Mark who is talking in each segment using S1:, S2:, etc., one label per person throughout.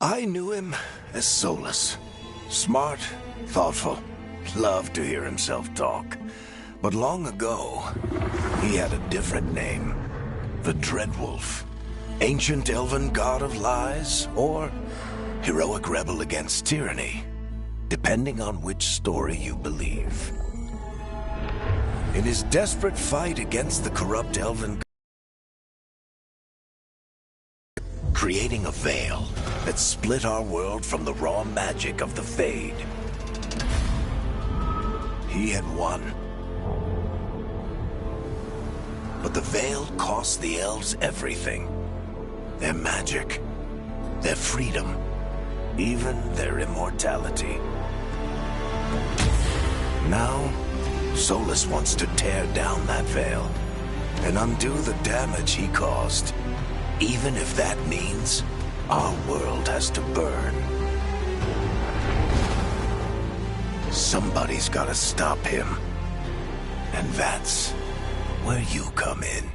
S1: I knew him as Solus. Smart, thoughtful, loved to hear himself talk. But long ago, he had a different name. The Dreadwolf. Ancient elven god of lies, or heroic rebel against tyranny, depending on which story you believe. In his desperate fight against the corrupt elven, creating a veil that split our world from the raw magic of the Fade. He had won. But the veil cost the elves everything. Their magic, their freedom, even their immortality. Now, Solus wants to tear down that veil and undo the damage he caused, even if that means our world has to burn. Somebody's gotta stop him, and that's where you come in.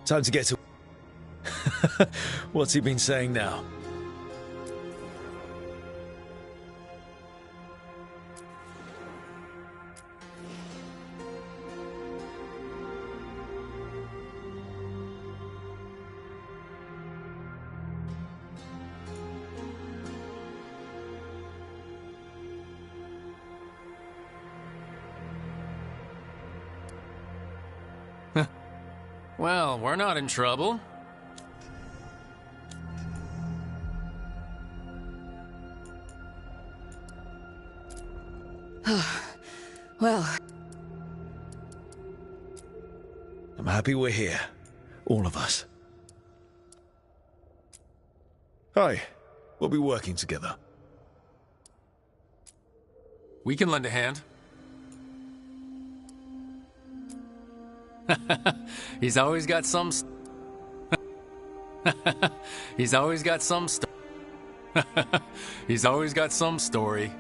S2: Time to get to... What's he been saying now?
S3: Well, we're not in trouble.
S4: Well...
S2: I'm happy we're here. All of us. Hi. We'll be working together.
S3: We can lend a hand. He's always got some... He's always got some... He's always got some story.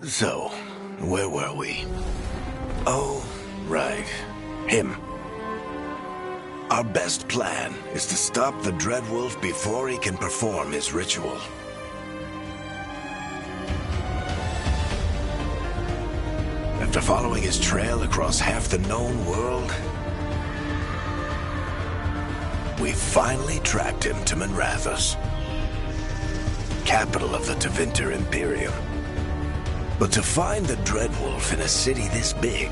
S1: So, where were we? Oh, right. Him. Our best plan is to stop the Dreadwolf before he can perform his ritual. After following his trail across half the known world, we finally tracked him to Minrathous, capital of the Tevinter Imperium. But to find the Dreadwolf in a city this big,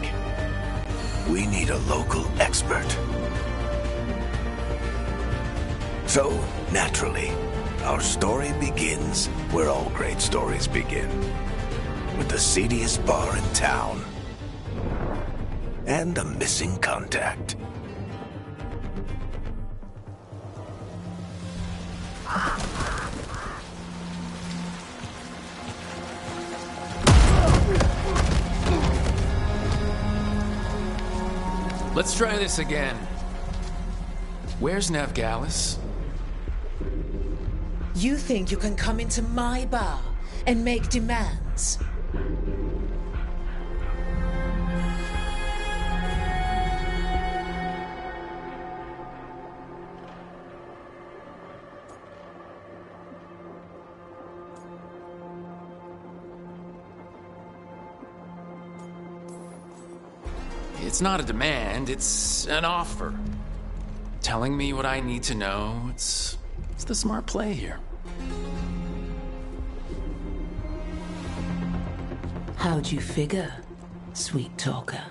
S1: we need a local expert. So, naturally, our story begins where all great stories begin. With the seediest bar in town. And a missing contact.
S3: Let's try this again. Where's Navgalis?
S5: You think you can come into my bar and make demands?
S3: It's not a demand, it's an offer. Telling me what I need to know, it's the smart play here.
S5: How'd you figure, sweet talker?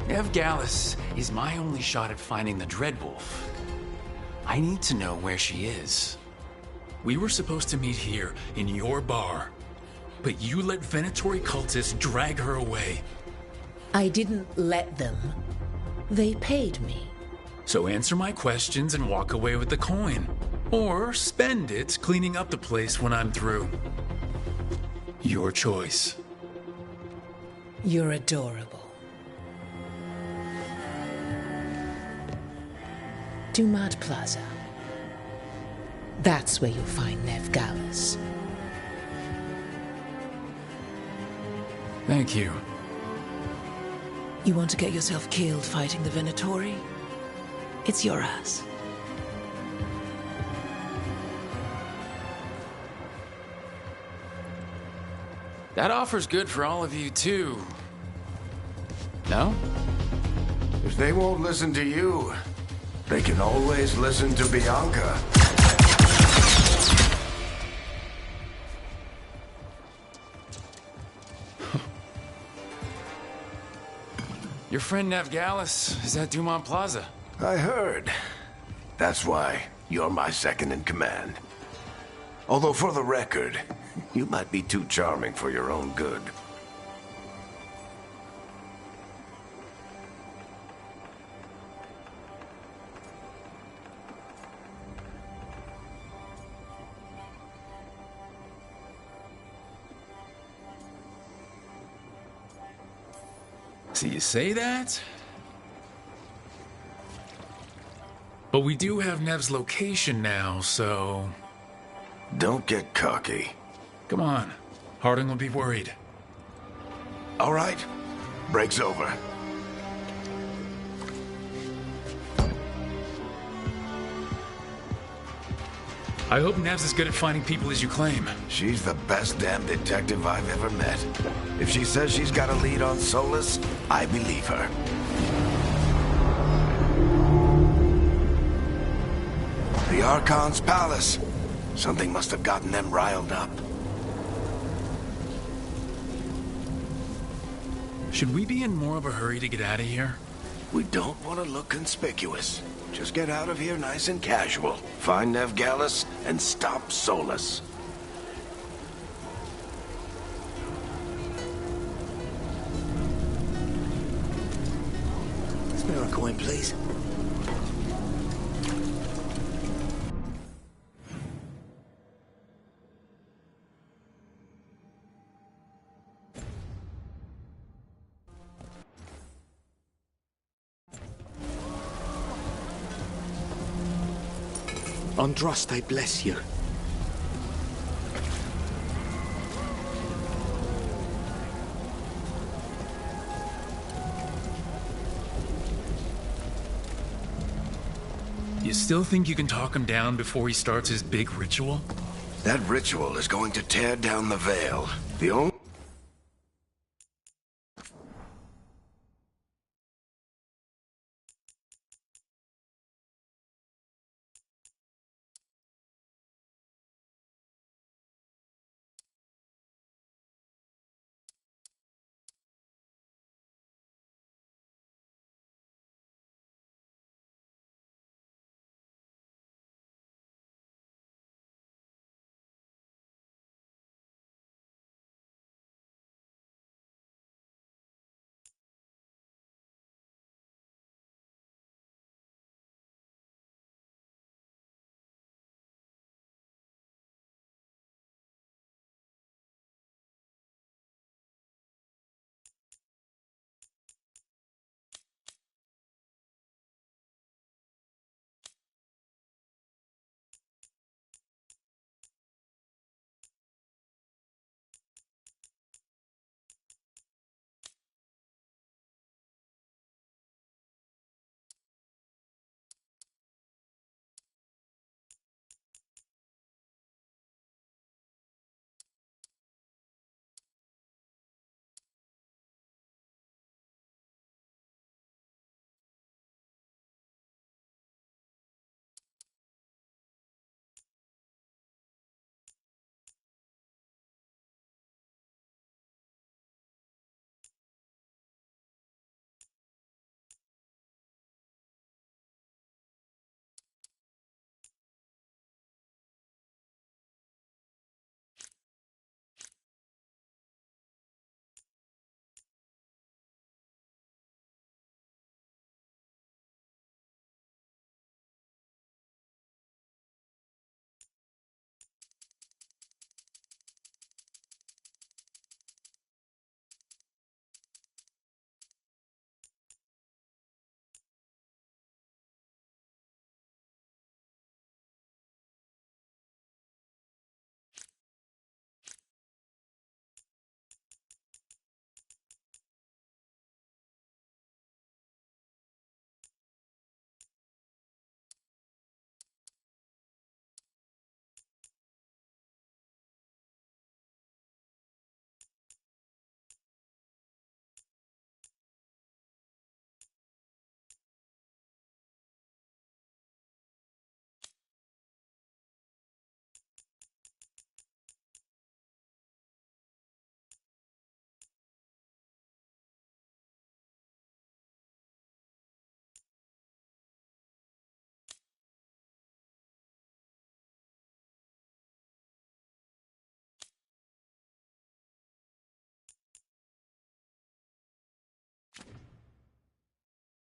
S3: Navgalis is my only shot at finding the Dreadwolf. I need to know where she is.
S6: We were supposed to meet here, in your bar. But you let Venatori cultists drag her away.
S5: I didn't let them. They paid me.
S6: So answer my questions and walk away with the coin. Or spend it cleaning up the place when I'm through. Your choice.
S5: You're adorable. Dumad Plaza. That's where you'll find Navgalis.
S3: Thank you.
S5: You want to get yourself killed fighting the Venatori? It's your ass.
S3: That offer's good for all of you, too. No?
S1: If they won't listen to you, they can always listen to Bianca.
S3: Your friend Navgalis is at Dumont Plaza.
S1: I heard. That's why you're my second in command. Although for the record, you might be too charming for your own good.
S6: So you say that? But we do have Nev's location now, so...
S1: Don't get cocky.
S6: Come on. Harding will be worried.
S1: All right. Break's over.
S6: I hope Nev's as good at finding people as you claim.
S1: She's the best damn detective I've ever met. If she says she's got a lead on Solus, I believe her. The Archon's palace. Something must have gotten them riled up.
S6: Should we be in more of a hurry to get out of here?
S1: We don't want to look conspicuous. Just get out of here nice and casual. Find Navgalis and stop Solus.
S2: Spare a coin, please. Andraste bless you.
S6: You still think you can talk him down before he starts his big ritual?
S1: That ritual is going to tear down the veil. The only...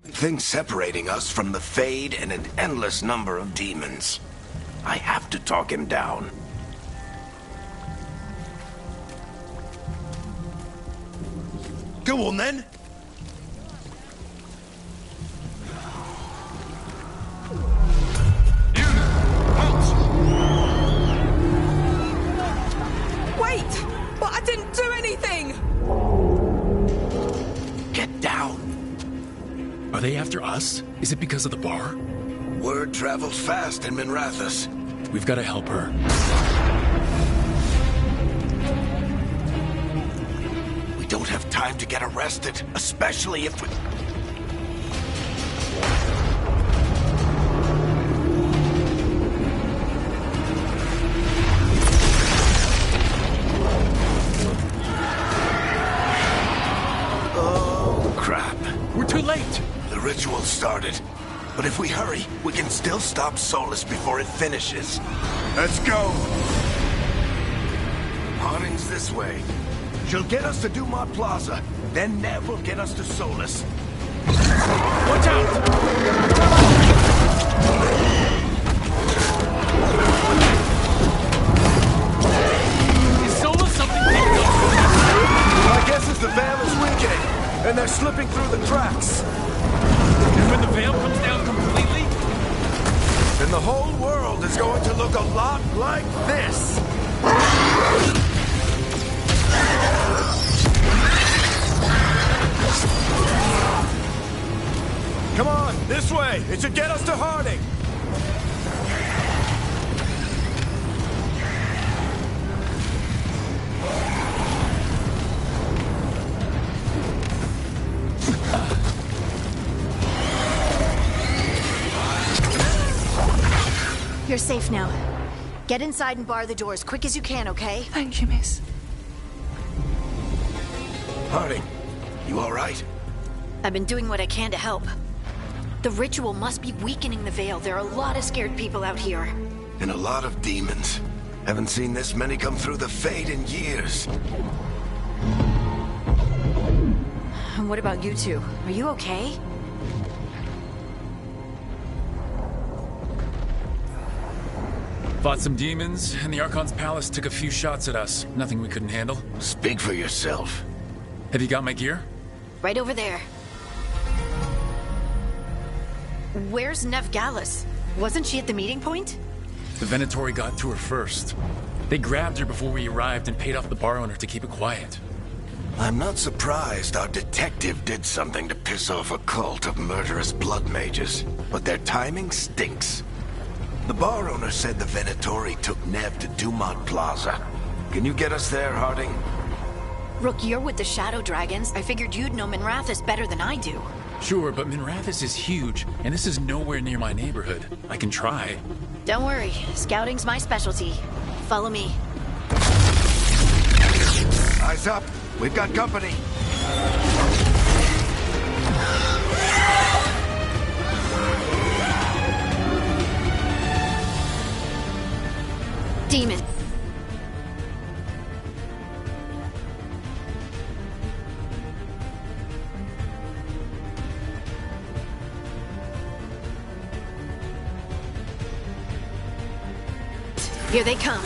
S1: thing separating us from the Fade and an endless number of demons. I have to talk him down.
S2: Go on then.
S5: Wait! But I didn't do anything!
S1: Get down.
S6: Are they after us? Is it because of the bar?
S1: Word travels fast in Minrathous.
S6: We've got to help her.
S1: We don't have time to get arrested, especially if we... Oh, crap.
S6: We're too late!
S1: The ritual started. But if we hurry, we can still stop Solus before it finishes. Let's go! Harding's this way. She'll get us to Dumont Plaza. Then Nev will get us to Solus.
S6: Watch out! Is Solus something big enough?
S1: My guess is the veil is weakening, and they're slipping through the cracks.
S6: And when the veil comes down completely?
S1: Then the whole world is going to look a lot like this. Come on, this way. It should get us to Harding.
S7: You're safe now. Get inside and bar the door as quick as you can, okay?
S4: Thank you, miss.
S1: Harding, you all right?
S7: I've been doing what I can to help. The ritual must be weakening the Veil. There are a lot of scared people out here.
S1: And a lot of demons. Haven't seen this many come through the Fade in years.
S7: And what about you two? Are you okay?
S6: Fought some demons, and the Archon's palace took a few shots at us. Nothing we couldn't handle.
S1: Speak for yourself.
S6: Have you got my gear?
S7: Right over there. Where's Nev Gallus? Wasn't she at the meeting point?
S6: The Venatori got to her first. They grabbed her before we arrived and paid off the bar owner to keep it quiet.
S1: I'm not surprised our detective did something to piss off a cult of murderous blood mages, but their timing stinks. The bar owner said the Venatori took Nev to Dumont Plaza. Can you get us there, Harding?
S7: Rook, you're with the Shadow Dragons. I figured you'd know Minrathous better than I do.
S6: Sure, but Minrathous is huge, and this is nowhere near my neighborhood. I can try.
S7: Don't worry, scouting's my specialty. Follow me.
S1: Eyes up. We've got company.
S7: Demon. Here they come.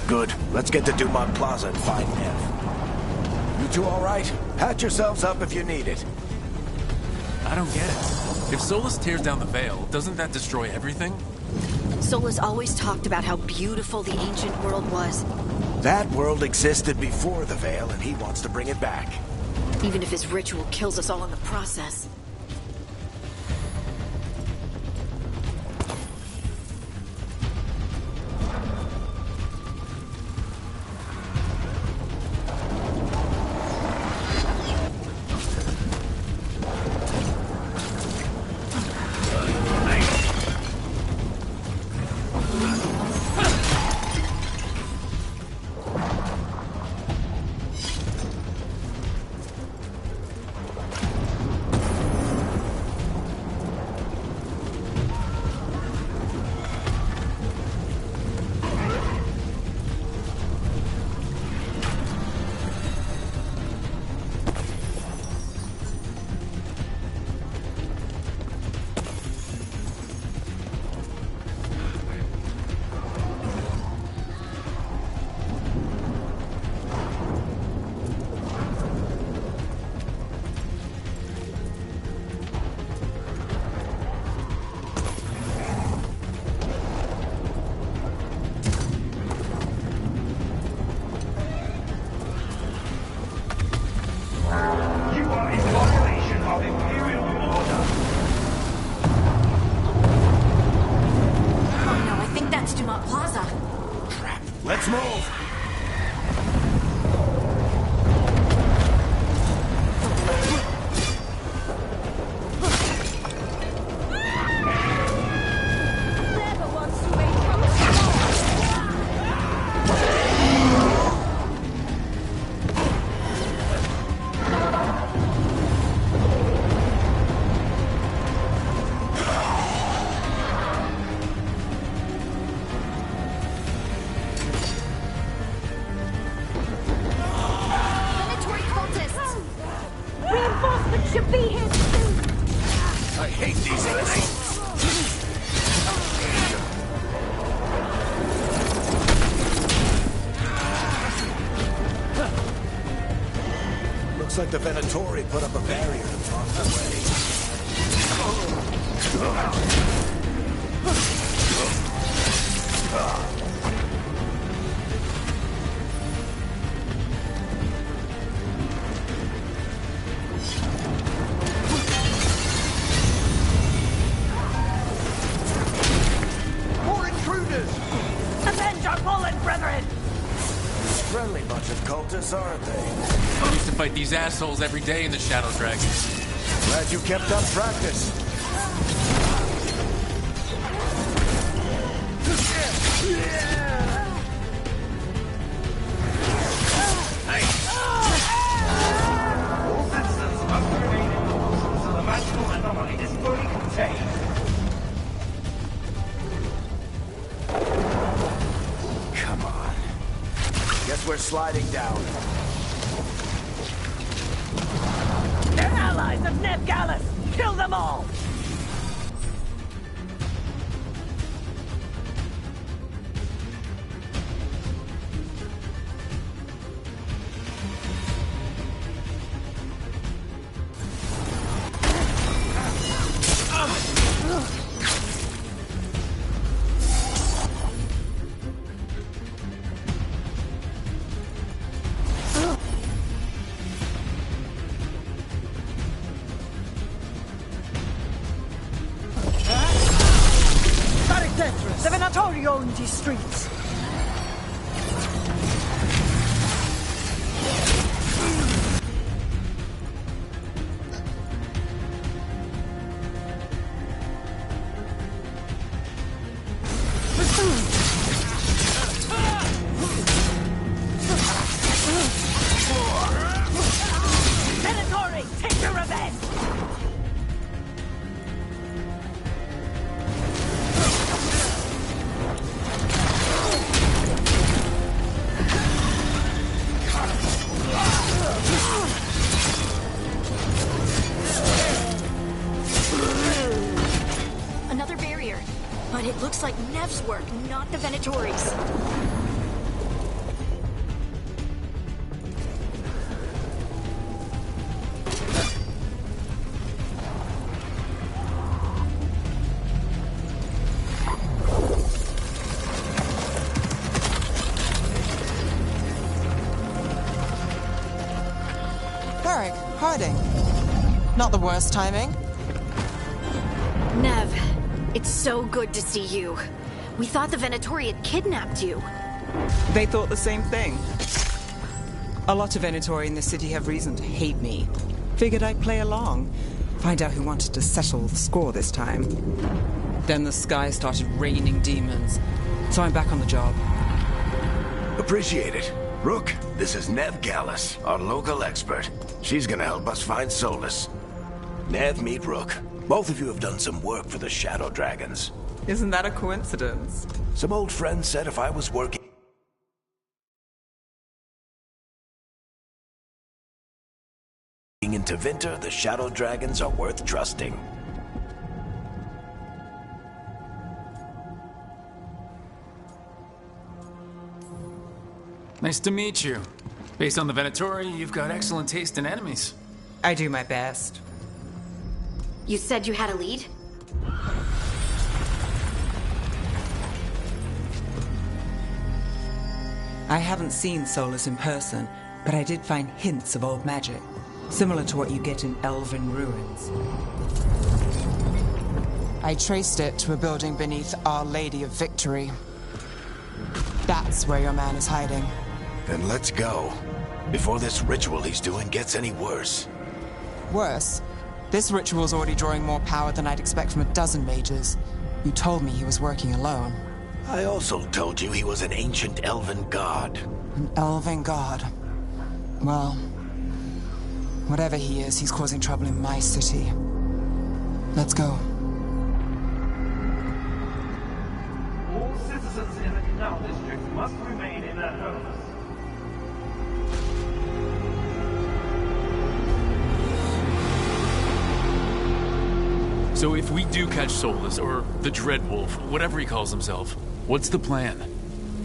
S1: Good. Let's get to Dumont Plaza and find Nev. You two all right? Patch yourselves up if you need it.
S6: I don't get it. If Solus tears down the Veil, doesn't that destroy everything?
S7: Solus always talked about how beautiful the ancient world was.
S1: That world existed before the Veil, and he wants to bring it back.
S7: Even if his ritual kills us all in the process.
S1: Let's move! Looks like the Venatori put up a barrier to block the way.
S8: More intruders!
S9: Avenge our fallen brethren!
S1: Friendly bunch of cultists, aren't they?
S3: I used to fight these assholes every day in the Shadow Dragons.
S1: Glad you kept up practice.
S8: All citizens must remain indoors until the magical anomaly is fully contained.
S1: Come on. Guess we're sliding down.
S9: They're allies of Ned Gallus! Kill them all! The Venatori own these streets. Venatori, take your revenge!
S7: Another barrier. But it looks like Nev's work, not the Venatori's.
S10: Varric, Harding. Not the worst timing.
S7: Nev, it's so good to see you. We thought the Venatori had kidnapped you.
S10: They thought the same thing. A lot of Venatori in the city have reason to hate me. Figured I'd play along. Find out who wanted to settle the score this time. Then the sky started raining demons. So I'm back on the job.
S1: Appreciate it. Rook, this is Nev Gallus, our local expert. She's gonna help us find Solus. Nev, meet Rook. Both of you have done some work for the Shadow Dragons.
S10: Isn't that a coincidence?
S1: Some old friends said if I was working into Winter, the Shadow Dragons are worth trusting.
S3: Nice to meet you. Based on the Venatori, you've got excellent taste in enemies.
S10: I do my best.
S7: You said you had a lead?
S10: I haven't seen Solus in person, but I did find hints of old magic, similar to what you get in elven ruins. I traced it to a building beneath Our Lady of Victory. That's where your man is hiding.
S1: Then let's go. Before this ritual he's doing gets any worse.
S10: Worse, this ritual's already drawing more power than I'd expect from a dozen mages. You told me he was working alone.
S1: I also told you he was an ancient elven god.
S10: An elven god. Well, whatever he is, he's causing trouble in my city. Let's go.
S8: All citizens in the Canal District must remain in their homes.
S6: So if we do catch Solus, or the Dreadwolf, whatever he calls himself, what's the plan?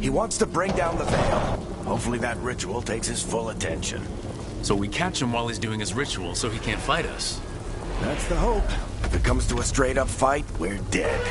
S1: He wants to bring down the Veil. Hopefully that ritual takes his full attention.
S6: So we catch him while he's doing his ritual so he can't fight us.
S1: That's the hope. If it comes to a straight-up fight, we're dead.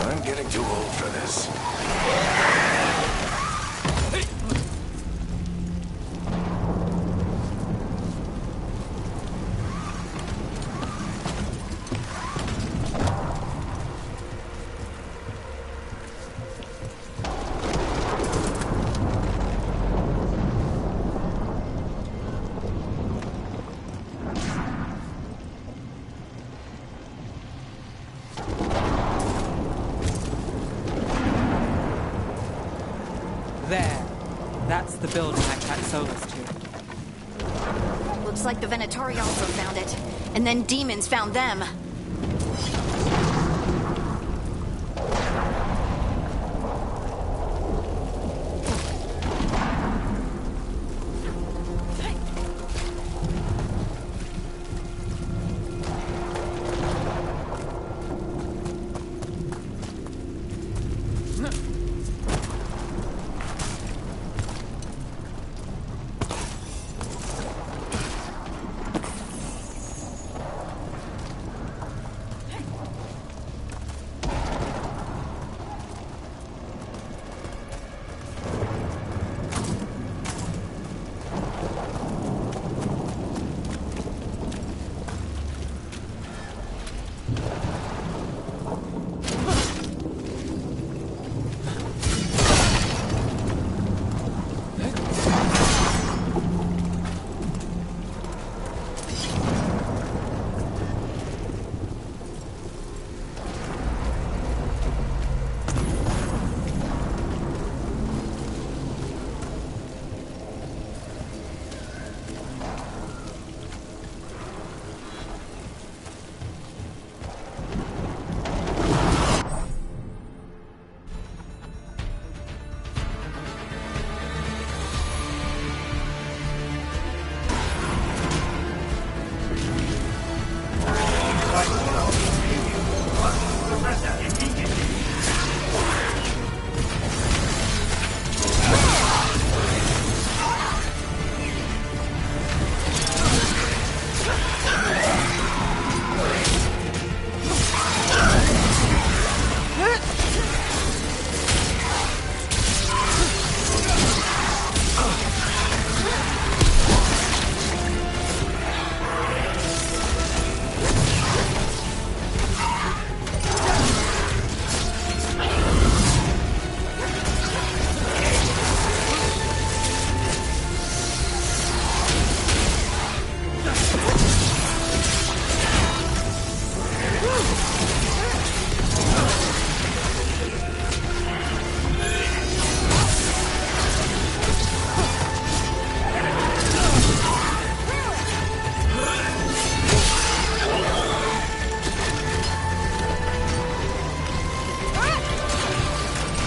S1: I'm getting too old for this.
S10: There. That's the building I tracked Solus to.
S7: Looks like the Venatori also found it. And then demons found them.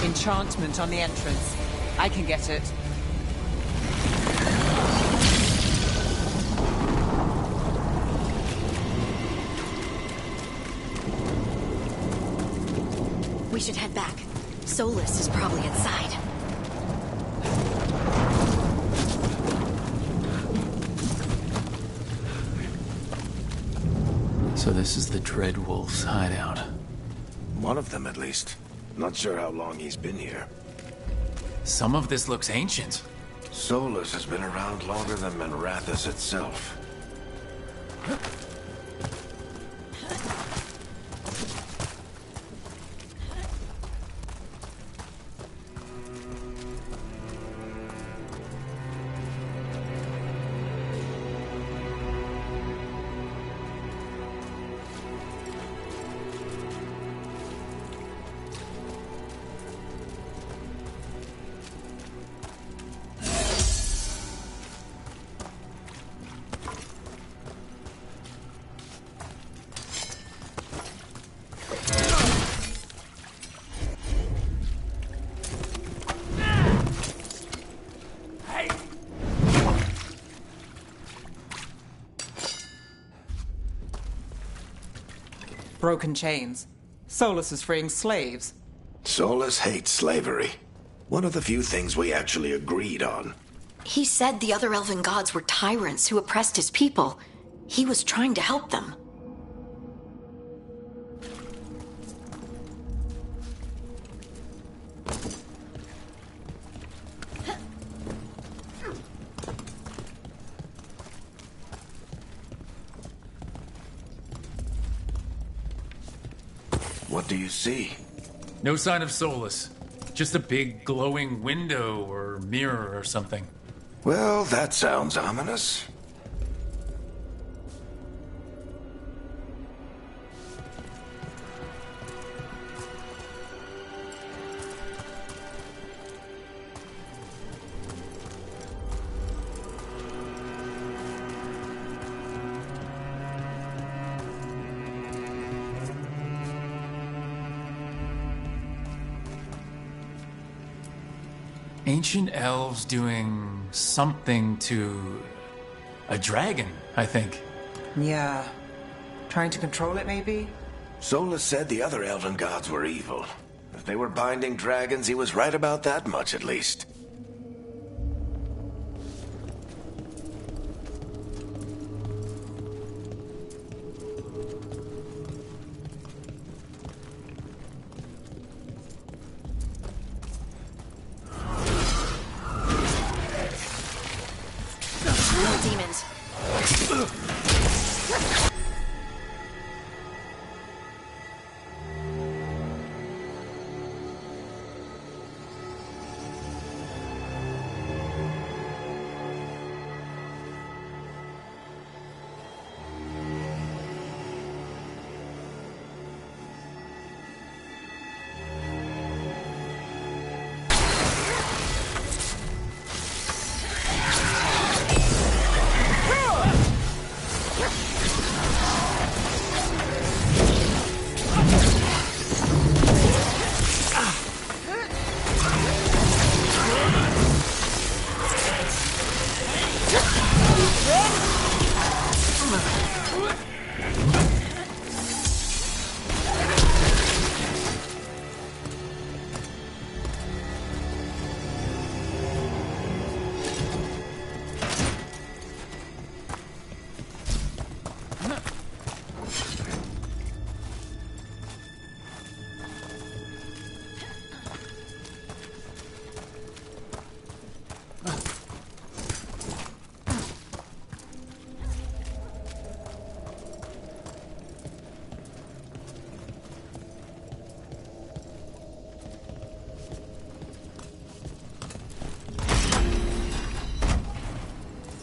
S10: Enchantment on the entrance. I can get it.
S7: We should head back. Solus is probably inside.
S3: So this is the Dread Wolf's hideout.
S1: One of them, at least. Not sure how long he's been here.
S3: Some of this looks ancient.
S1: Solus has been around longer than Manrathus itself.
S10: Broken chains. Solus is freeing slaves.
S1: Solus hates slavery. One of the few things we actually agreed on.
S7: He said the other elven gods were tyrants who oppressed his people. He was trying to help them.
S1: What do you see?
S6: No sign of Solus. Just a big glowing window or mirror or something.
S1: Well, that sounds ominous.
S6: Ancient elves doing something to a dragon, I think.
S10: Yeah. Trying to control it, maybe?
S1: Solus said the other elven gods were evil. If they were binding dragons, he was right about that much, at least.
S7: Demons.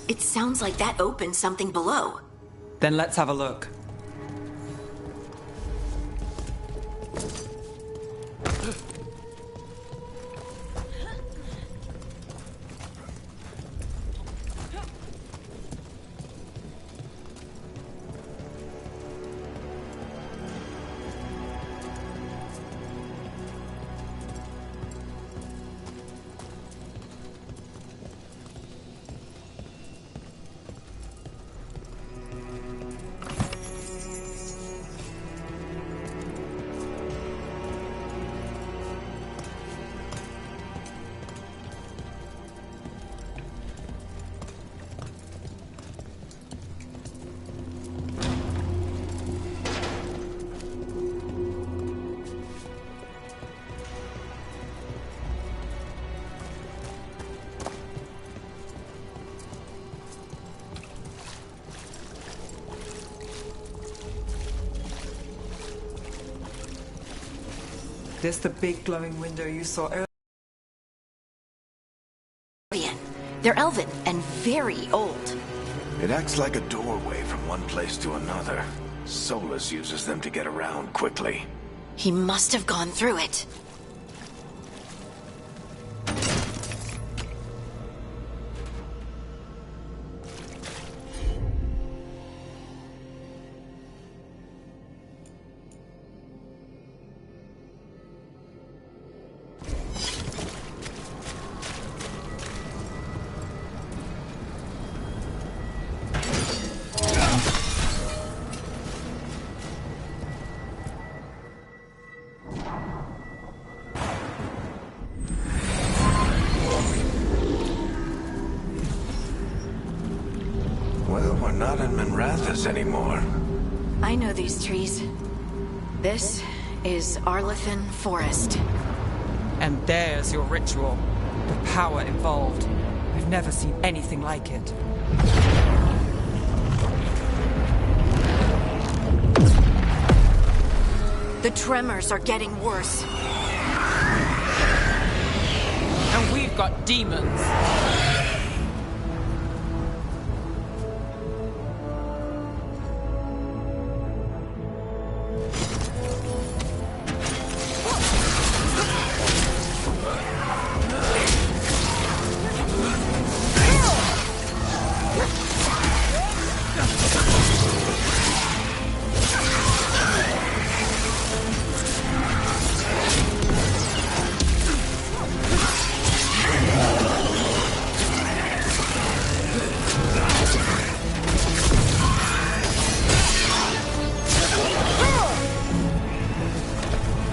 S7: It sounds like that opened something below.
S10: Then let's have a look. This the big glowing window you saw earlier?
S7: They're elven and very old.
S1: It acts like a doorway from one place to another. Solus uses them to get around quickly.
S7: He must have gone through it.
S1: We're not in Minrathous anymore.
S7: I know these trees. This is Arlethan Forest.
S10: And there's your ritual. The power involved. I've never seen anything like it.
S7: The tremors are getting worse.
S10: And we've got demons.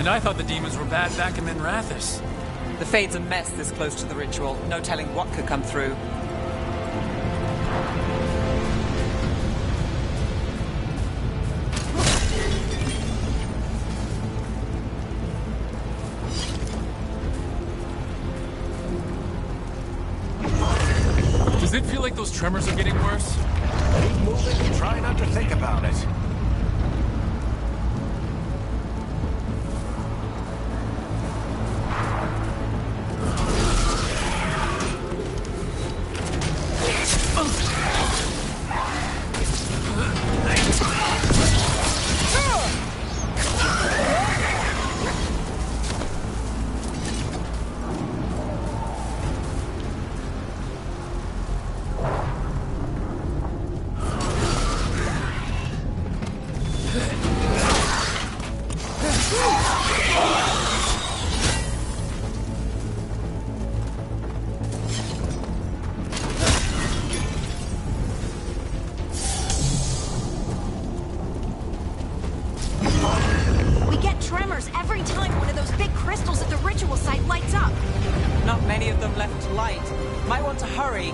S6: And I thought the demons were bad back in Minrathous.
S10: The Fade's a mess this close to the ritual. No telling what could come through.
S6: Does it feel like those tremors are getting worse?
S1: Keep moving and try not to think about it.
S7: Every time one of those big crystals at the ritual site lights up.
S10: Not many of them left to light. Might want to hurry.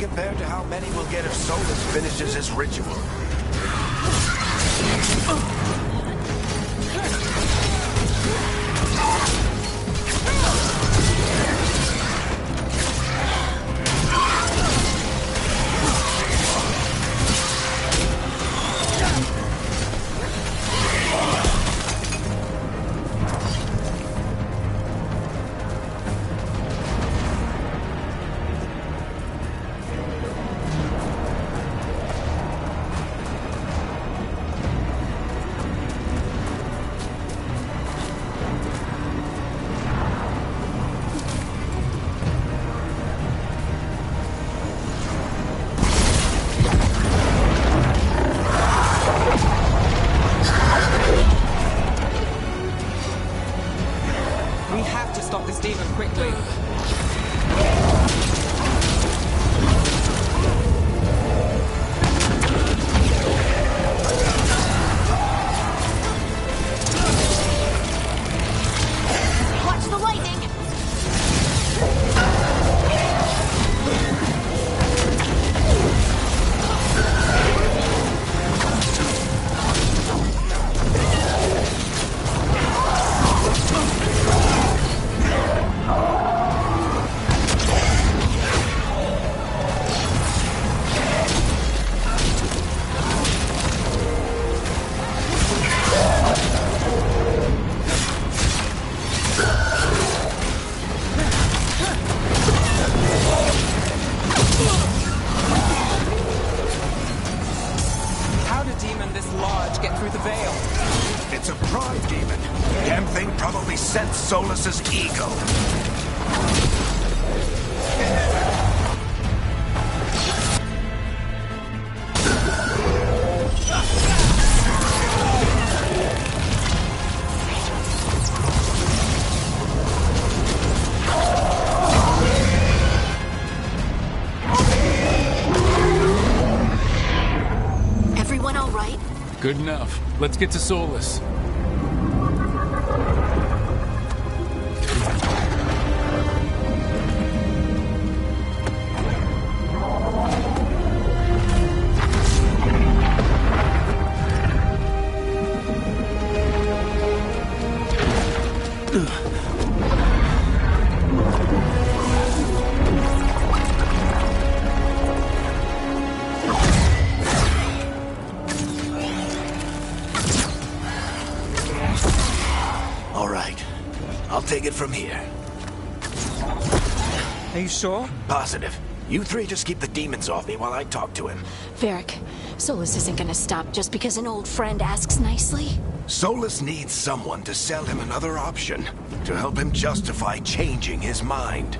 S1: compared to how many we'll get if Solus finishes his ritual.
S10: We have to stop this demon quickly.
S7: Watch the lightning!
S10: How did demon this large get through the veil?
S1: It's a pride demon. Damn thing probably sensed Solus's ego.
S7: Everyone all right?
S6: Good enough. Let's get to Solus.
S1: All right. I'll take it from here.
S10: Are you sure?
S1: Positive. You three just keep the demons off me while I talk to him.
S7: Varric, Solus isn't gonna stop just because an old friend asks nicely.
S1: Solus needs someone to sell him another option, to help him justify changing his mind.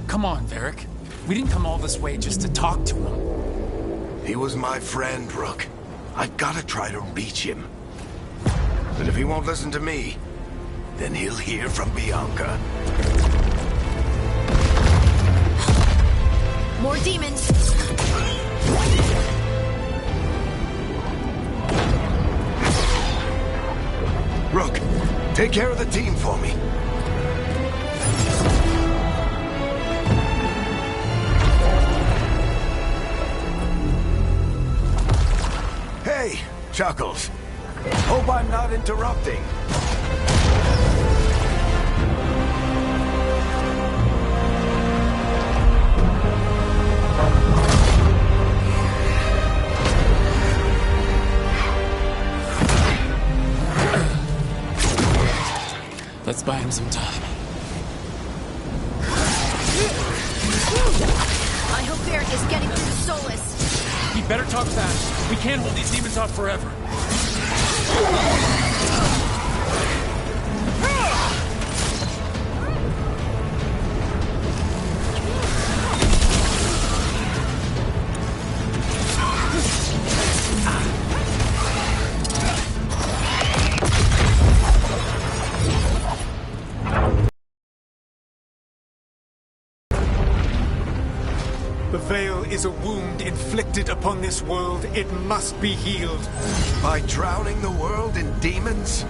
S6: Come on, Varric. We didn't come all this way just to talk to him.
S1: He was my friend, Rook. I've gotta try to reach him. But if he won't listen to me, then he'll hear from Bianca.
S7: More demons!
S1: Rook, take care of the team for me. Hey, Chuckles. Hope I'm not interrupting.
S3: Let's buy him some time.
S7: I hope Varric is getting through to Solus.
S6: He better talk fast. We can't hold these demons off forever.
S11: The
S6: Veil is a wound inflicted upon this world. It must be healed.
S1: By drowning the world in demons?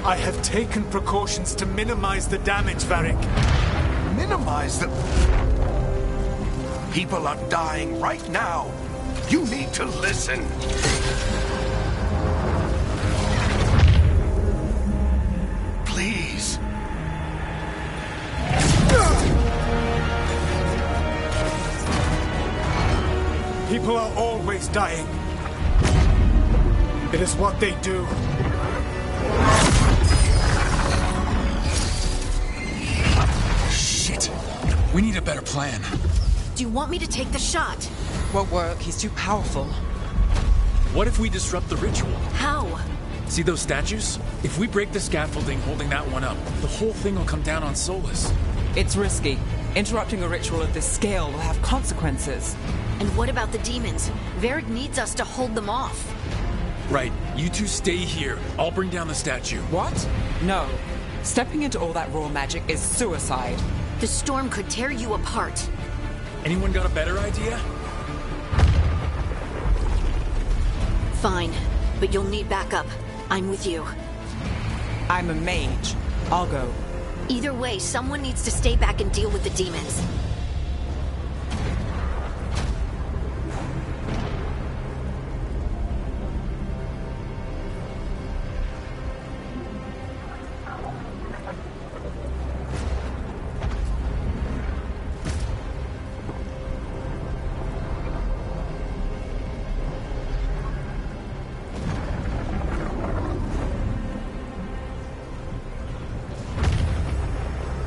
S6: I have taken precautions to minimize the damage, Varric.
S1: Minimize the... People are dying right now. You need to listen. Please.
S6: People are always dying. It is what they do.
S3: Shit. We need a better plan.
S7: Do you want me to take the shot?
S10: Won't work. He's too powerful.
S6: What if we disrupt the ritual?
S7: How?
S6: See those statues? If we break the scaffolding holding that one up, the whole thing will come down on Solus.
S10: It's risky. Interrupting a ritual of this scale will have consequences.
S7: And what about the demons? Varric needs us to hold them off.
S6: Right. You two stay here. I'll bring down the statue.
S10: What? No. Stepping into all that raw magic is suicide.
S7: The storm could tear you apart.
S6: Anyone got a better idea?
S7: Fine, but you'll need backup. I'm with you.
S10: I'm a mage. I'll go.
S7: Either way, someone needs to stay back and deal with the demons.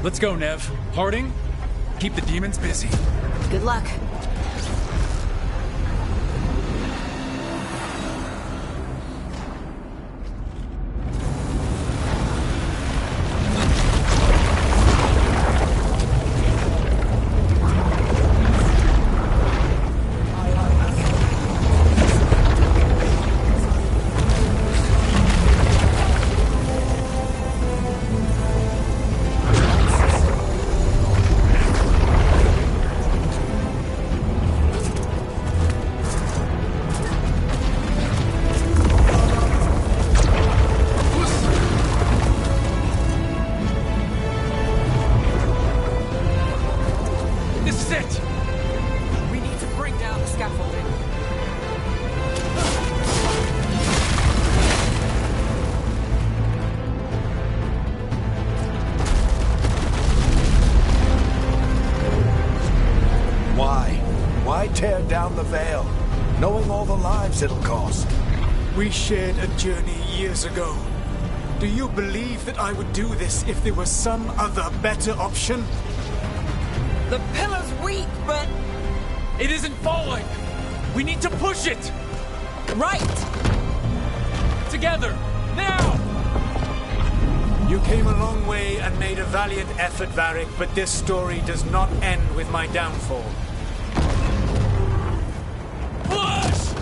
S6: Let's go, Nev. Harding, keep the demons busy.
S7: Good luck.
S1: Tear down the Veil, knowing all the lives it'll cost.
S6: We shared a journey years ago. Do you believe that I would do this if there was some other better option?
S10: The pillar's weak, but...
S6: It isn't falling! We need to push it!
S10: Right!
S6: Together! Now! You came a long way and made a valiant effort, Varric, but this story does not end with my downfall. Push!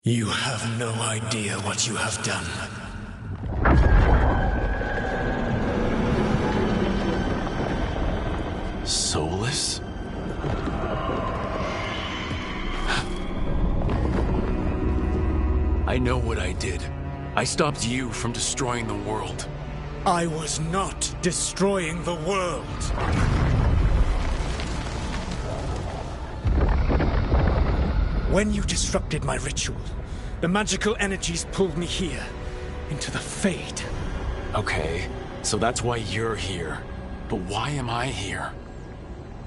S2: You have no idea what you have done.
S3: Soulless? I know what I did. I stopped you from destroying the world.
S2: I was not destroying the world. When you disrupted my ritual, the magical energies pulled me here, into the Fade.
S3: Okay, so that's why you're here. But why am I here?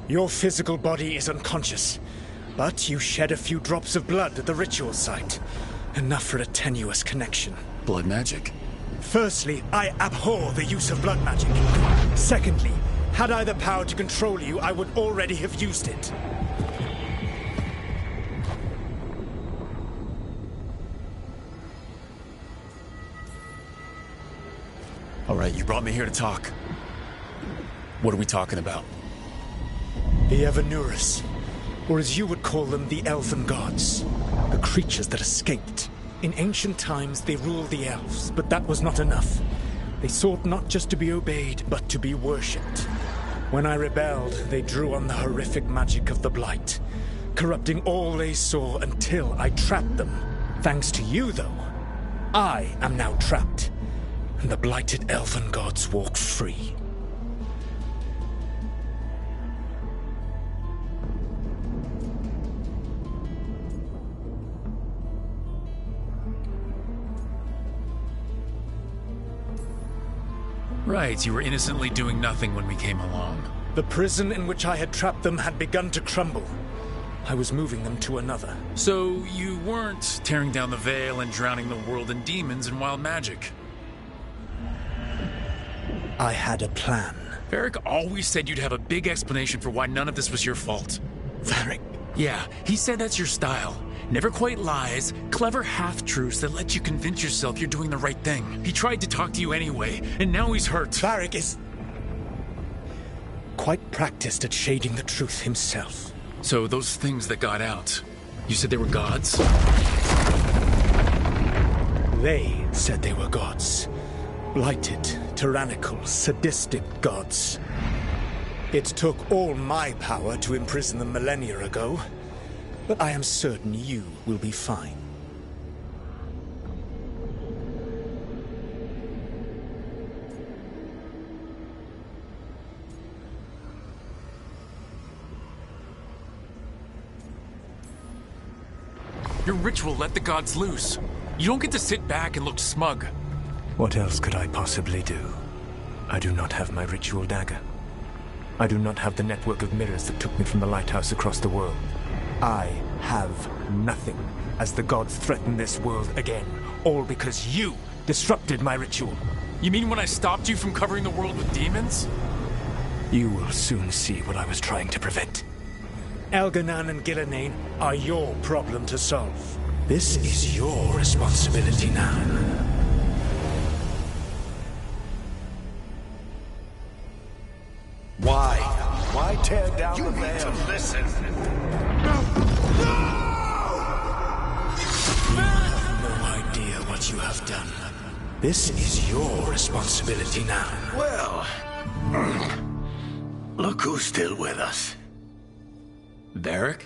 S2: Your physical body is unconscious, but you shed a few drops of blood at the ritual site. Enough for a tenuous connection.
S3: Blood magic?
S2: Firstly, I abhor the use of blood magic. Secondly, had I the power to control you, I would already have used it.
S3: All right, you brought me here to talk. What are we talking about?
S2: The Evanurus, or as you would call them, the Elven Gods. The creatures that escaped. In ancient times, they ruled the elves, but that was not enough. They sought not just to be obeyed, but to be worshipped. When I rebelled, they drew on the horrific magic of the Blight, corrupting all they saw until I trapped them. Thanks to you, though, I am now trapped, and the blighted Elven Gods walk free.
S6: Right, you were innocently doing nothing when we came along.
S2: The prison in which I had trapped them had begun to crumble. I was moving them to another.
S6: So you weren't tearing down the veil and drowning the world in demons and wild magic?
S2: I had a plan.
S6: Varric always said you'd have a big explanation for why none of this was your fault.
S2: Varric?
S6: Yeah, he said that's your style. Never quite lies, clever half-truths that let you convince yourself you're doing the right thing. He tried to talk to you anyway, and now he's hurt.
S2: Varric is quite practiced at shading the truth himself.
S6: So those things that got out, you said they were gods?
S2: They said they were gods. Blighted, tyrannical, sadistic gods. It took all my power to imprison them millennia ago. But I am certain you will be fine.
S6: Your ritual let the gods loose. You don't get to sit back and look smug.
S2: What else could I possibly do? I do not have my ritual dagger. I do not have the network of mirrors that took me from the lighthouse across the world. I have nothing as the gods threaten this world again, all because you disrupted my ritual.
S6: You mean when I stopped you from covering the world with demons?
S2: You will soon see what I was trying to prevent. Elganan and Gillenane are your problem to solve. This is your responsibility now.
S1: Why? Why tear down the veil? You need to listen.
S2: No idea what you have done. This is your responsibility now.
S1: Well, look who's still with us.
S6: Varric?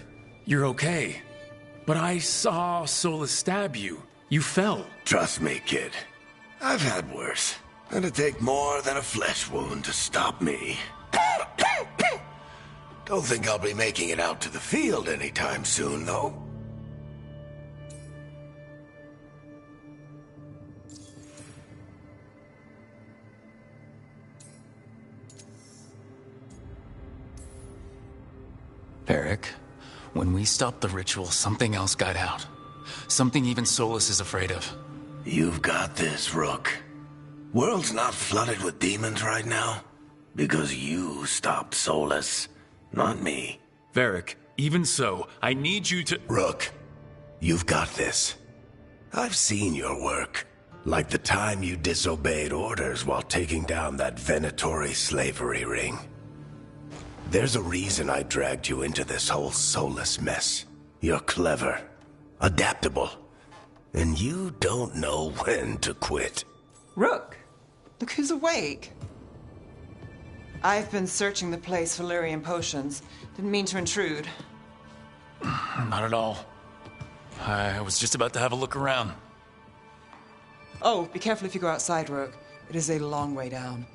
S6: You're okay. But I saw Solus stab you. You fell.
S1: Trust me, kid. I've had worse. It'd take more than a flesh wound to stop me. Don't think I'll be making it out to the field anytime soon, though.
S3: Varric, when we stopped the ritual, something else got out. Something even Solus is afraid of.
S1: You've got this, Rook. World's not flooded with demons right now. Because you stopped Solus, not me.
S6: Varric, even so, I need you to—
S1: Rook, you've got this. I've seen your work. Like the time you disobeyed orders while taking down that Venatori slavery ring. There's a reason I dragged you into this whole Solus mess. You're clever, adaptable, And you don't know when to quit.
S10: Rook, look who's awake. I've been searching the place for lyrium potions. Didn't mean to intrude.
S3: Not at all. I was just about to have a look around.
S10: Oh, be careful if you go outside, Rook. It is a long way down.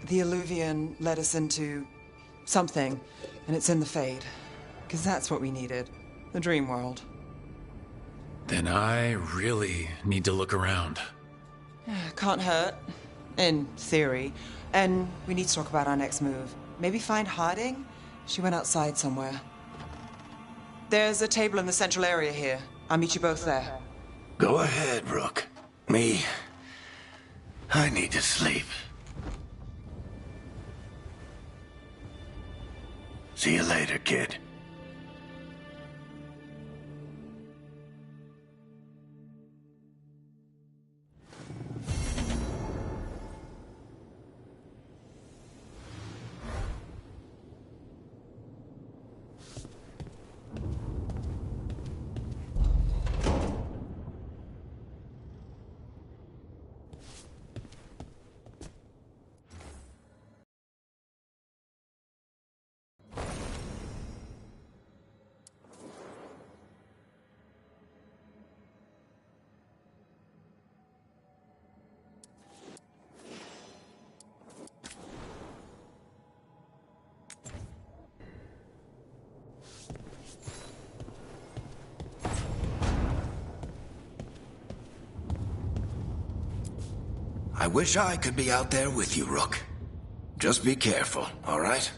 S10: The Illuvian led us into something, and it's in the Fade. Because that's what we needed. The dream world.
S3: Then I really need to look around.
S10: Can't hurt. In theory. And we need to talk about our next move. Maybe find Harding? She went outside somewhere. There's a table in the central area here. I'll meet you both there.
S1: Go ahead, Rook. Me, I need to sleep. See you later, kid. I wish I could be out there with you, Rook. Just be careful, all right?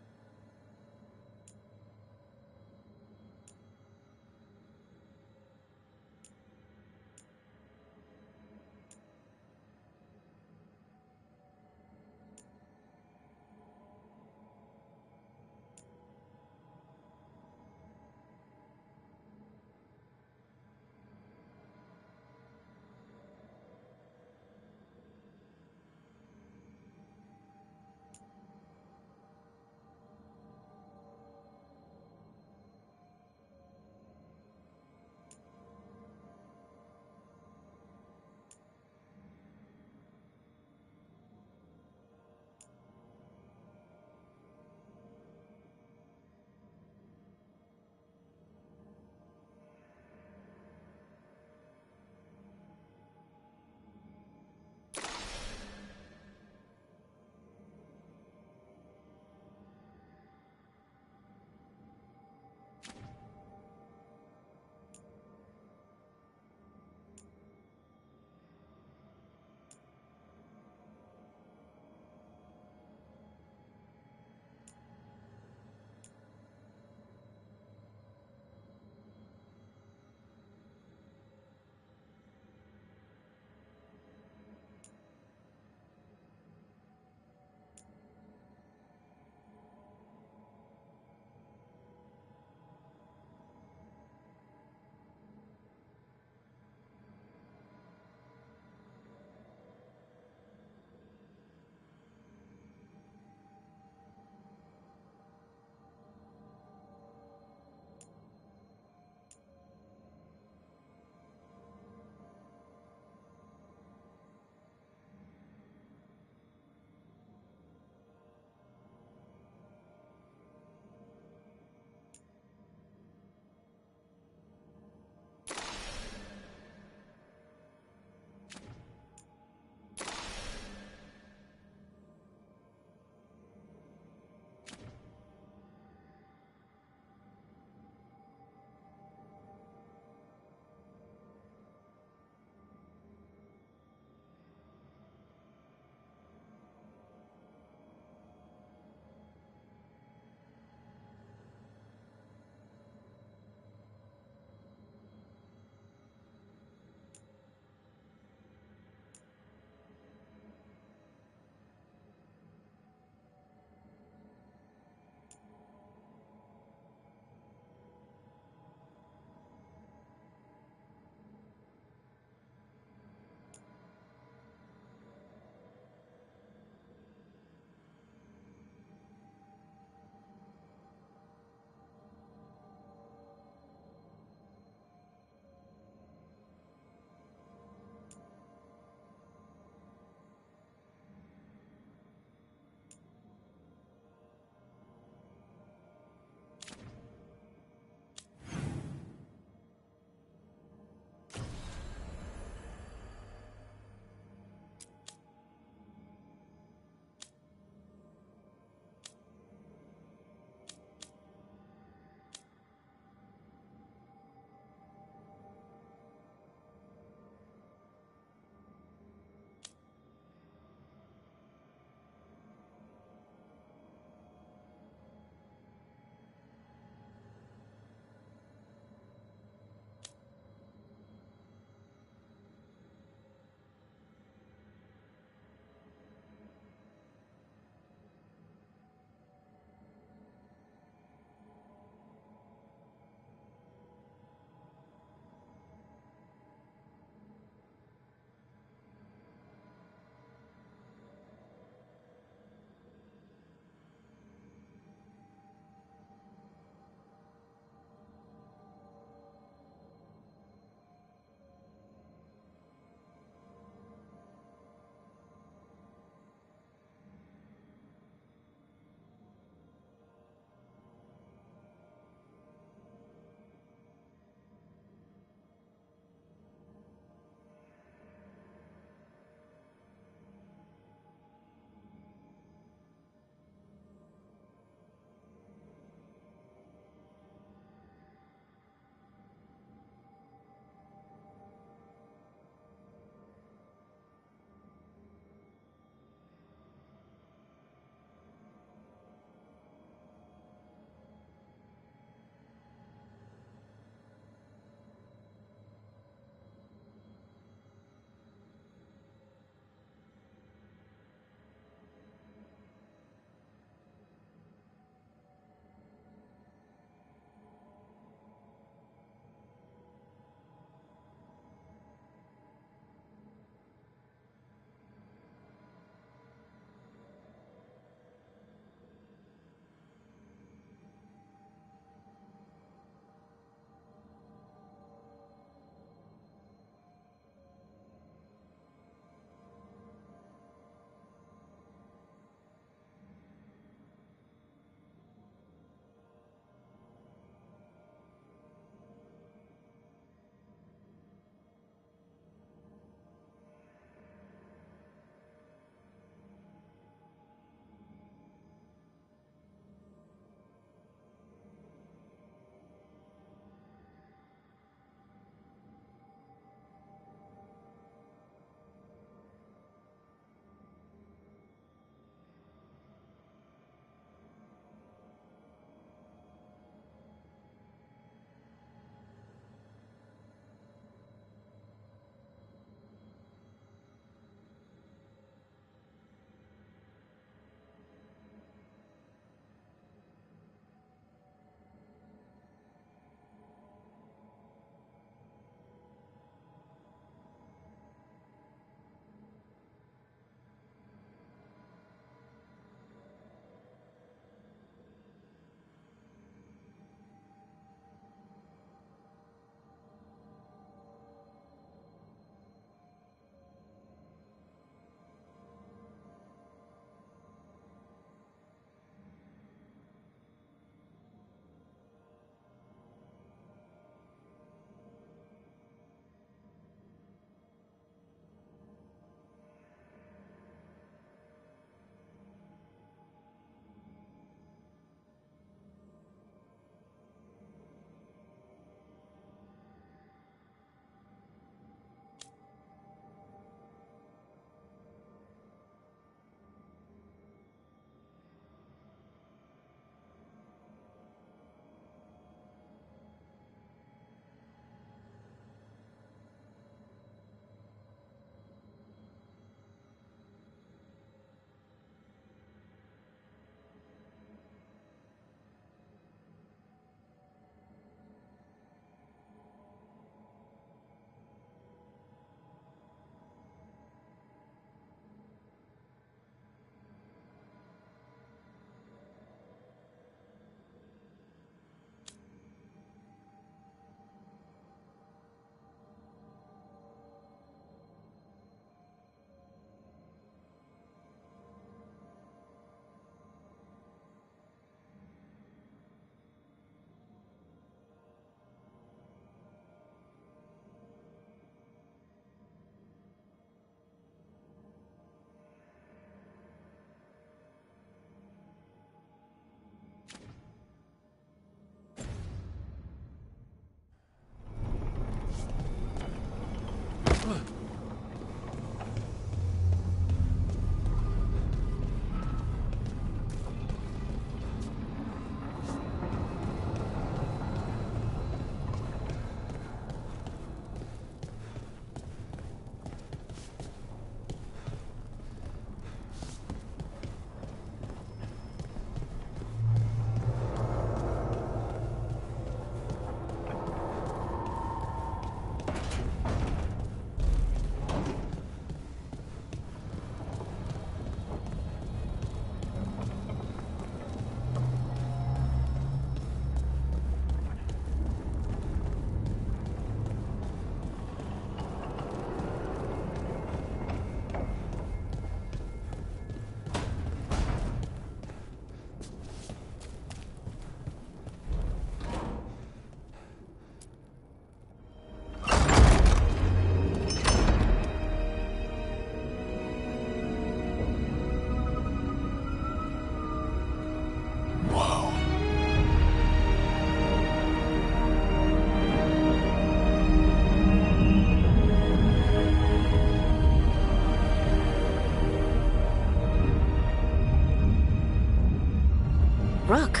S7: Rook.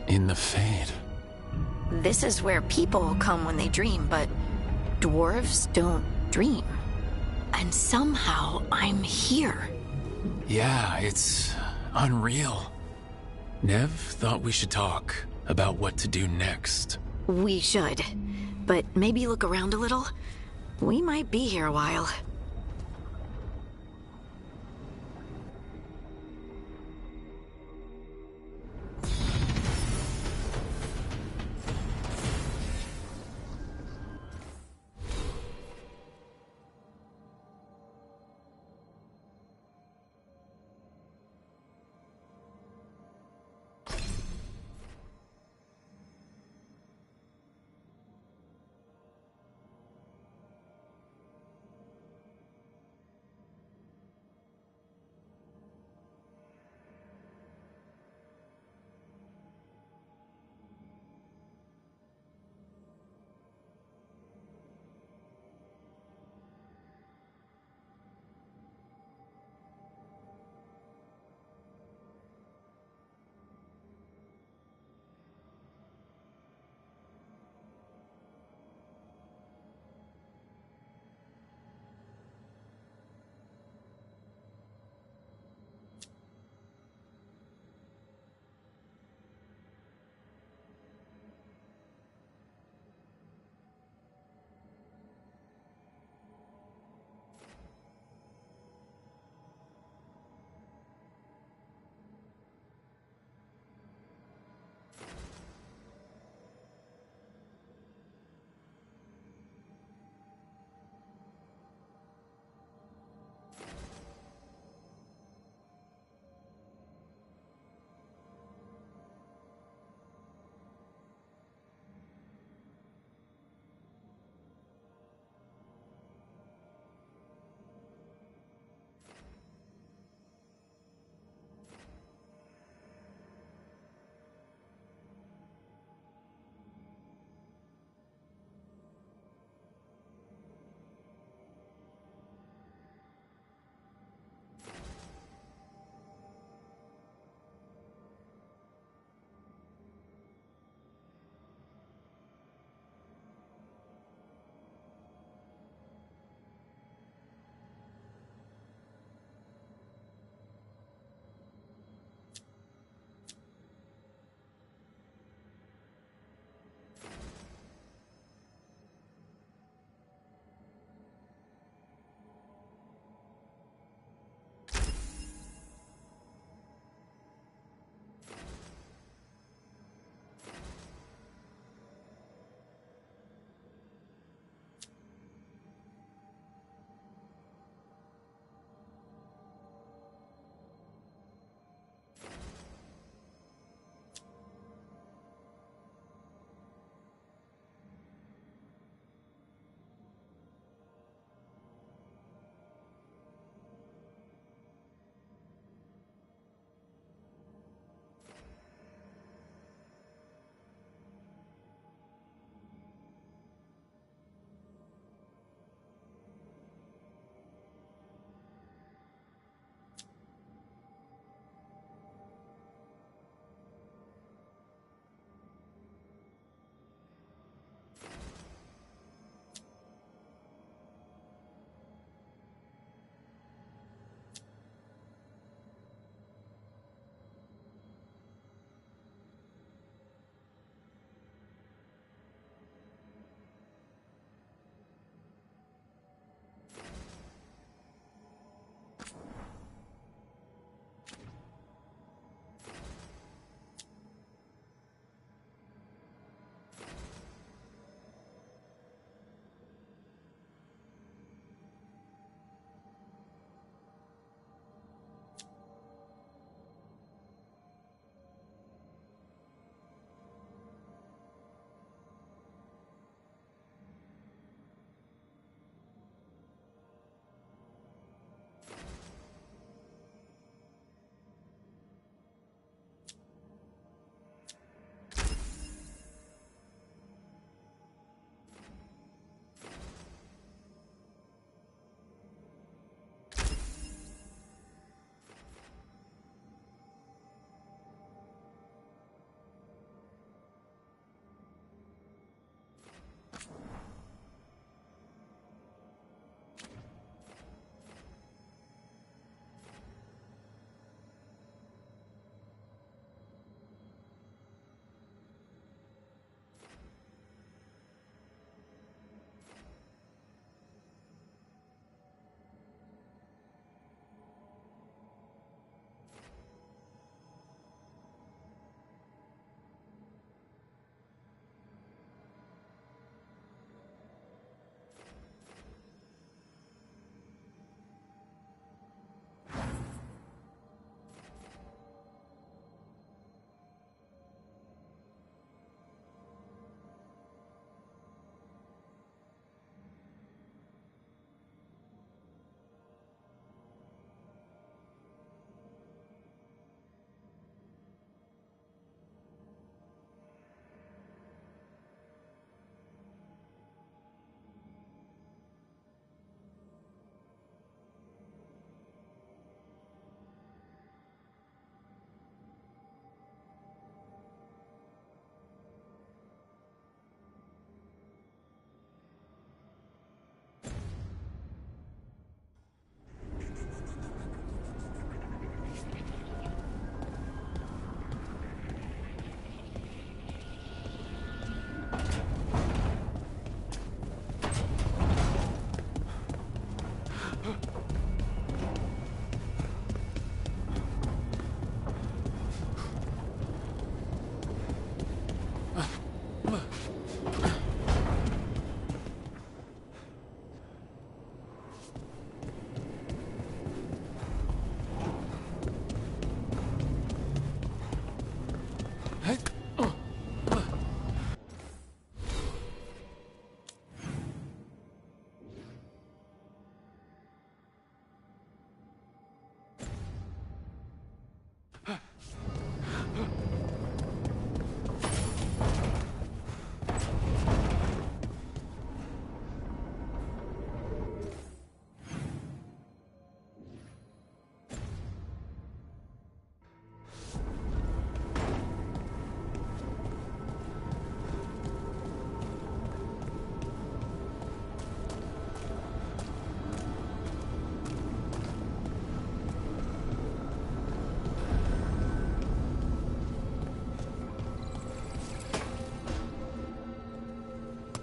S3: In the Fade.
S7: This is where people come when they dream, but dwarves don't dream. And somehow I'm here.
S3: Yeah, it's unreal. Nev thought we should talk about what to do next.
S7: We should. But maybe look around a little. We might be here a while.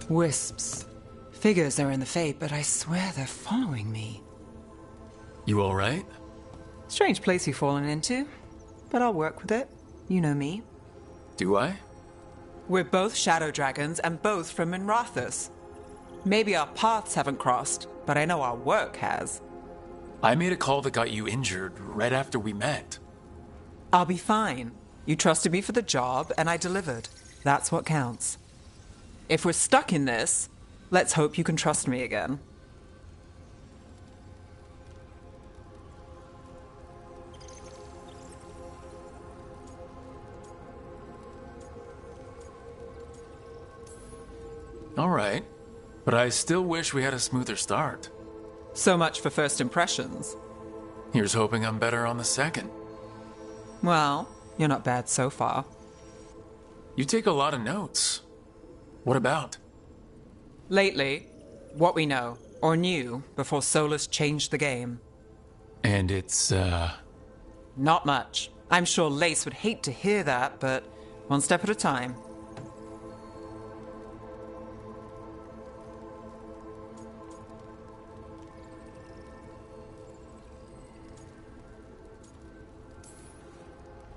S10: Wisps. Figures are in the fate, but I swear they're following me.
S6: You all right?
S10: Strange place you've fallen into, but I'll work with it. You know me.
S6: Do I?
S10: We're both shadow dragons and both from Minrathous. Maybe our paths haven't crossed, but I know our work has.
S6: I made a call that got you injured right after we met.
S10: I'll be fine. You trusted me for the job, and I delivered. That's what counts. If we're stuck in this, let's hope you can trust me again.
S6: All right, but I still wish we had a smoother start.
S10: So much for first impressions.
S6: Here's hoping I'm better on the second.
S10: Well, you're not bad so far.
S6: You take a lot of notes. What about?
S10: Lately, what we know, or knew, before Solus changed the game.
S6: And it's,
S10: Not much. I'm sure Lace would hate to hear that, but one step at a time.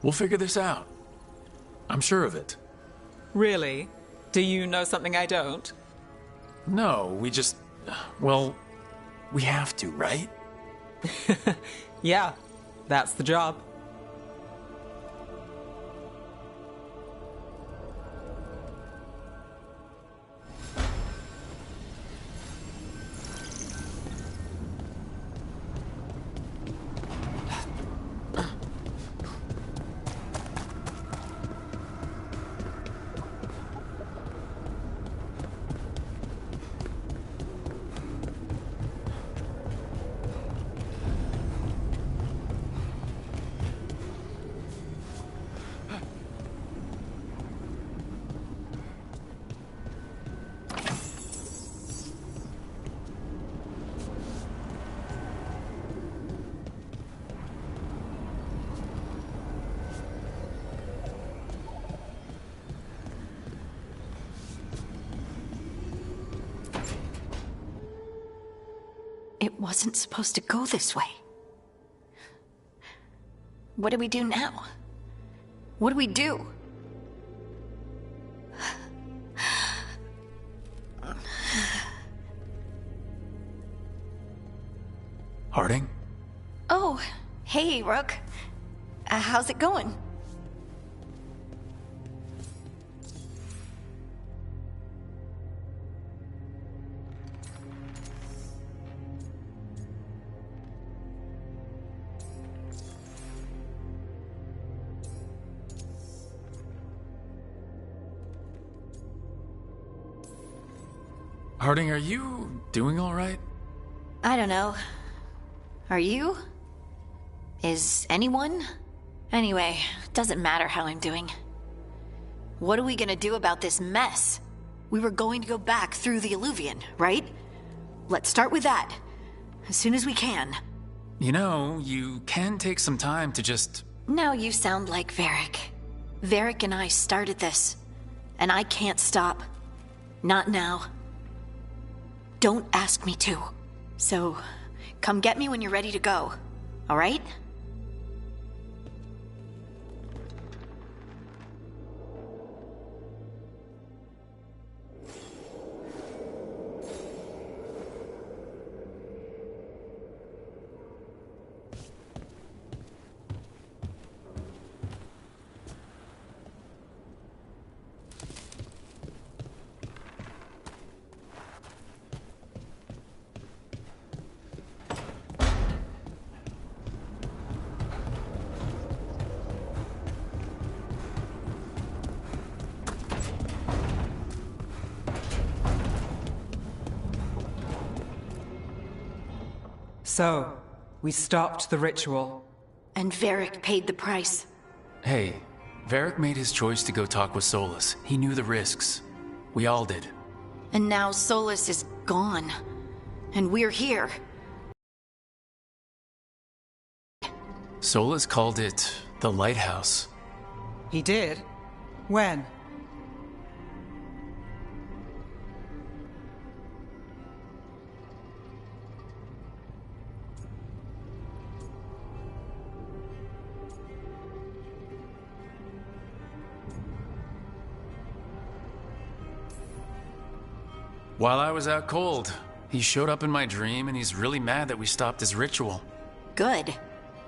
S6: We'll figure this out. I'm sure of it.
S10: Really? Do you know something I don't?
S6: No, we just... Well, we have to, right?
S10: Yeah, that's the job.
S7: It wasn't supposed to go this way. What do we do now? What do we do?
S6: Harding?
S7: Oh, hey, Rook. How's it going?
S6: Harding, are you doing all right?
S7: I don't know. Are you? Is anyone? Anyway, doesn't matter how I'm doing. What are we gonna do about this mess? We were going to go back through the Alluvion, right? Let's start with that. As soon as we can.
S6: You know, you can take some time to just...
S7: Now you sound like Varric. Varric and I started this. And I can't stop. Not now. Don't ask me to. So, come get me when you're ready to go. All right?
S10: So, we stopped the ritual.
S7: And Varric paid the price.
S3: Hey, Varric made his choice to go talk with Solus. He knew the risks. We all did.
S7: And now Solus is gone. And we're here.
S3: Solus called it the Lighthouse.
S10: He did? When?
S3: While I was out cold, he showed up in my dream and he's really mad that we stopped his ritual.
S7: Good.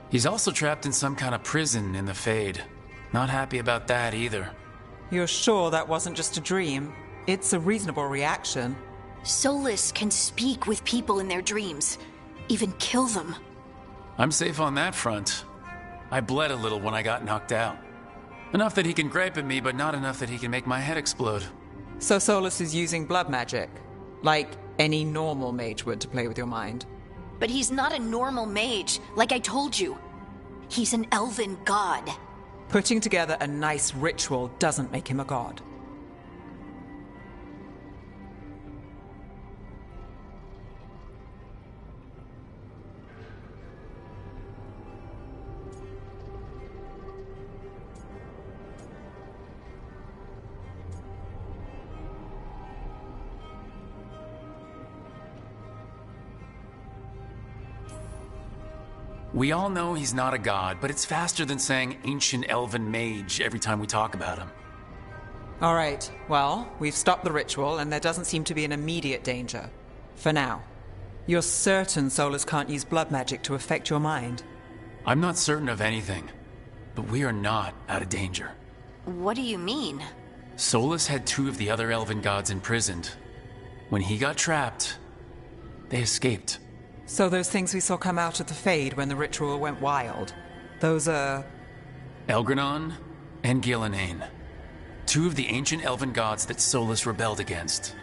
S3: He's also trapped in some kind of prison in the Fade. Not happy about that either.
S10: You're sure that wasn't just a dream? It's a reasonable reaction.
S7: Solus can speak with people in their dreams. Even kill them.
S3: I'm safe on that front. I bled a little when I got knocked out. Enough that he can gripe at me, but not enough that he can make my head explode.
S10: So Solus is using blood magic, like any normal mage would to play with your mind.
S7: But he's not a normal mage, like I told you. He's an elven god.
S10: Putting together a nice ritual doesn't make him a god.
S3: We all know he's not a god, but it's faster than saying ancient elven mage every time we talk about him.
S10: All right, well, we've stopped the ritual and there doesn't seem to be an immediate danger. For now. You're certain Solus can't use blood magic to affect your mind?
S3: I'm not certain of anything, but we are not out of danger.
S7: What do you mean?
S3: Solus had 2 of the other elven gods imprisoned. When he got trapped, they escaped.
S10: So those things we saw come out of the Fade when the ritual went wild, those are...
S3: Elgranon and Gillenane. 2 of the ancient elven gods that Solus rebelled against.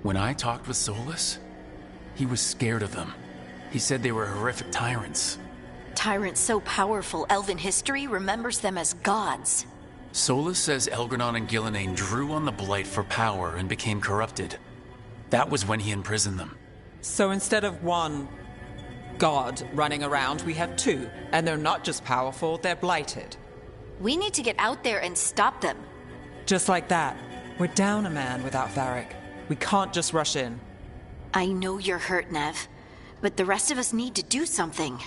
S3: When I talked with Solus, he was scared of them. He said they were horrific tyrants.
S7: Tyrants so powerful, elven history remembers them as gods.
S3: Solus says Elgranon and Gillenane drew on the Blight for power and became corrupted. That was when he imprisoned them.
S10: So instead of one god running around, we have 2. And they're not just powerful, they're blighted.
S7: We need to get out there and stop them.
S10: Just like that. We're down a man without Varric. We can't just rush in.
S7: I know you're hurt, Nev, but the rest of us need to do something.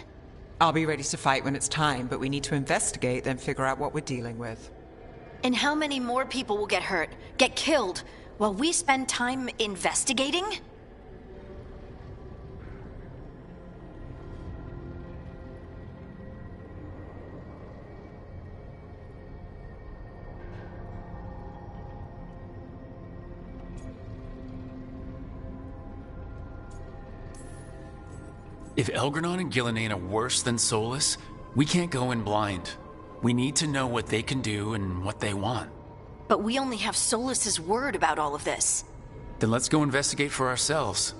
S10: I'll be ready to fight when it's time, but we need to investigate, then figure out what we're dealing with.
S7: And how many more people will get hurt, get killed, while we spend time investigating?
S3: If Elgranon and Gillenane are worse than Solus, we can't go in blind. We need to know what they can do and what they want.
S7: But we only have Solus's word about all of this.
S3: Then let's go investigate for ourselves.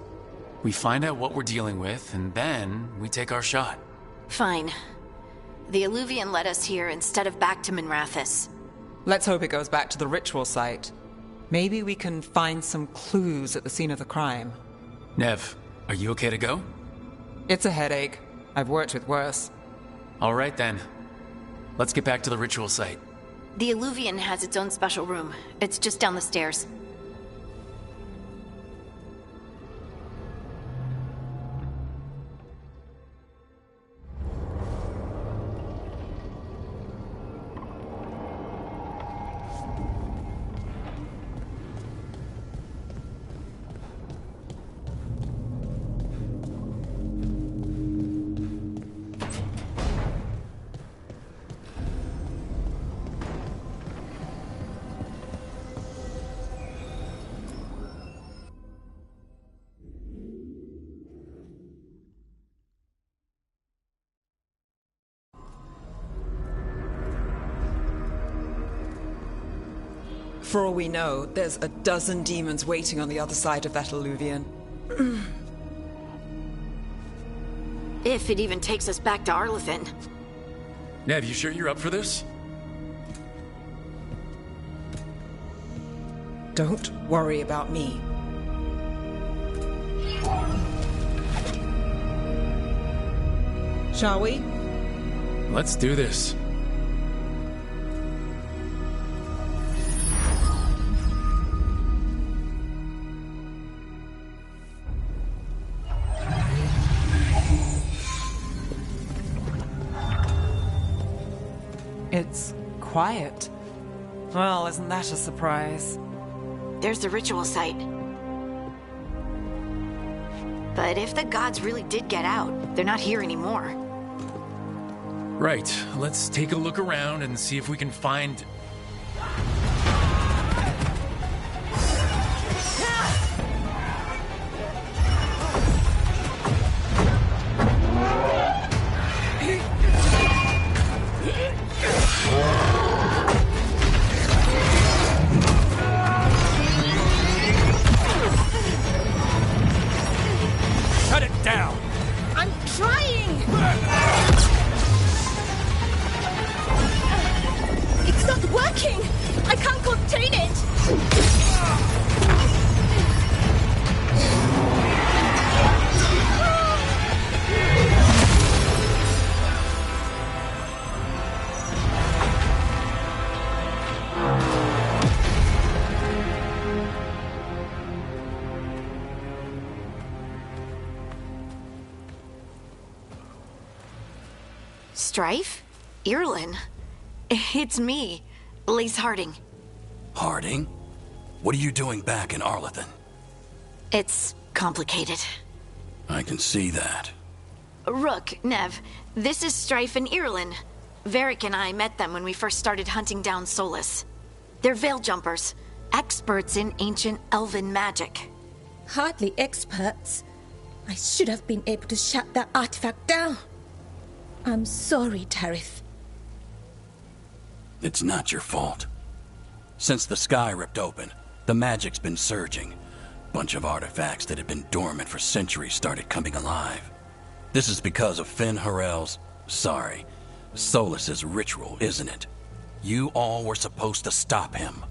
S3: We find out what we're dealing with, and then we take our shot.
S7: Fine. The Illuvian led us here instead of back to Minrathous.
S10: Let's hope it goes back to the ritual site. Maybe we can find some clues at the scene of the crime.
S3: Nev, are you okay to go?
S10: It's a headache. I've worked with worse.
S3: All right then. Let's get back to the ritual site.
S7: The Illuvian has its own special room. It's just down the stairs.
S10: For all we know, there's a dozen demons waiting on the other side of that alluvion.
S7: If it even takes us back to Arlathan.
S6: Nev, you sure you're up for this?
S10: Don't worry about me. Shall we?
S6: Let's do this.
S10: It's quiet. Well, isn't that a surprise?
S7: There's the ritual site. But if the gods really did get out, they're not here anymore.
S6: Right, let's take a look around and see if we can find...
S2: Shut it down!
S4: I'm trying! It's not working! I can't contain it!
S7: Strife? Irlin? It's me, Lace Harding.
S1: Harding? What are you doing back in Arlathan?
S7: It's complicated.
S1: I can see that.
S7: Rook, Nev, this is Strife and Irlin. Varric and I met them when we first started hunting down Solus. They're veil jumpers, experts in ancient elven magic.
S4: Hardly experts. I should have been able to shut that artifact down. I'm sorry, Tarith.
S1: It's not your fault. Since the sky ripped open, the magic's been surging. Bunch of artifacts that had been dormant for centuries started coming alive. This is because of Finn Harel's... Solus's ritual, isn't it? You all were supposed to stop him.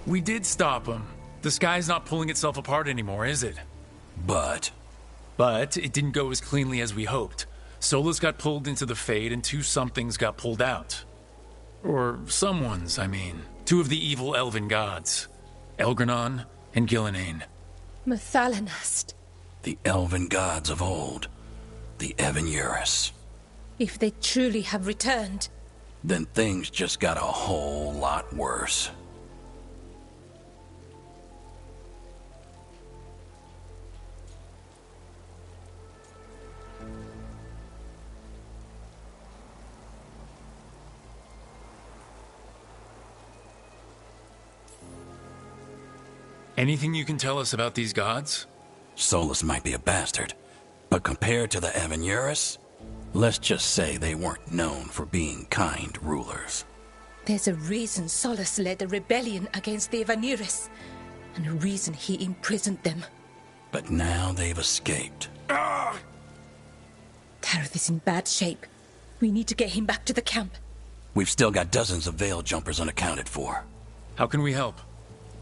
S6: We did stop him. The sky's not pulling itself apart anymore, is it?
S1: But
S6: it didn't go as cleanly as we hoped. Solus got pulled into the Fade and two somethings got pulled out. Or someone's, I mean. Two of the evil elven gods. Elgranon and Gillenane.
S4: Mathalanast.
S1: the elven gods of old, the Evan-Eurus.
S4: If they truly have returned,
S1: Then things just got a whole lot worse.
S6: Anything you can tell us about these gods?
S1: Solus might be a bastard, but compared to the Evan-Eurus, let's just say they weren't known for being kind rulers.
S4: there's a reason Solus led a rebellion against the Evan-Eurus, and a reason he imprisoned them.
S1: But now they've escaped.
S4: Tareth is in bad shape. We need to get him back to the camp.
S1: We've still got dozens of veil jumpers unaccounted for.
S6: How can we help?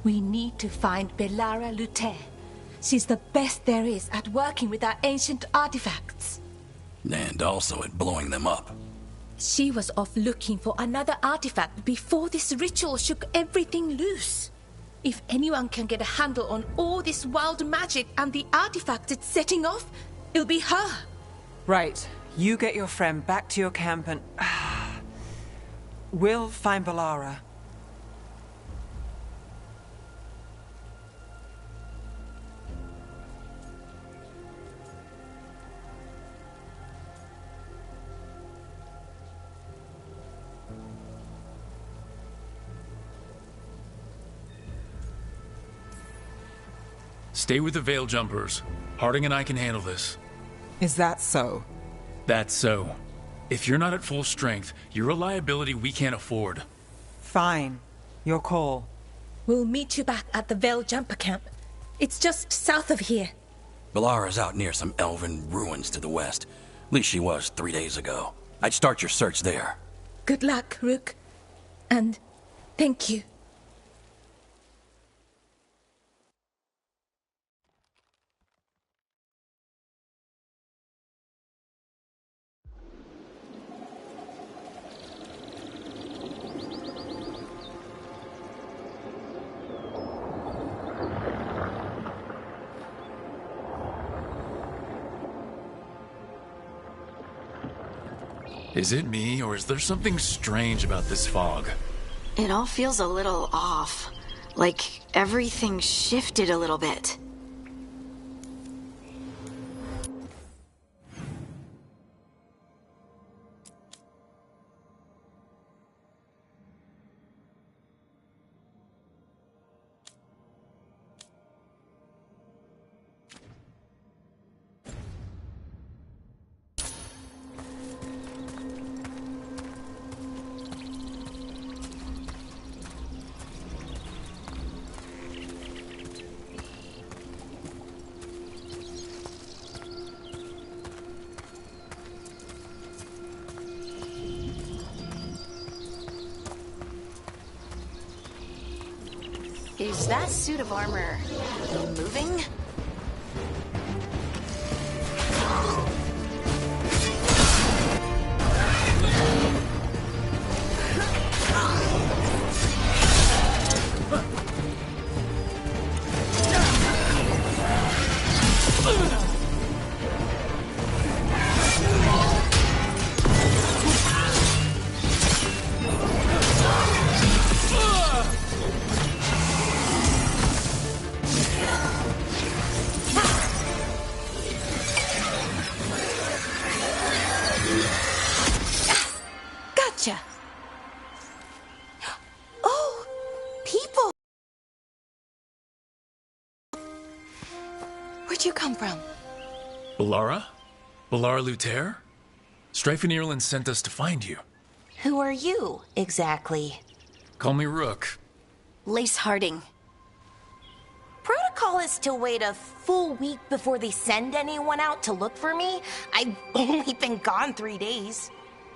S4: We need to find Belara Lute. She's the best there is at working with our ancient artifacts.
S1: And also at blowing them up.
S4: She was off looking for another artifact before this ritual shook everything loose. If anyone can get a handle on all this wild magic and the artifact it's setting off, it'll be her.
S10: Right. You get your friend back to your camp and... we'll find Belara.
S6: Stay with the Veil Jumpers. Harding and I can handle this.
S10: Is that so?
S6: That's so. If you're not at full strength, you're a liability we can't afford.
S10: Fine. Your call.
S4: We'll meet you back at the Veil Jumper Camp. It's just south of here.
S11: Balara's out near some elven ruins to the west. At least she was 3 days ago. I'd start your search there.
S4: Good luck, Rook. And thank you.
S6: Is it me, or is there something strange about this fog?
S7: It all feels a little off. Like everything shifted a little bit. Is that suit of armor moving? Oh, people! Where'd you come from?
S6: Balara? Balara Luther? Strife and Ireland sent us to find you.
S12: Who are you, exactly?
S6: Call me Rook.
S7: Lace Harding.
S12: Protocol is to wait a full week before they send anyone out to look for me. I've only been gone 3 days.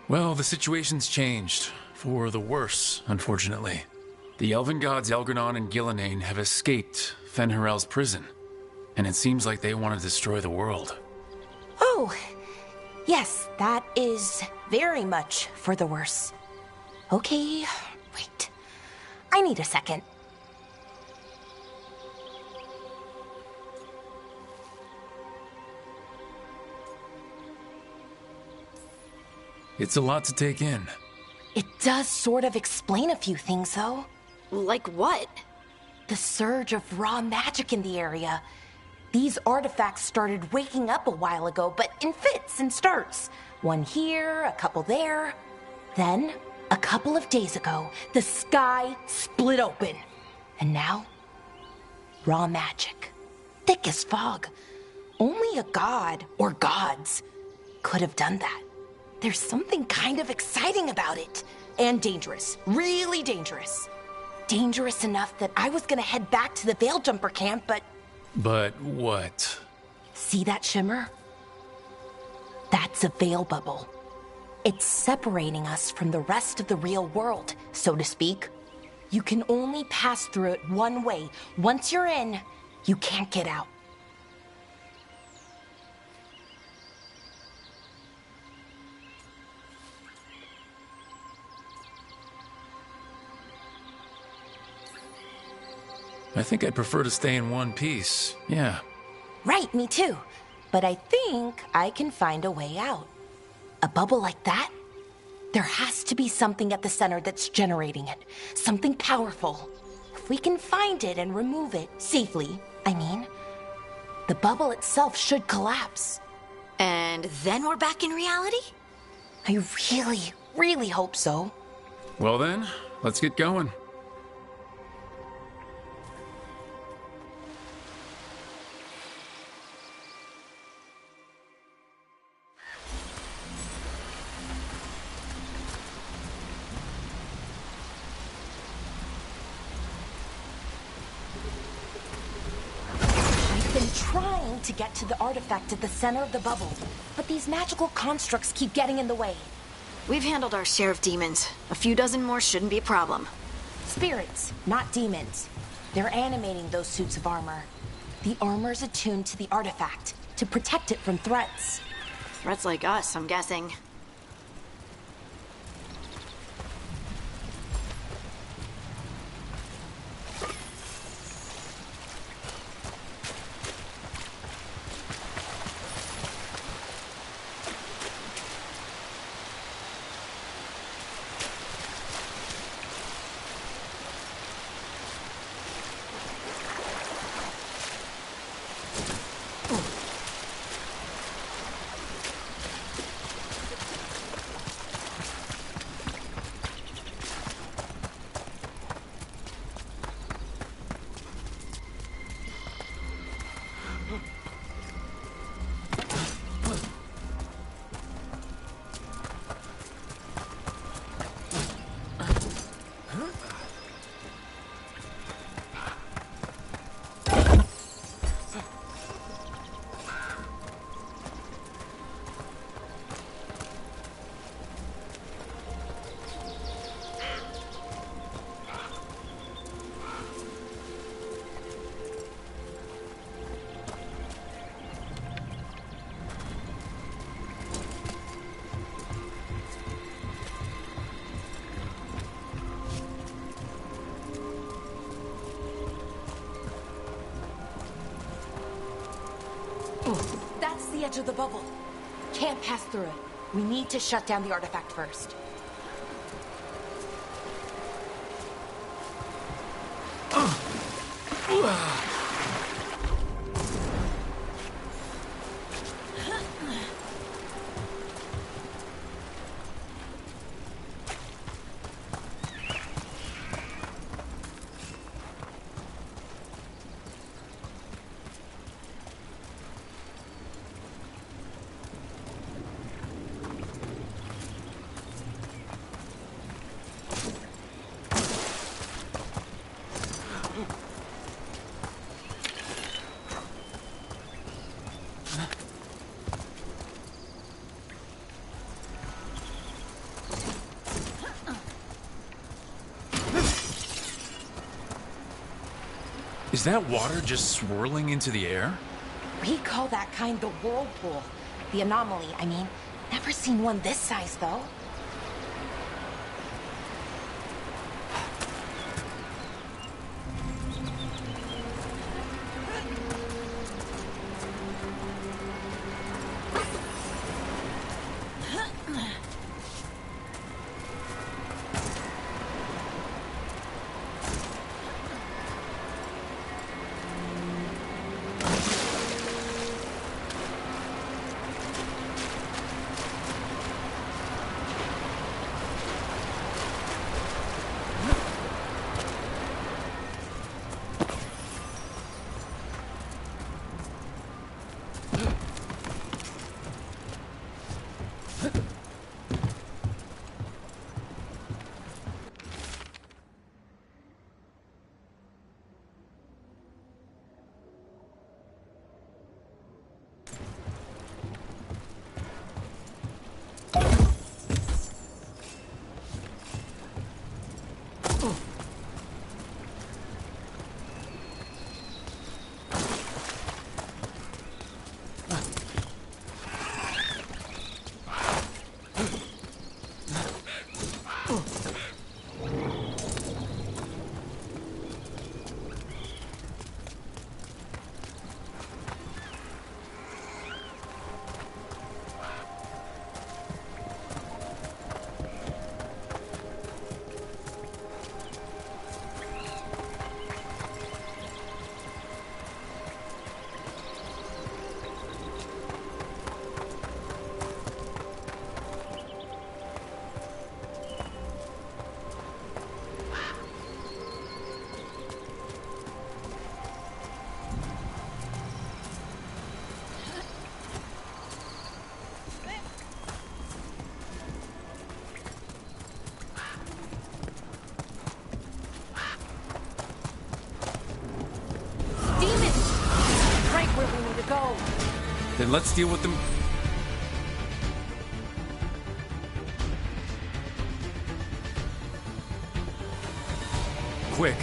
S6: Well, the situation's changed. For the worse, unfortunately. The elven gods Elgranon and Gillenane have escaped Fen'Harel's prison. And it seems like they want to destroy the world.
S12: Oh, yes, that is very much for the worse. Okay, wait. I need a second.
S6: It's a lot to take in.
S12: It does sort of explain a few things, though.
S7: Like what?
S12: The surge of raw magic in the area. These artifacts started waking up a while ago, but in fits and starts. One here, a couple there. Then, a couple of days ago, the sky split open. And now, raw magic. Thick as fog. Only a god, or gods, could have done that. There's something kind of exciting about it. And dangerous. Really dangerous. Dangerous enough that I was gonna head back to the Veil Jumper camp, but...
S6: But what?
S12: See that shimmer? That's a veil bubble. It's separating us from the rest of the real world, so to speak. You can only pass through it one way. Once you're in, you can't get out.
S6: I think I'd prefer to stay in one piece. Yeah.
S12: Right, me too. But I think I can find a way out. A bubble like that? There has to be something at the center that's generating it. Something powerful. If we can find it and remove it, safely, I mean, the bubble itself should collapse.
S7: And then we're back in reality?
S12: I really, really hope so.
S6: Well then, let's get going.
S12: need to get to the artifact at the center of the bubble, but these magical constructs keep getting in the way.
S7: We've handled our share of demons. A few dozen more shouldn't be a problem.
S12: Spirits, not demons. They're animating those suits of armor. The armor's attuned to the artifact to protect it from threats.
S7: Threats like us, I'm guessing.
S12: That's the edge of the bubble. Can't pass through it. We need to shut down the artifact first.
S6: Is that water just swirling into the air?
S12: We call that kind the whirlpool. The anomaly, I mean. Never seen one this size, though.
S6: Then let's deal with them. Quick.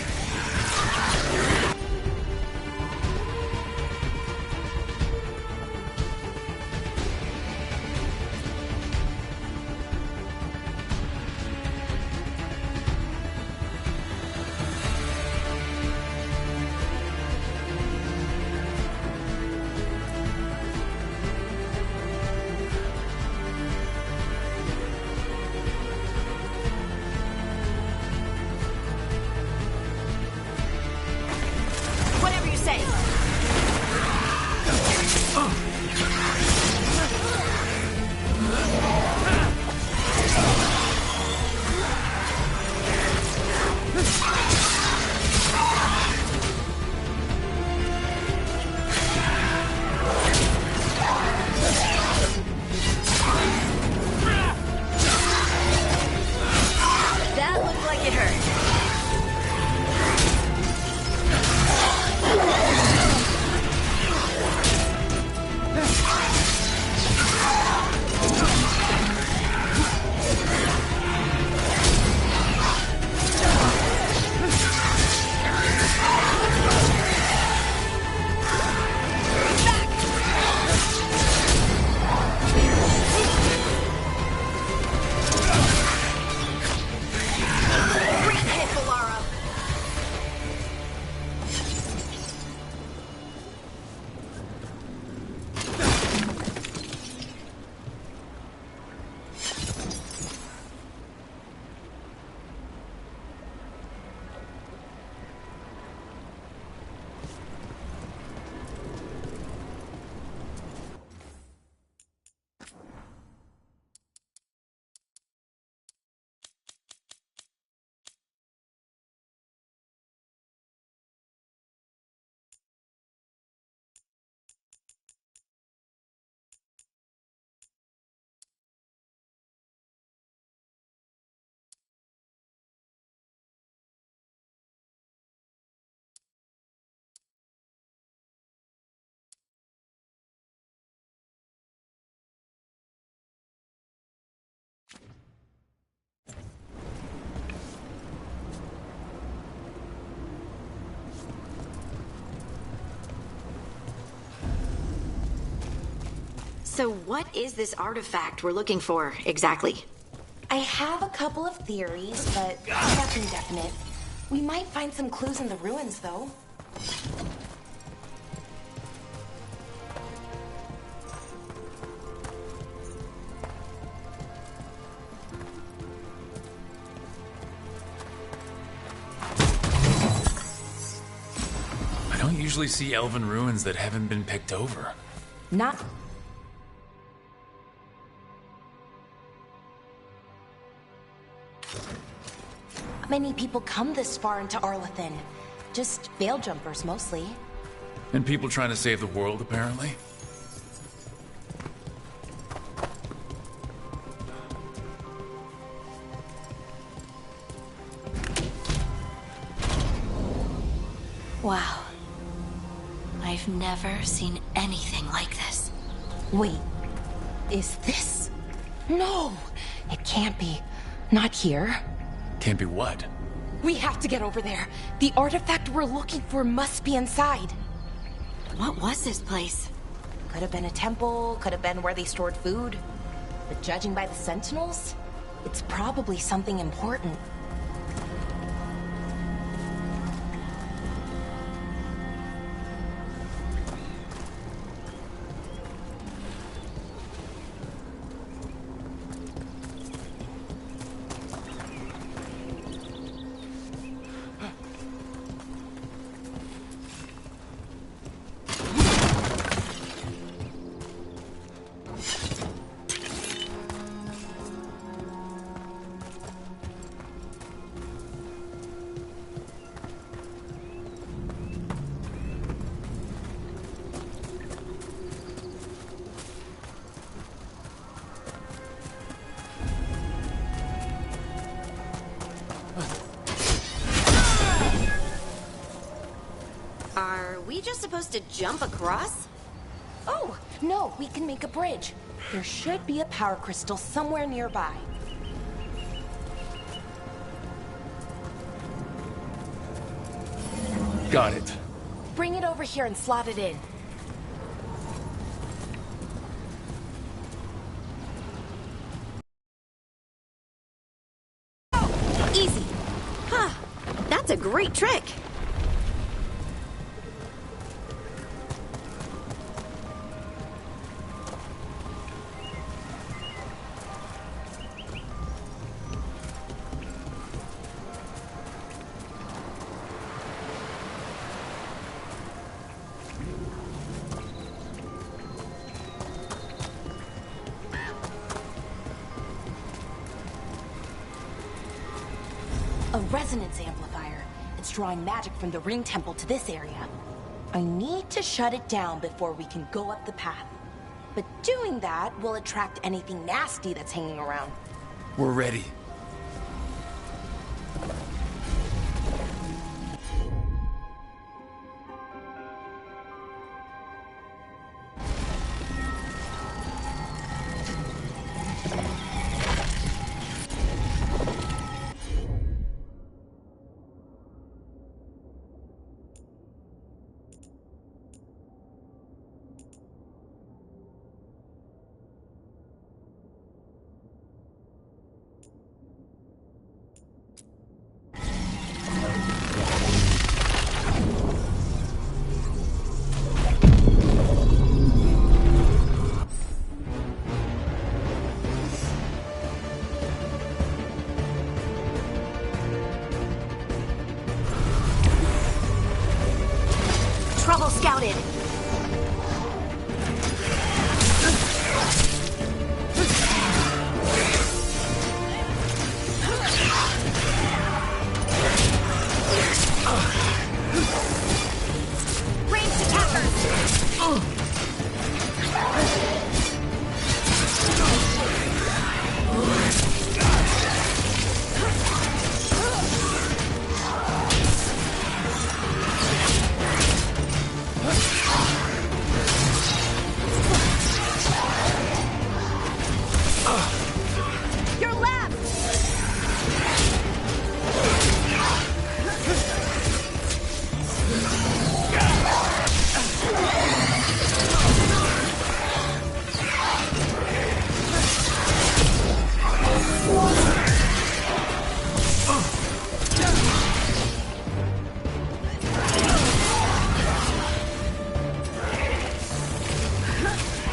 S7: Whatever you say. That looked like it hurt. Great hit, Valara. So what is this artifact we're looking for, exactly?
S12: I have a couple of theories, but nothing definite. We might find some clues in the ruins, though.
S6: I don't usually see elven ruins that haven't been picked over.
S12: Not... Many people come this far into Arlathan. Just veil jumpers, mostly.
S6: And people trying to save the world, apparently.
S7: Wow. I've never seen anything like this.
S12: Wait, is this? No, it can't be. Not here.
S6: Can't be what?
S12: We have to get over there. The artifact we're looking for must be inside.
S7: What was this place?
S12: Could have been a temple, could have been where they stored food. But judging by the sentinels, it's probably something important.
S7: Are we just supposed to jump across?
S12: Oh, No, we can make a bridge. There should be a power crystal somewhere nearby.
S6: Got it.
S12: Bring it over here and slot it in.
S13: Easy. Huh. That's a great trick.
S12: A resonance amplifier. It's drawing magic from the ring temple to this area. I need to shut it down before we can go up the path. But doing that will attract anything nasty that's hanging around.
S6: We're ready.
S13: Trouble scouted. Ranged attackers. Your left.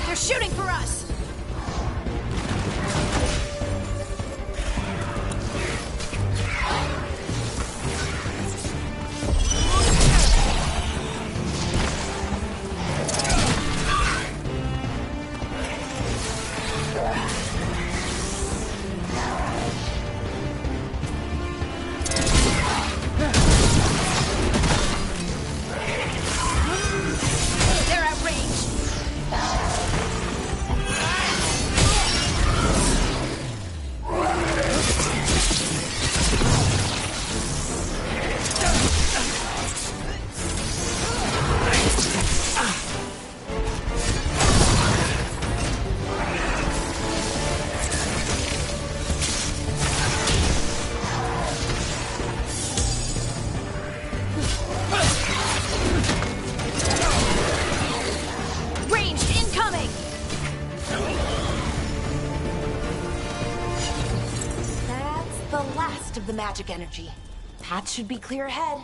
S13: They're shooting for us. They're at range. Ranged incoming.
S12: That's the last of the magic energy. Path should be clear ahead.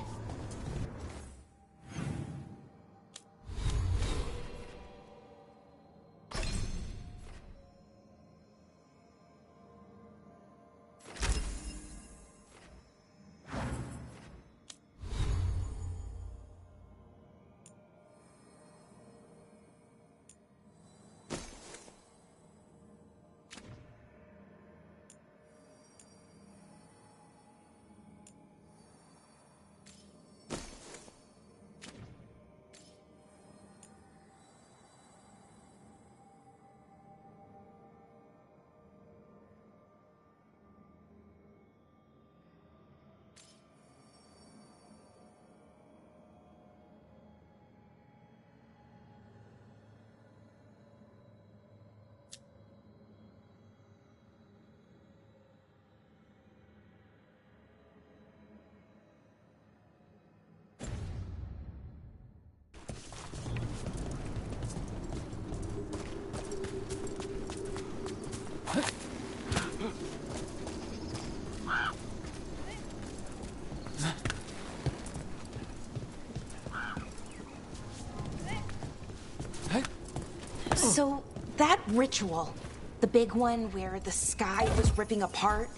S12: So, that ritual, the big one where the sky was ripping apart,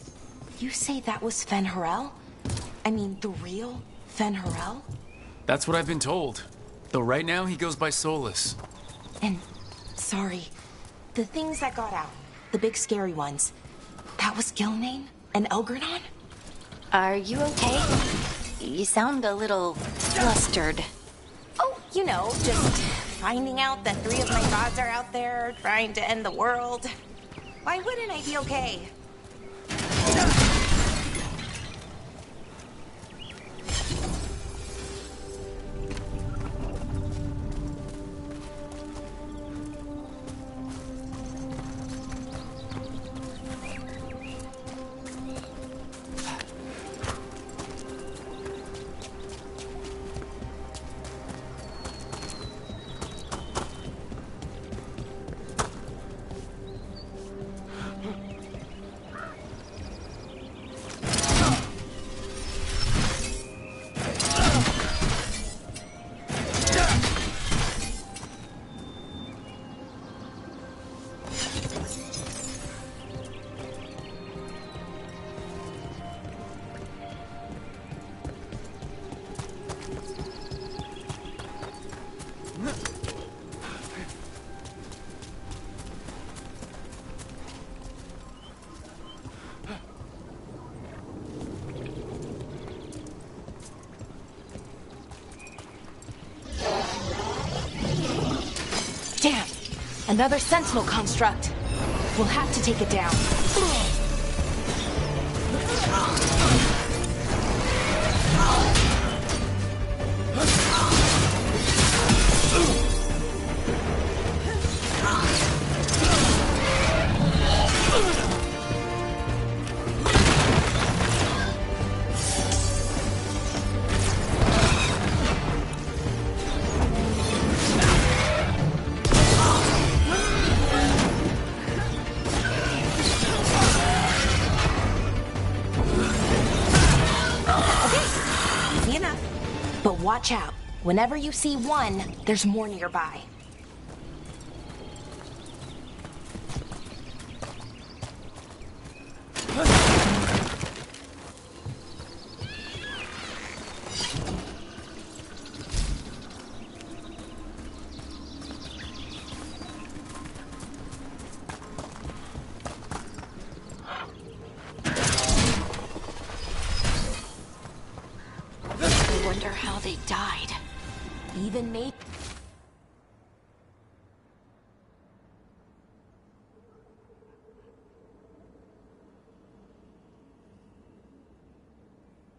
S12: you say that was Fen'Harel? I mean, the real Fen'Harel?
S3: That's what I've been told. Though right now he goes by Solus.
S12: And, sorry, the things that got out, the big scary ones, that was Gilnane and Elgranon?
S7: Are you okay? You sound a little flustered.
S12: Oh, you know, just finding out that 3 of my gods are out there trying to end the world. Why wouldn't I be okay? Damn! Another Sentinel construct. We'll have to take it down. But watch out. Whenever you see one, there's more nearby.
S7: I wonder how they died.
S12: Even me.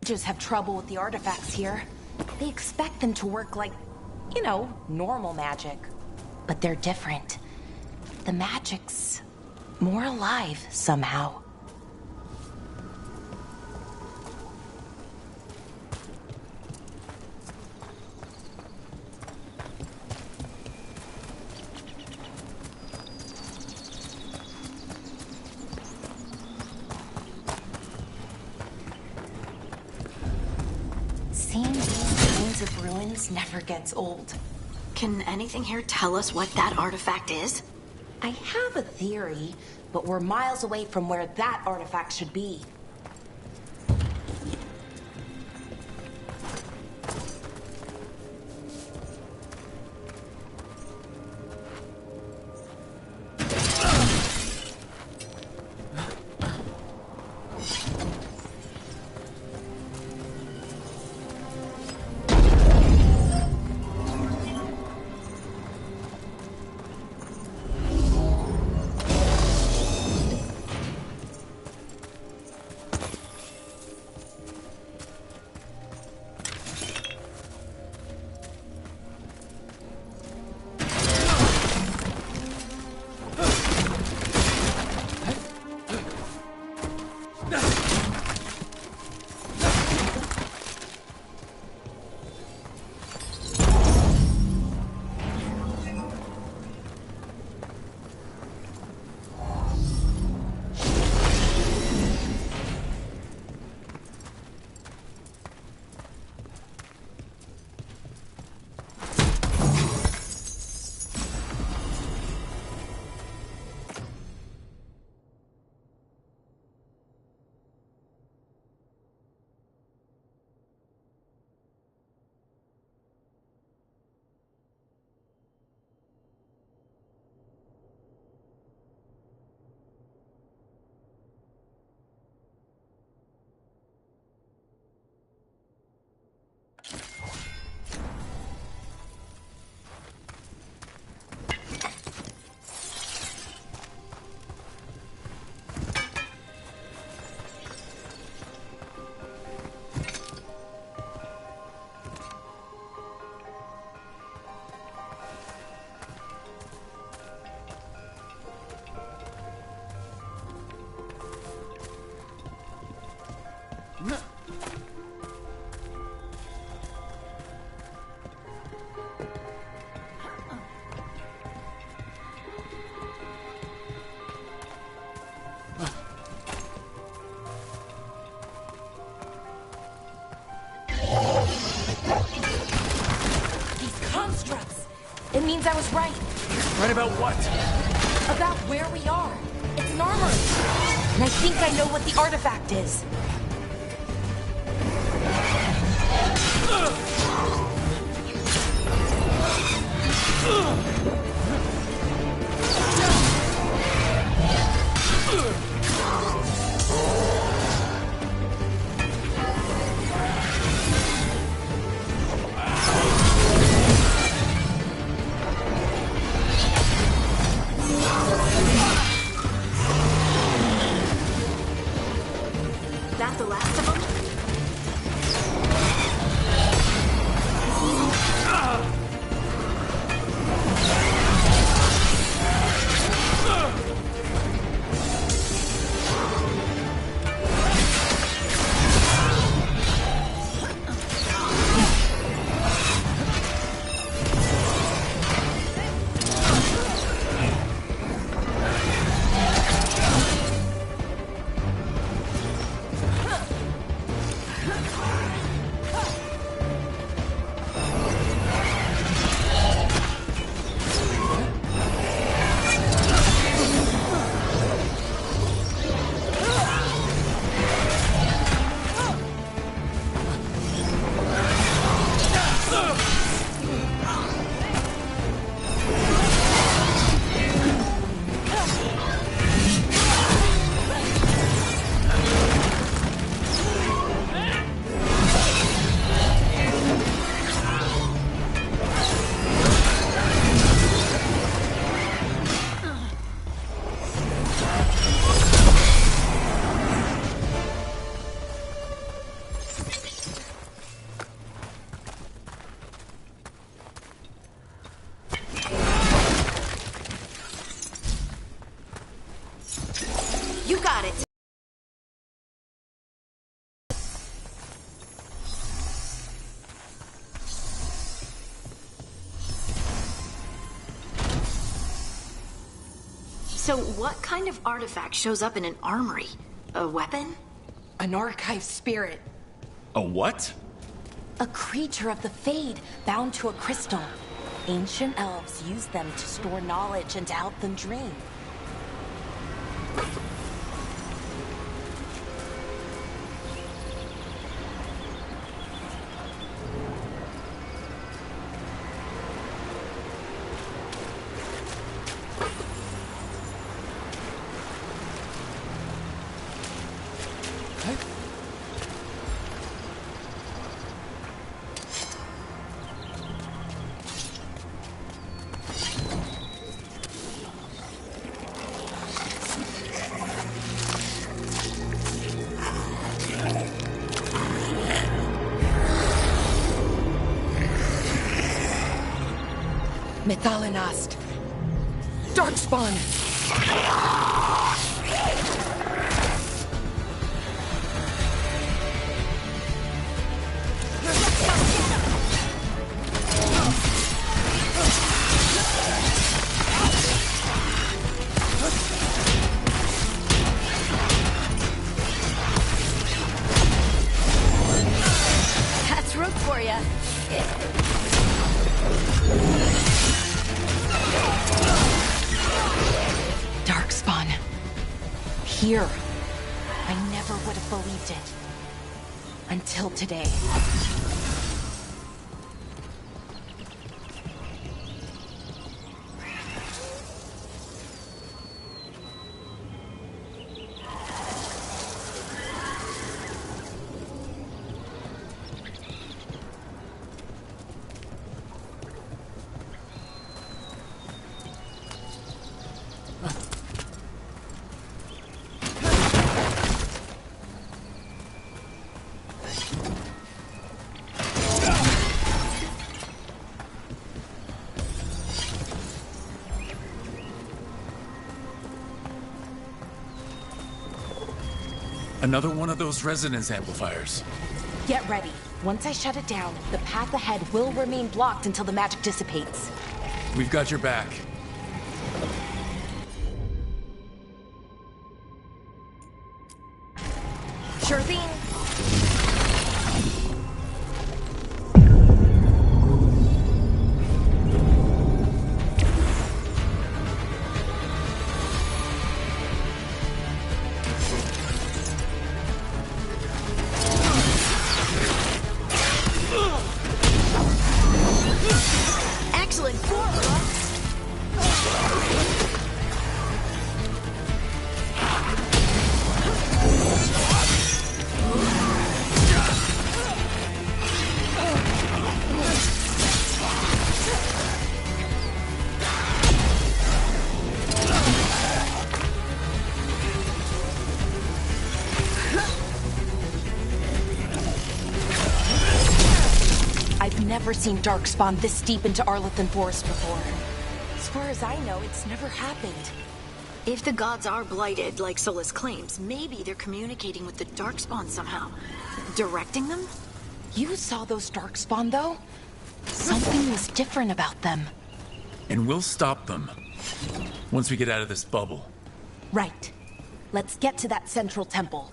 S12: Just have trouble with the artifacts here. They expect them to work like, you know, normal magic. But they're different. The magic's more alive somehow. Seeing these kinds of ruins never gets old.
S7: Can anything here tell us what that artifact is?
S12: I have a theory, but we're miles away from where that artifact should be. was right.
S6: Right about what?
S12: About where we are. It's an armory. And I think I know what the artifact is.
S13: That the last of them? You got it. So what kind of artifact shows up in an armory? A weapon?
S12: An archive spirit.
S6: A what?
S12: A creature of the Fade, bound to a crystal. Ancient elves use them to store knowledge and to help them dream. Methalinast. Darkspawn.
S13: That's root for ya.
S12: Darkspawn. Here. I never would have believed it. Until today.
S6: Another one of those resonance amplifiers.
S12: Get ready. Once I shut it down, the path ahead will remain blocked until the magic dissipates.
S6: We've got your back.
S12: Sure thing. never seen Darkspawn this deep into Arlethan Forest before. As far as I know, it's never happened.
S13: If the gods are blighted, like Solus claims, maybe they're communicating with the Darkspawn somehow. Directing them?
S12: You saw those Darkspawn, though? Something was different about them.
S6: And we'll stop them. Once we get out of this bubble.
S12: Right. Let's get to that central temple.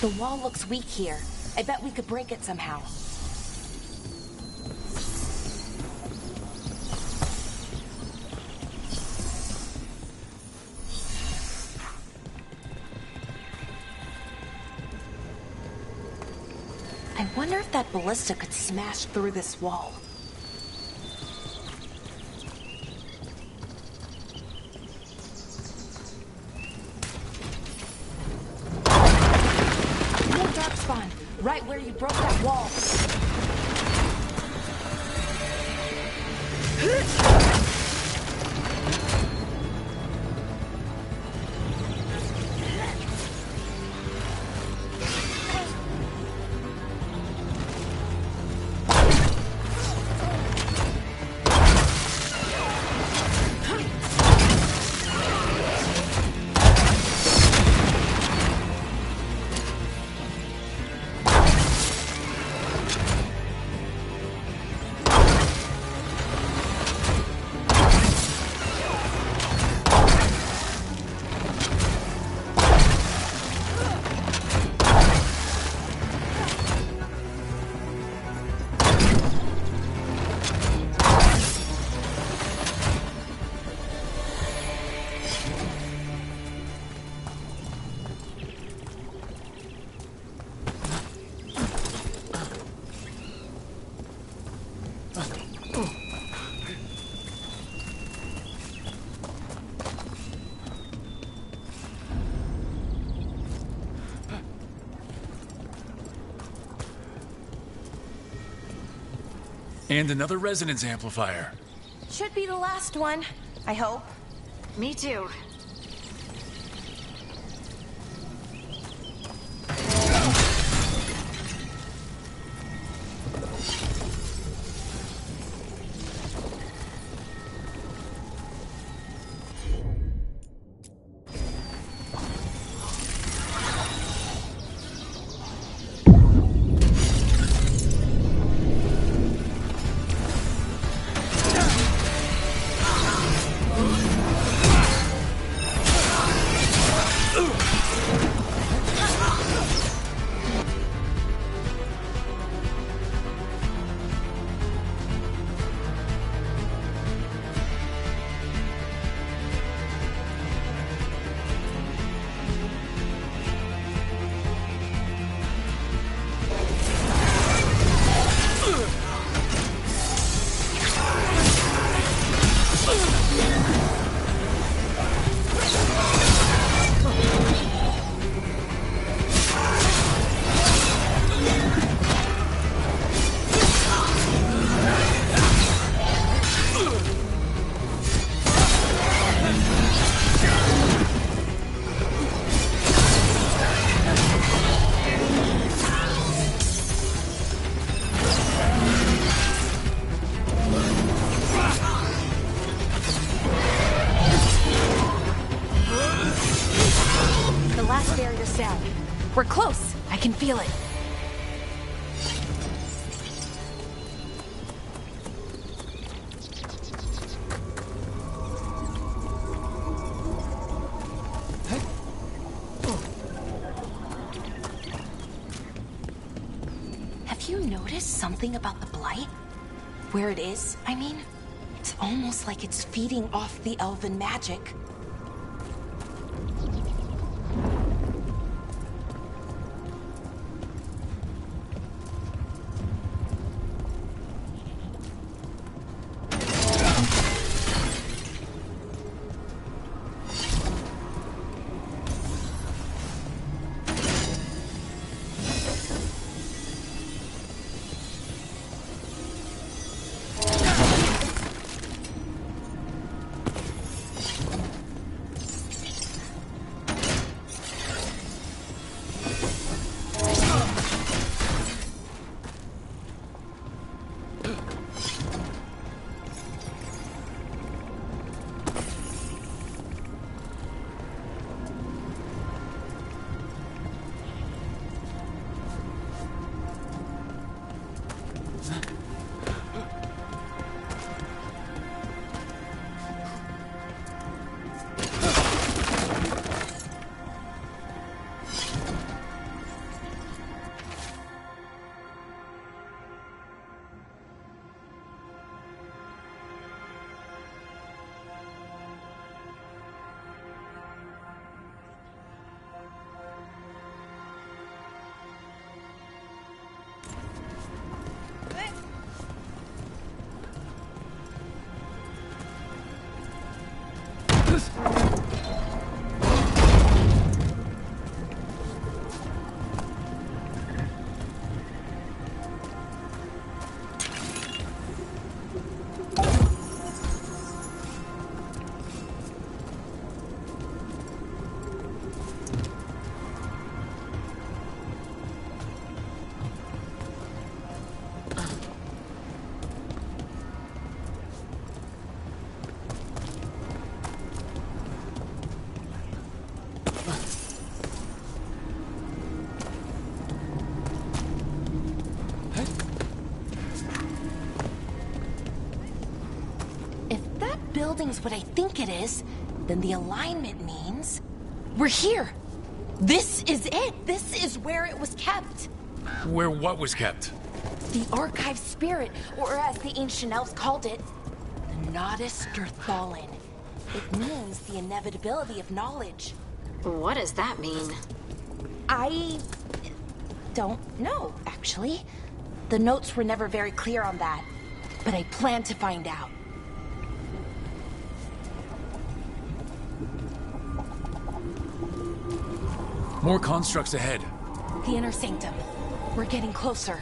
S12: The wall looks weak here. I bet we could break it somehow. I wonder if that ballista could smash through this wall. Right where you broke that wall.
S6: And another resonance amplifier.
S12: Should be the last one, I hope.
S13: Me too.
S12: We're close. I can feel it. Have you noticed something about the blight? Where it is, I mean? It's almost like it's feeding off the elven magic. Building's what I think it is, then the alignment means we're here. This is it. This is where it was kept.
S6: Where what was kept?
S12: The archive spirit, or as the ancient elves called it, the Nodus Dirthalin. It means the inevitability of knowledge.
S13: What does that mean?
S12: I don't know, actually. The notes were never very clear on that, but I plan to find out.
S6: More constructs ahead.
S12: The inner sanctum. We're getting closer.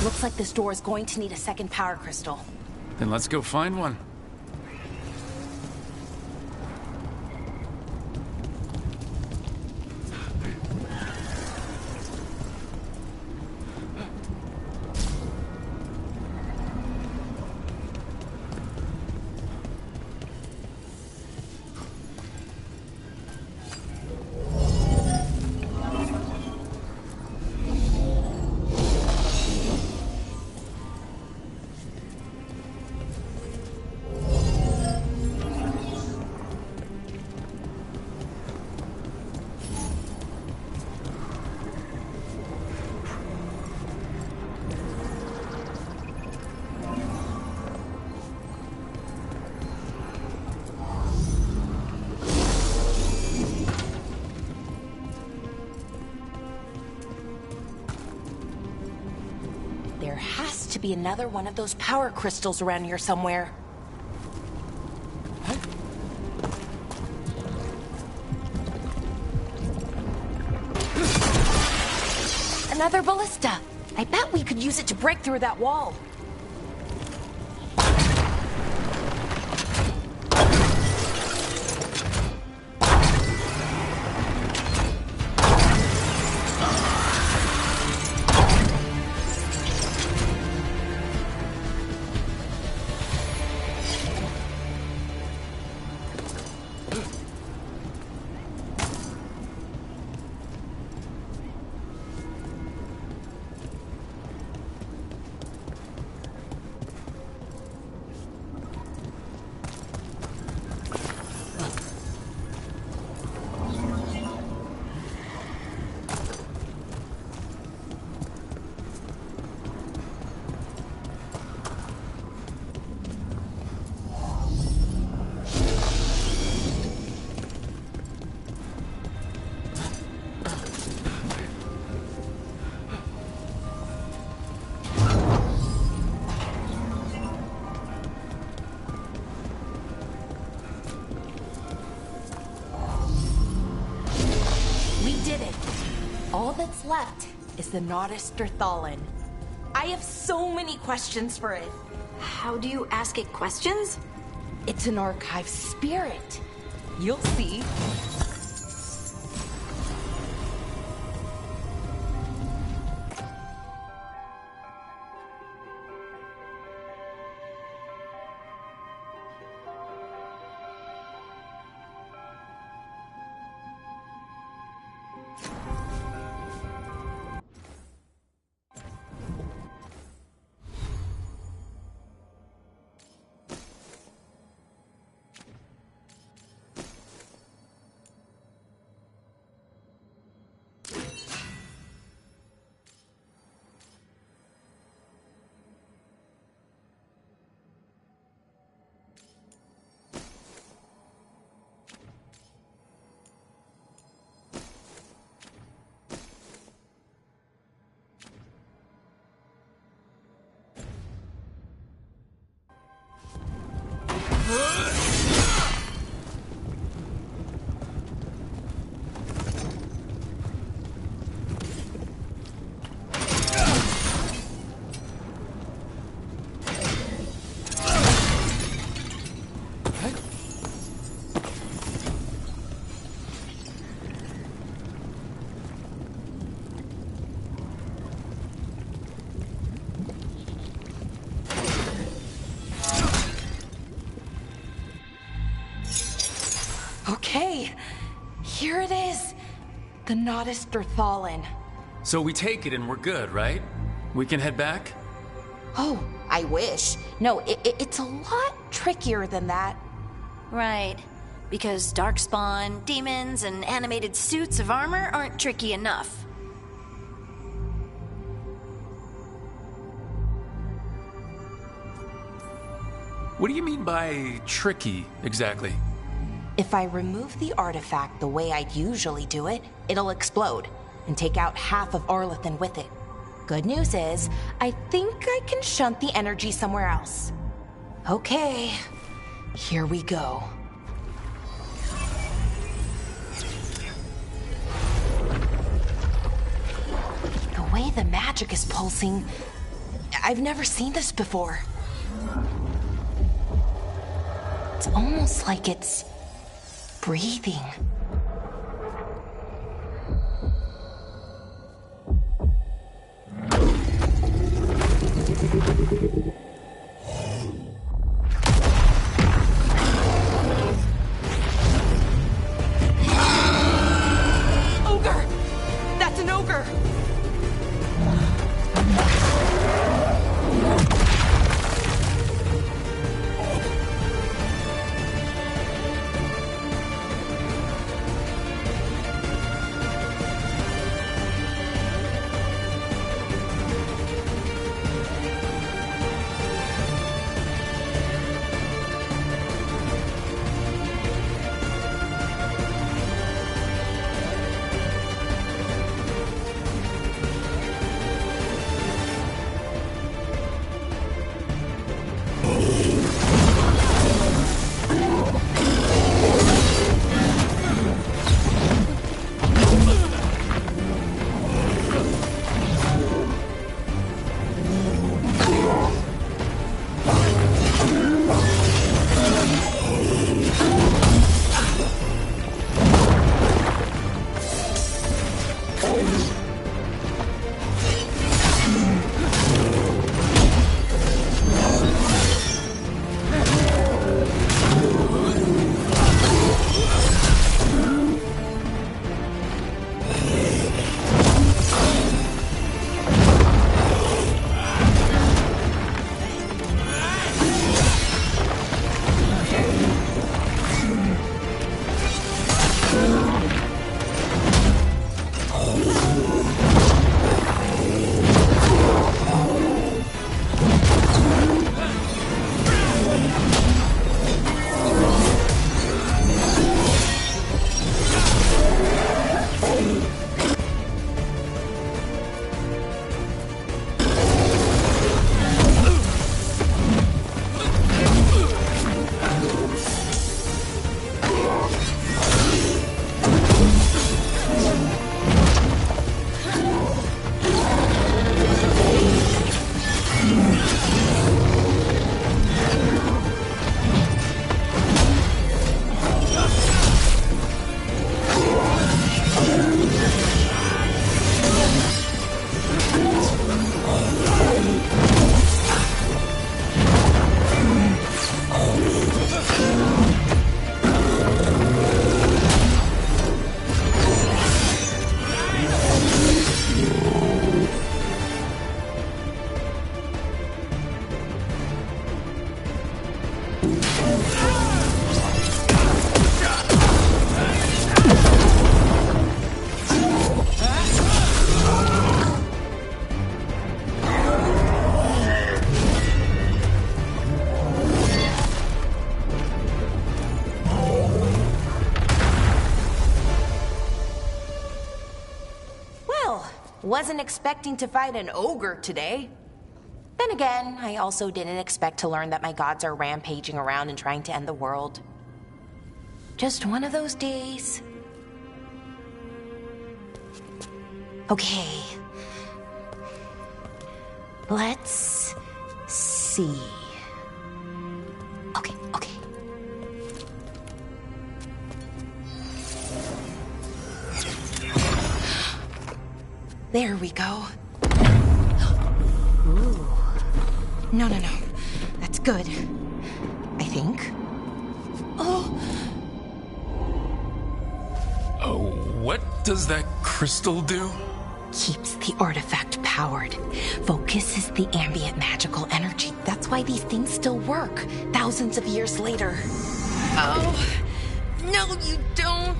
S12: Looks like this door is going to need a second power crystal.
S6: Then let's go find one.
S12: There has to be another one of those power crystals around here somewhere. Another ballista. I bet we could use it to break through that wall. All that's left is the Nodus Derthalin. I have so many questions for it.
S13: How do you ask it questions?
S12: It's an archive spirit. You'll see. Here it is! The Nodus Derthalin.
S6: So we take it and we're good, right? We can head back?
S12: Oh, I wish. No, it's a lot trickier than that.
S7: Right. Because darkspawn, demons, and animated suits of armor aren't tricky enough.
S6: What do you mean by tricky, exactly?
S12: If I remove the artifact the way I'd usually do it, it'll explode and take out half of Arlethan with it. Good news is, I think I can shunt the energy somewhere else. Okay, here we go. The way the magic is pulsing, I've never seen this before. It's almost like it's breathing.
S5: Ogre! That's an ogre!
S12: Wasn't expecting to fight an ogre today. Then again, I also didn't expect to learn that my gods are rampaging around and trying to end the world. Just one of those days. Okay. Let's see. Okay. There we go. Ooh. No. That's good. I think. Oh.
S6: What does that crystal do?
S12: Keeps the artifact powered. Focuses the ambient magical energy. That's why these things still work, thousands of years later. Oh, no you don't.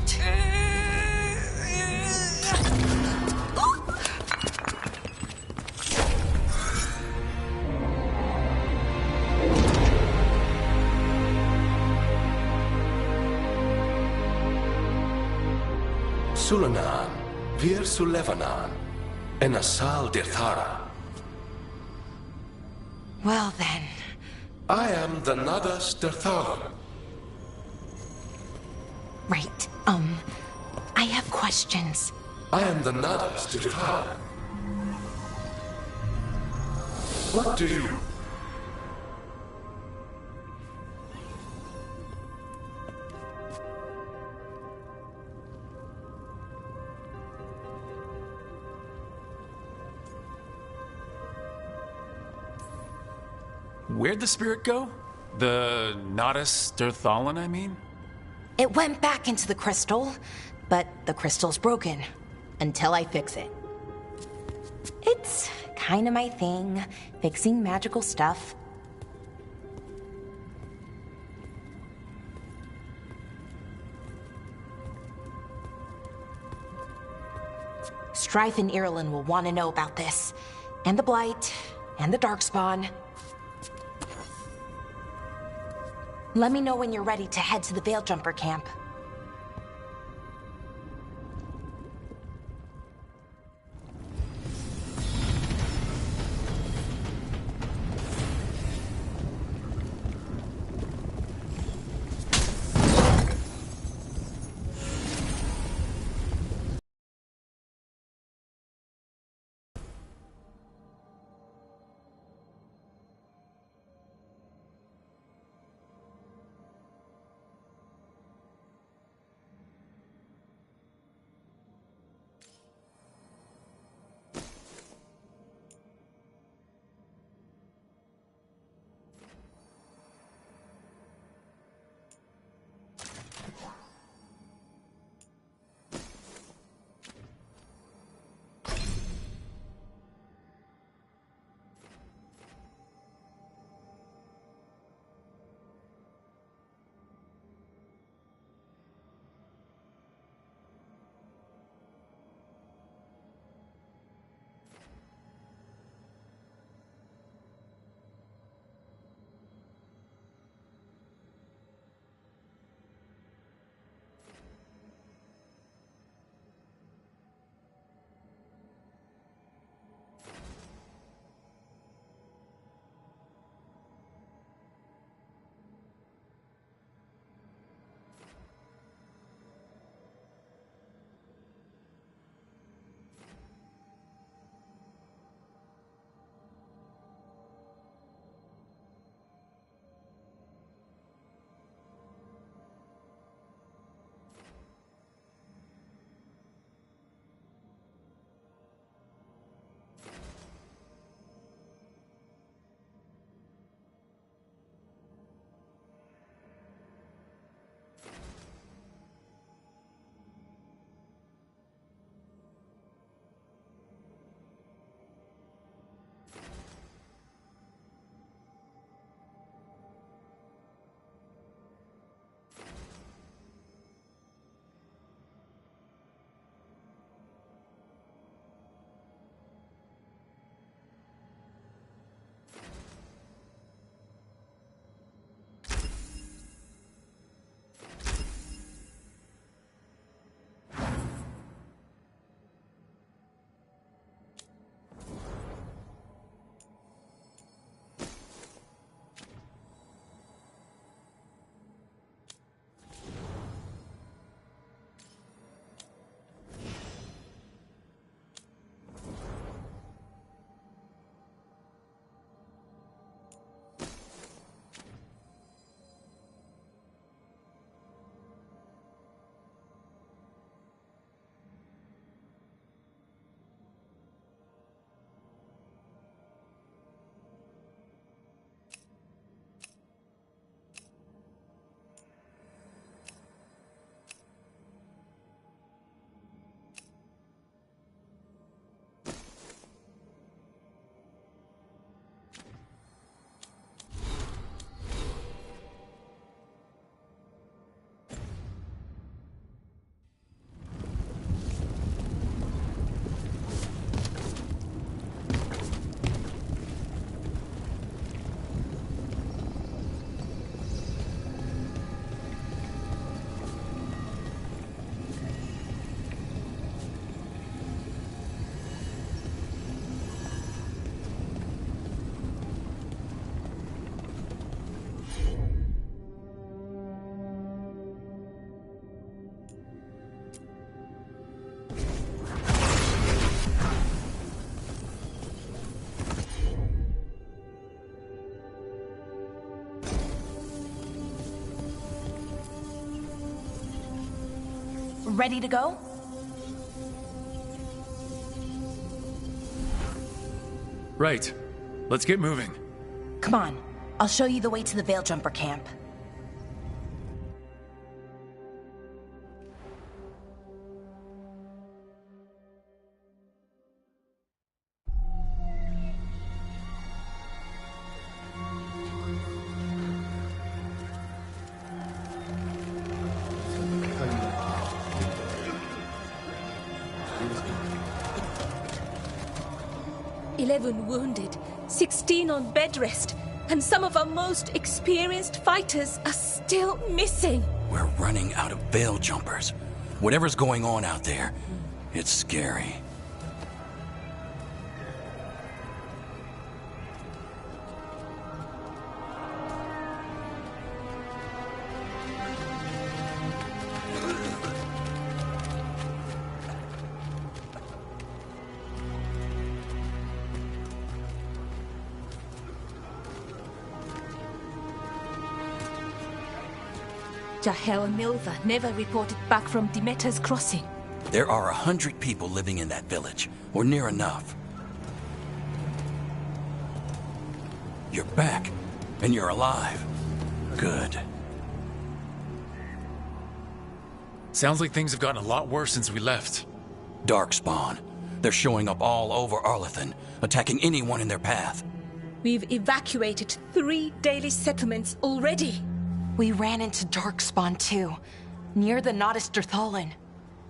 S14: Sulanan, Vir Sulevanan, and Asal Dirthara.
S12: Well then.
S14: I am the Nadas Dirthara.
S12: Right, I have questions.
S14: I am the Nadas Dirthara. What do you...
S6: Where'd the spirit go? The Nadas Dirthalan, I mean?
S12: It went back into the crystal, but the crystal's broken. Until I fix it. It's kinda my thing, fixing magical stuff. Strife and Irulan will want to know about this. And the Blight, and the Darkspawn. Let me know when you're ready to head to the Veil Jumper camp. ready to go?
S6: Right. Let's get moving.
S12: Come on. I'll show you the way to the Veil Jumper camp.
S4: Wounded, 16 on bed rest, and some of our most experienced fighters are still missing.
S11: We're running out of Veil Jumpers. Whatever's going on out there, it's scary.
S4: Jahel and Milva never reported back from Demeter's crossing.
S11: There are 100 people living in that village, or near enough. You're back, and you're alive. Good.
S6: Sounds like things have gotten a lot worse since we left.
S11: Darkspawn. They're showing up all over Arlethan, attacking anyone in their path.
S4: We've evacuated 3 daily settlements already.
S12: We ran into Darkspawn too, near the Nodus Dirthalan.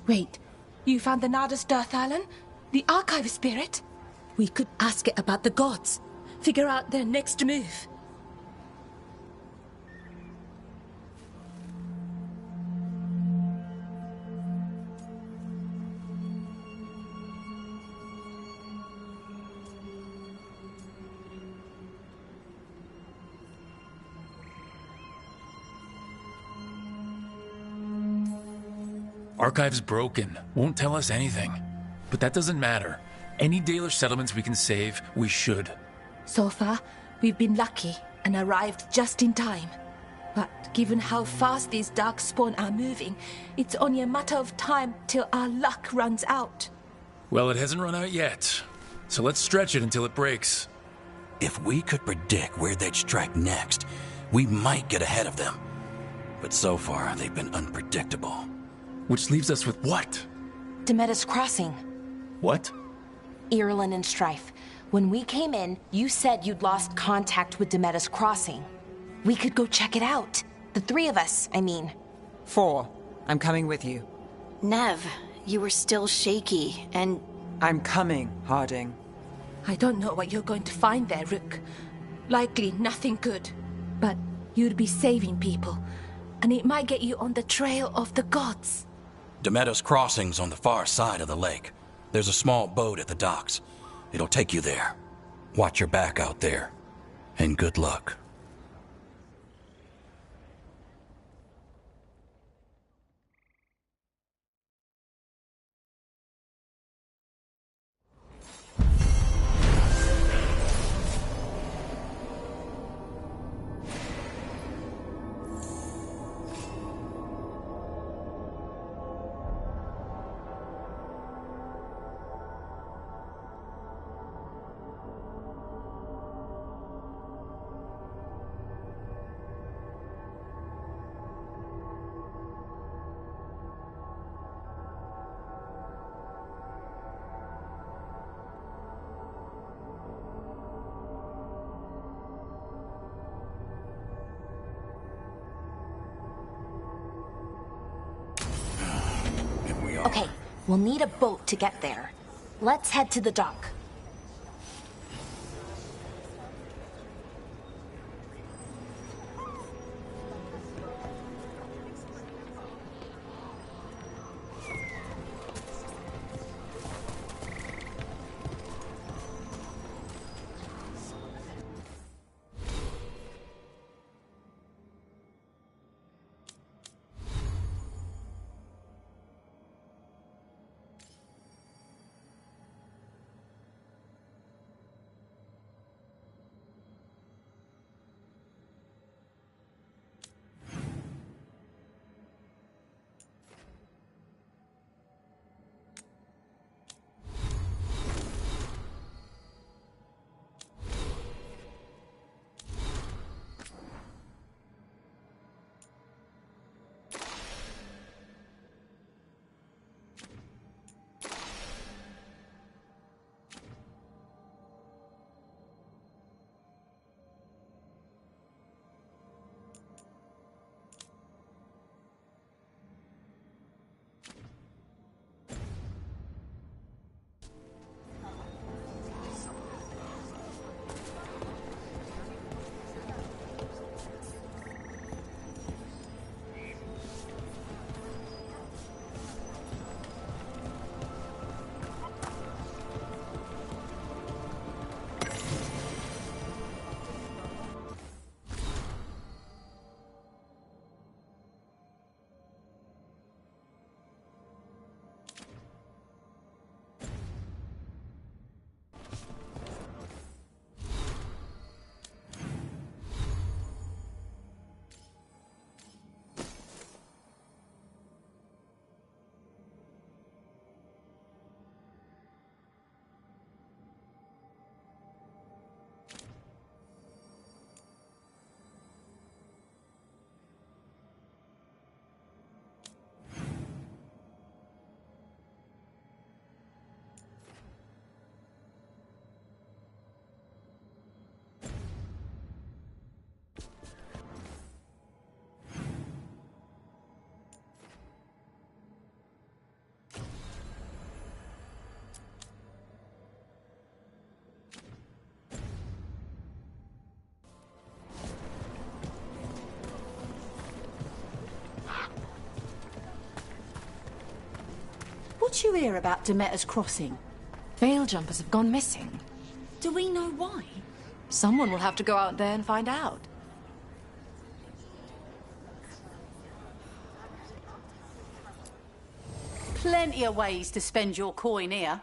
S4: Wait, you found the Nodus Dirthalan? The Archive Spirit? We could ask it about the gods. Figure out their next move.
S6: Archive's broken. Won't tell us anything. But that doesn't matter. Any Dalish settlements we can save, we should.
S4: So far, we've been lucky and arrived just in time. But given how fast these Darkspawn are moving, it's only a matter of time till our luck runs out.
S6: Well, it hasn't run out yet. So let's stretch it until it breaks.
S11: If we could predict where they'd strike next, we might get ahead of them. But so far, they've been unpredictable.
S6: Which leaves us with what?
S12: Demeter's crossing.
S6: What?
S12: Irulan and Strife. When we came in, you said you'd lost contact with Demeter's crossing. We could go check it out. The 3 of us, I mean.
S10: 4. I'm coming with you.
S13: Nev, you were still shaky, and...
S10: I'm coming, Harding.
S4: I don't know what you're going to find there, Rook. Likely nothing good. But you'd be saving people, and it might get you on the trail of the gods.
S11: Demeter's crossing's on the far side of the lake. There's a small boat at the docks. It'll take you there. Watch your back out there. And good luck.
S12: Okay, we'll need a boat to get there. Let's head to the dock.
S15: What you hear about Demeter's Crossing?
S16: Veil jumpers have gone missing.
S15: Do we know why?
S16: Someone will have to go out there and find out.
S15: Plenty of ways to spend your coin here.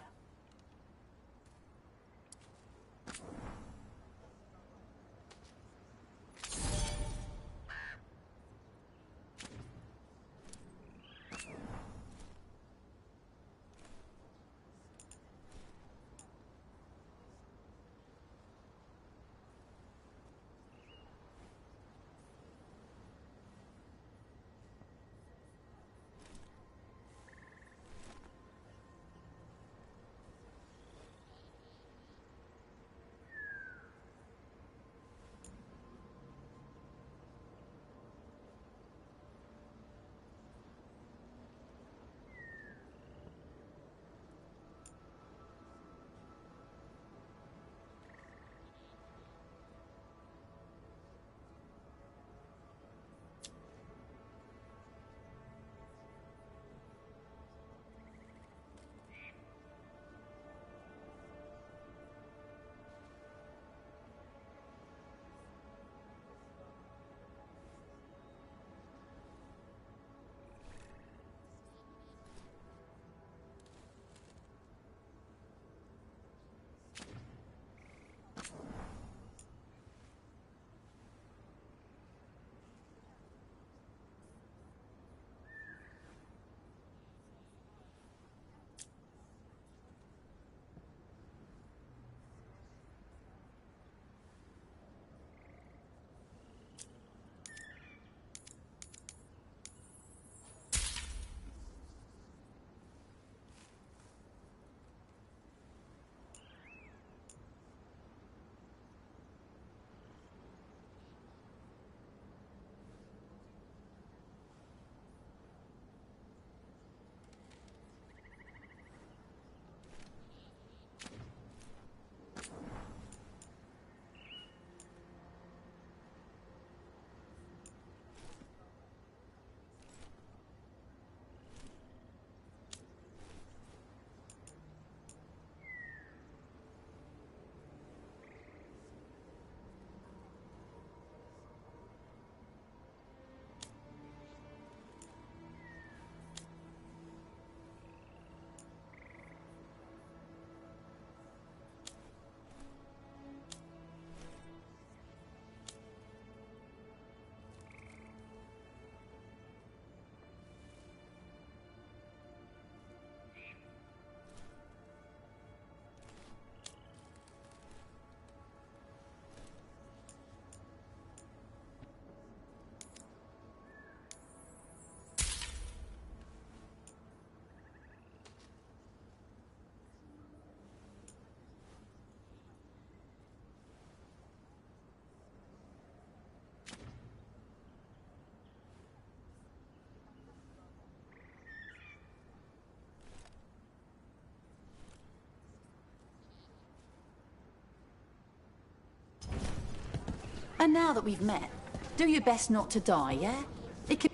S15: And now that we've met, do your best not to die, yeah? It could...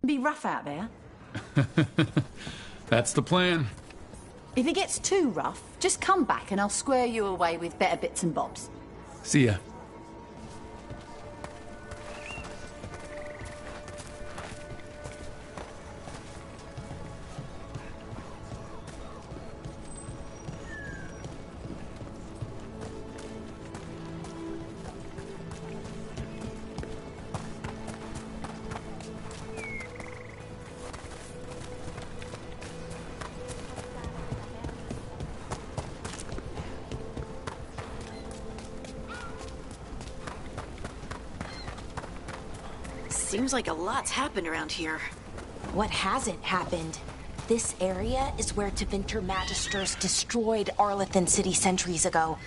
S15: Be rough out there.
S6: That's the plan.
S15: If it gets too rough, just come back and I'll square you away with better bits and bobs.
S6: See ya.
S13: Seems like a lot's happened around here.
S12: What hasn't happened? This area is where Tevinter Magisters destroyed Arlethan City centuries ago.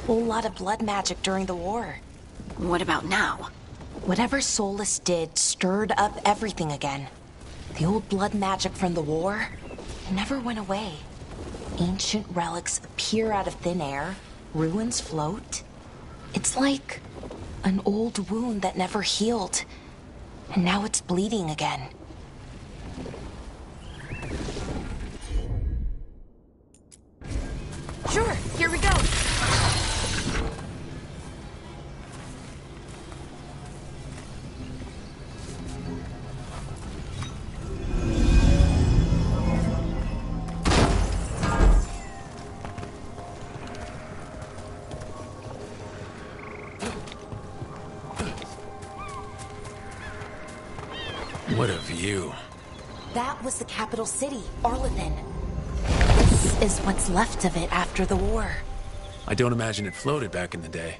S12: Whole lot of blood magic during the war.
S13: What about now?
S12: Whatever Solus did stirred up everything again. The old blood magic from the war never went away. Ancient relics appear out of thin air, ruins float. It's like an old wound that never healed, and now it's bleeding again. Sure, here we go.
S6: What a view.
S12: That was the capital city, Arlethan. This is what's left of it after the war.
S6: I don't imagine it floated back in the day.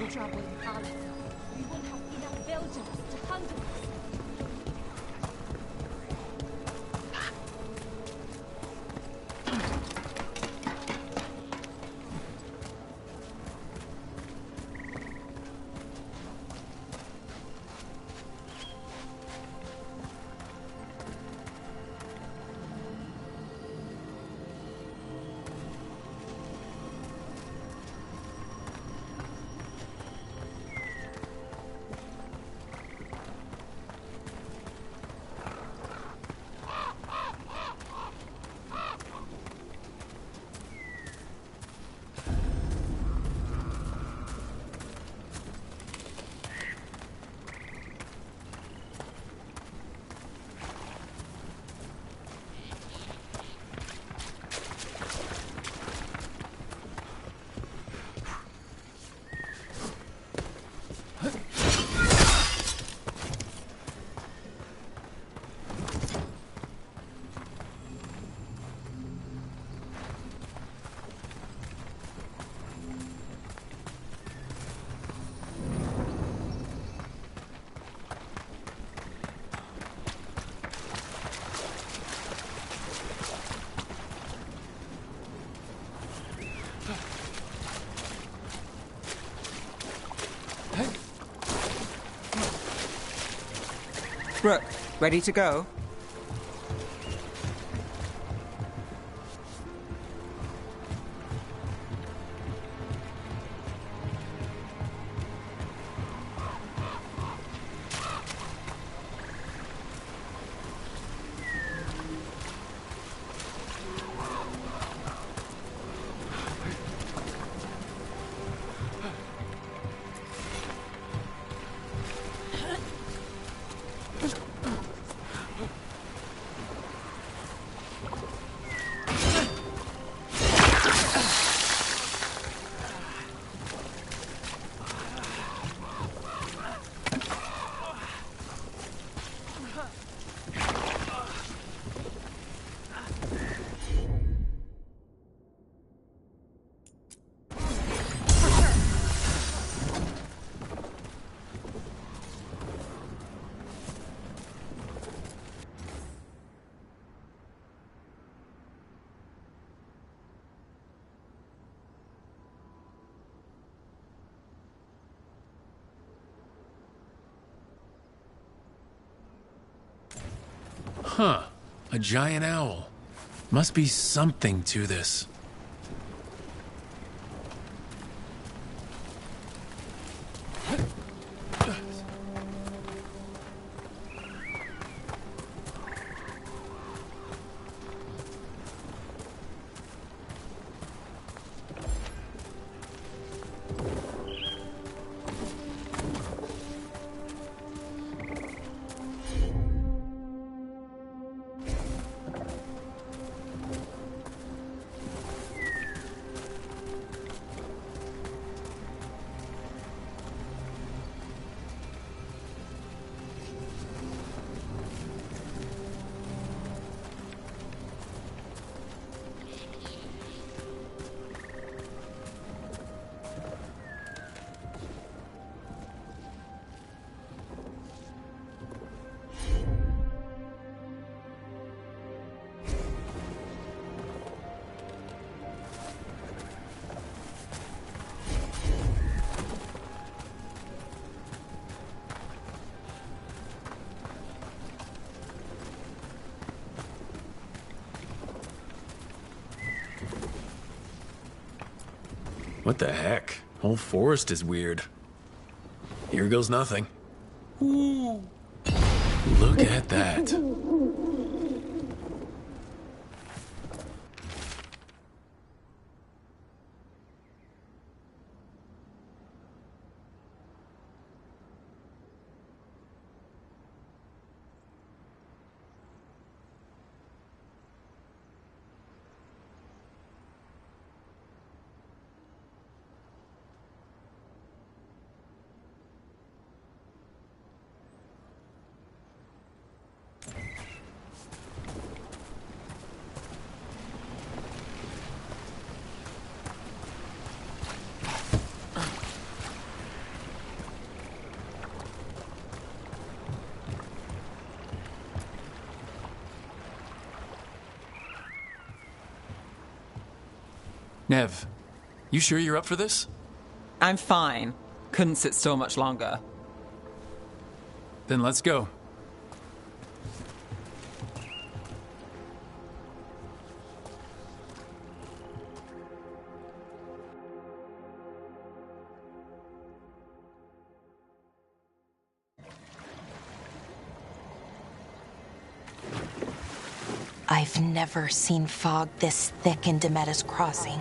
S4: Trouble in Arlethan. We won't have enough Veilguards to handle us.
S10: Brooke, ready to go?
S6: Huh. A giant owl. Must be something to this. What the heck? Whole forest is weird. Here goes nothing. Ooh. Look at that. Nev, you sure you're up for this?
S10: I'm fine. Couldn't sit still much longer.
S6: Then let's go.
S12: I've never seen fog this thick in Demetta's Crossing.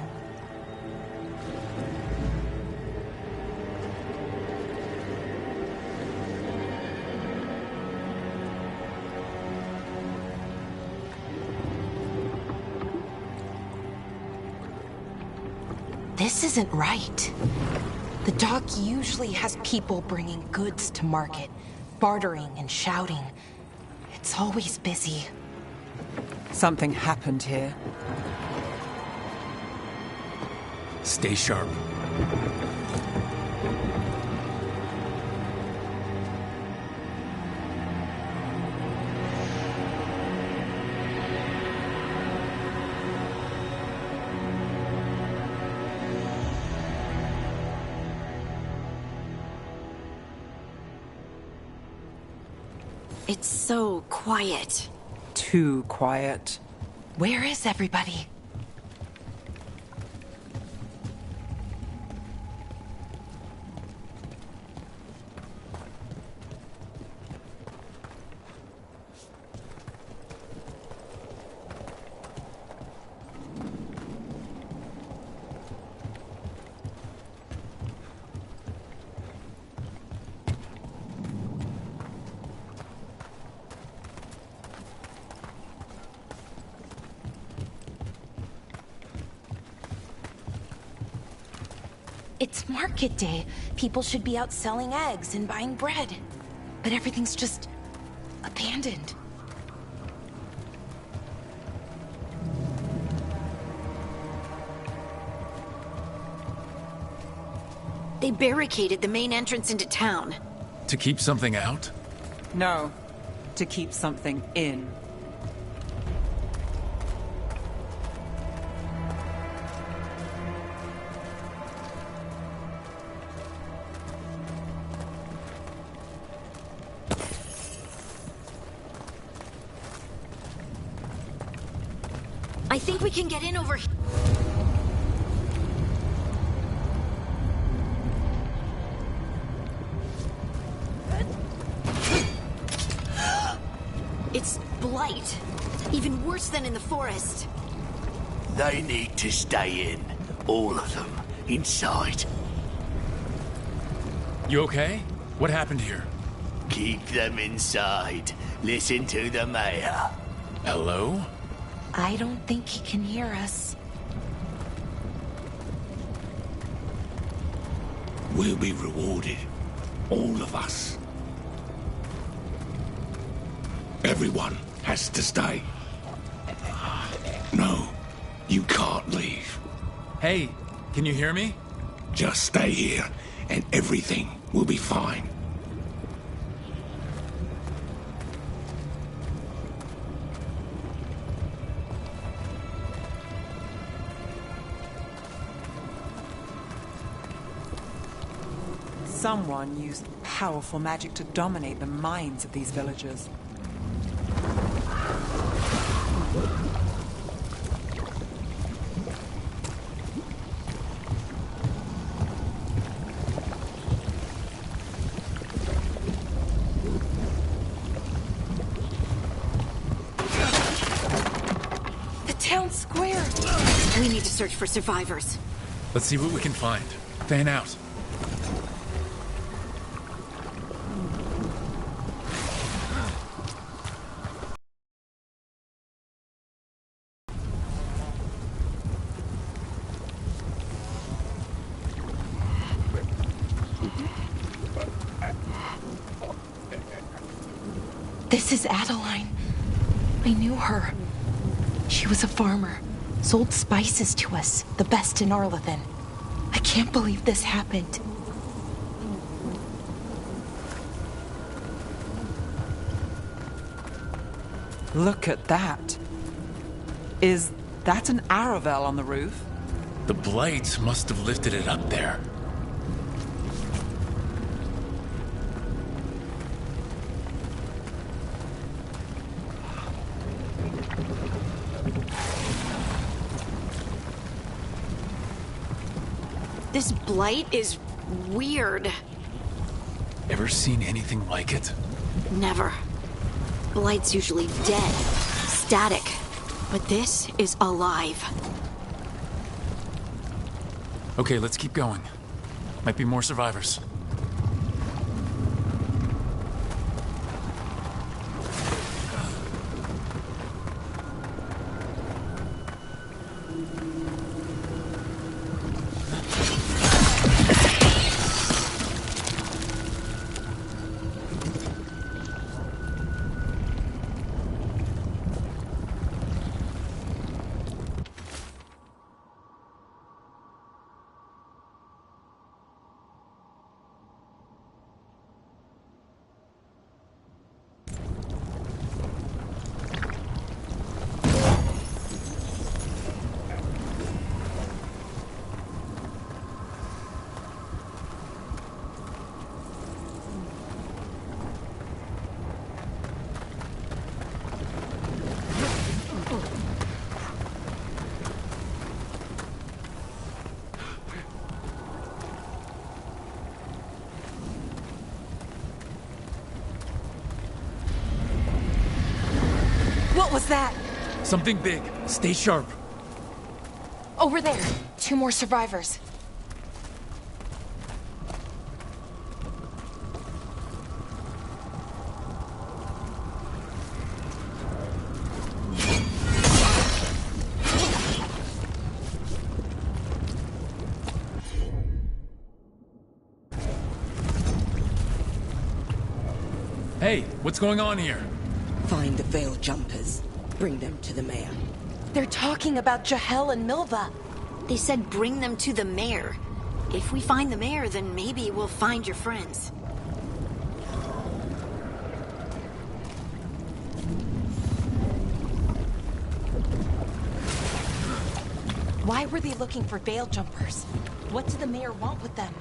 S12: This isn't right. The dock usually has people bringing goods to market, bartering and shouting. It's always busy.
S10: Something happened here.
S6: Stay sharp.
S13: It's so quiet.
S10: Too quiet.
S12: Where is everybody? It's market day. People should be out selling eggs and buying bread. But everything's just abandoned.
S13: They barricaded the main entrance into town.
S6: To keep something out?
S10: No, to keep something in.
S13: I think we can get in over here. It's blight. Even worse than in the forest.
S1: They need to stay in. All of them. Inside.
S6: You okay? What happened here?
S1: Keep them inside. Listen to the mayor.
S6: Hello?
S12: I don't think he can hear us.
S1: We'll be rewarded. All of us. Everyone has to stay. No, you can't leave.
S6: Hey, can you hear me?
S1: Just stay here, and everything will be fine.
S10: Someone used powerful magic to dominate the minds of these villagers.
S12: The town square!
S13: We need to search for survivors.
S6: Let's see what we can find. Fan out.
S12: This is Adeline. I knew her. She was a farmer, sold spices to us, the best in Arlathan. I can't believe this happened.
S10: Look at that. Is that an Aravel on the roof?
S6: The blight must have lifted it up there.
S13: This blight is weird.
S6: Ever seen anything like it?
S13: Never. Blight's usually dead, static. But this is alive.
S6: Okay, let's keep going. Might be more survivors.
S12: What was that?
S6: Something big. Stay sharp.
S12: Over there. 2 more survivors.
S6: Hey, what's going on here?
S5: Find the Veil Jumpers. Bring them to the mayor.
S12: They're talking about Jahel and Milva.
S13: They said bring them to the mayor. If we find the mayor, then maybe we'll find your friends.
S12: Why were they looking for Veil Jumpers? What did the mayor want with them?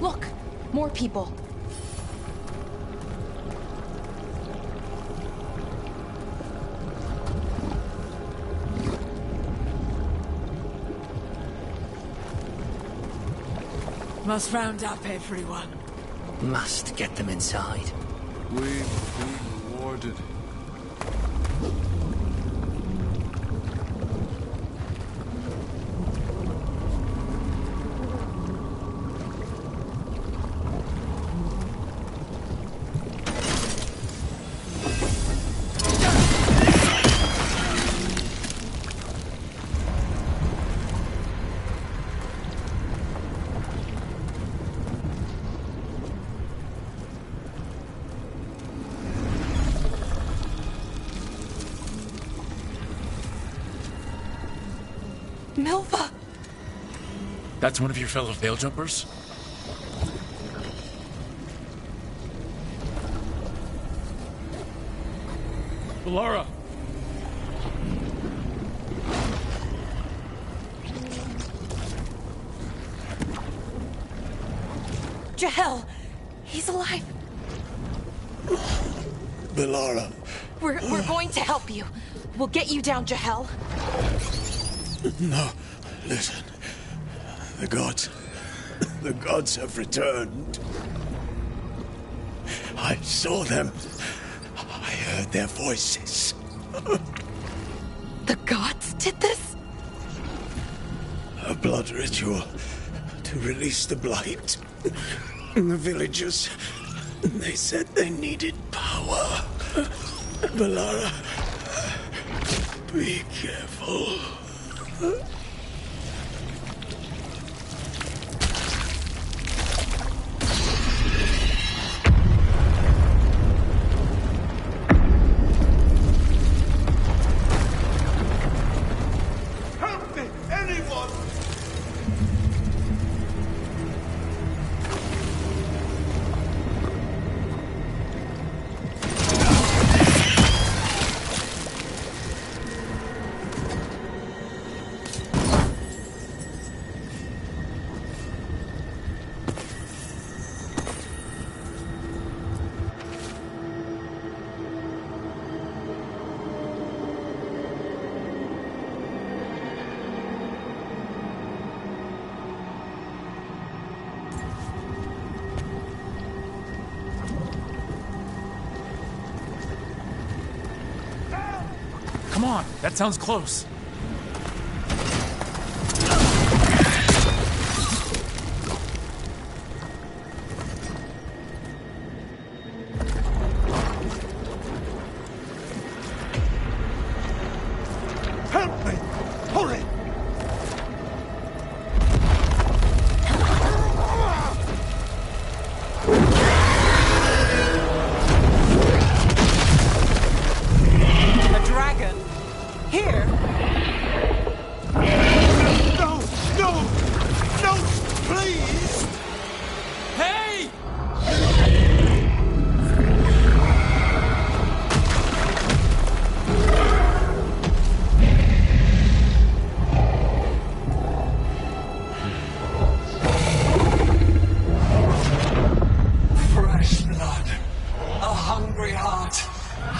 S12: Look, more people.
S9: Must round up everyone.
S17: Must get them inside.
S14: We've been rewarded.
S12: Milva!
S6: That's one of your fellow Veil Jumpers? Valara!
S12: Jahel! He's alive!
S1: Valara.
S12: We're going to help you. We'll get you down, Jahel.
S1: No, listen. The gods have returned. I saw them. I heard their voices.
S12: The gods did this?
S1: A blood ritual to release the blight. The villagers, they said they needed power. Valara, be careful.
S14: Help me! Anyone!
S6: Come on, that sounds close.
S14: Help me! Hurry!
S10: A dragon? Here?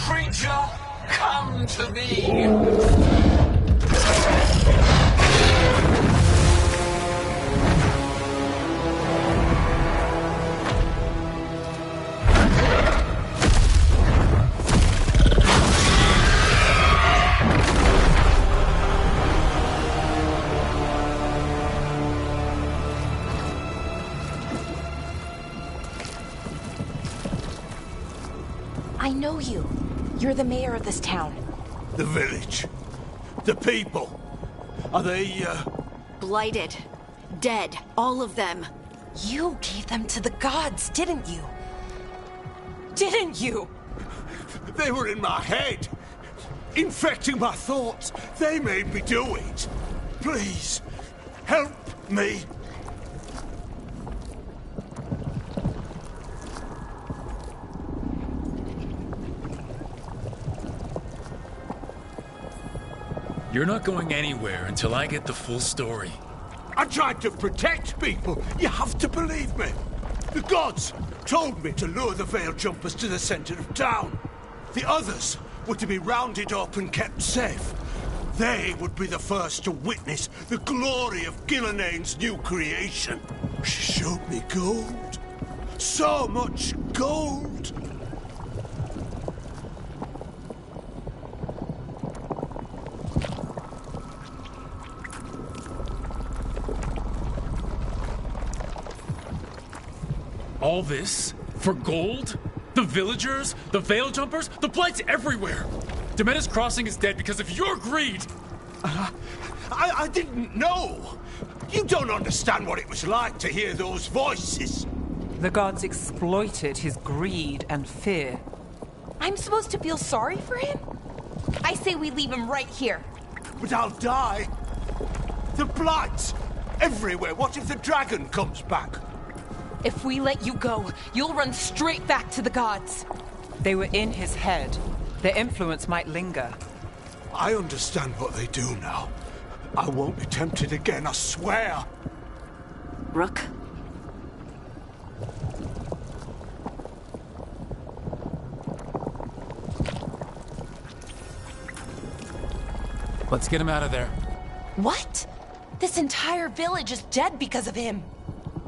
S3: creature, come to me!
S12: I know you. You're the mayor of this town.
S14: The village. The people. Are they,
S13: Blighted. Dead. All of them.
S12: You gave them to the gods, didn't you? Didn't you?
S14: They were in my head. Infecting my thoughts. They made me do it. Please, help me.
S6: You're not going anywhere until I get the full story.
S14: I tried to protect people. You have to believe me. The gods told me to lure the Veil Jumpers to the center of town. The others were to be rounded up and kept safe. They would be the first to witness the glory of Gilneain's new creation. She showed me gold. So much gold.
S6: All this? For gold? The villagers? The Veil Jumpers? The Blight's everywhere! Demeter's Crossing is dead because of your greed!
S14: I didn't know. You don't understand what it was like to hear those voices.
S10: The gods exploited his greed and fear.
S12: I'm supposed to feel sorry for him? I say we leave him right here.
S14: But I'll die. The Blights everywhere. What if the dragon comes back?
S12: If we let you go, you'll run straight back to the gods.
S10: They were in his head. Their influence might linger.
S14: I understand what they do now. I won't be tempted again, I swear.
S13: Rook?
S6: Let's get him out of there.
S12: What? This entire village is dead because of him.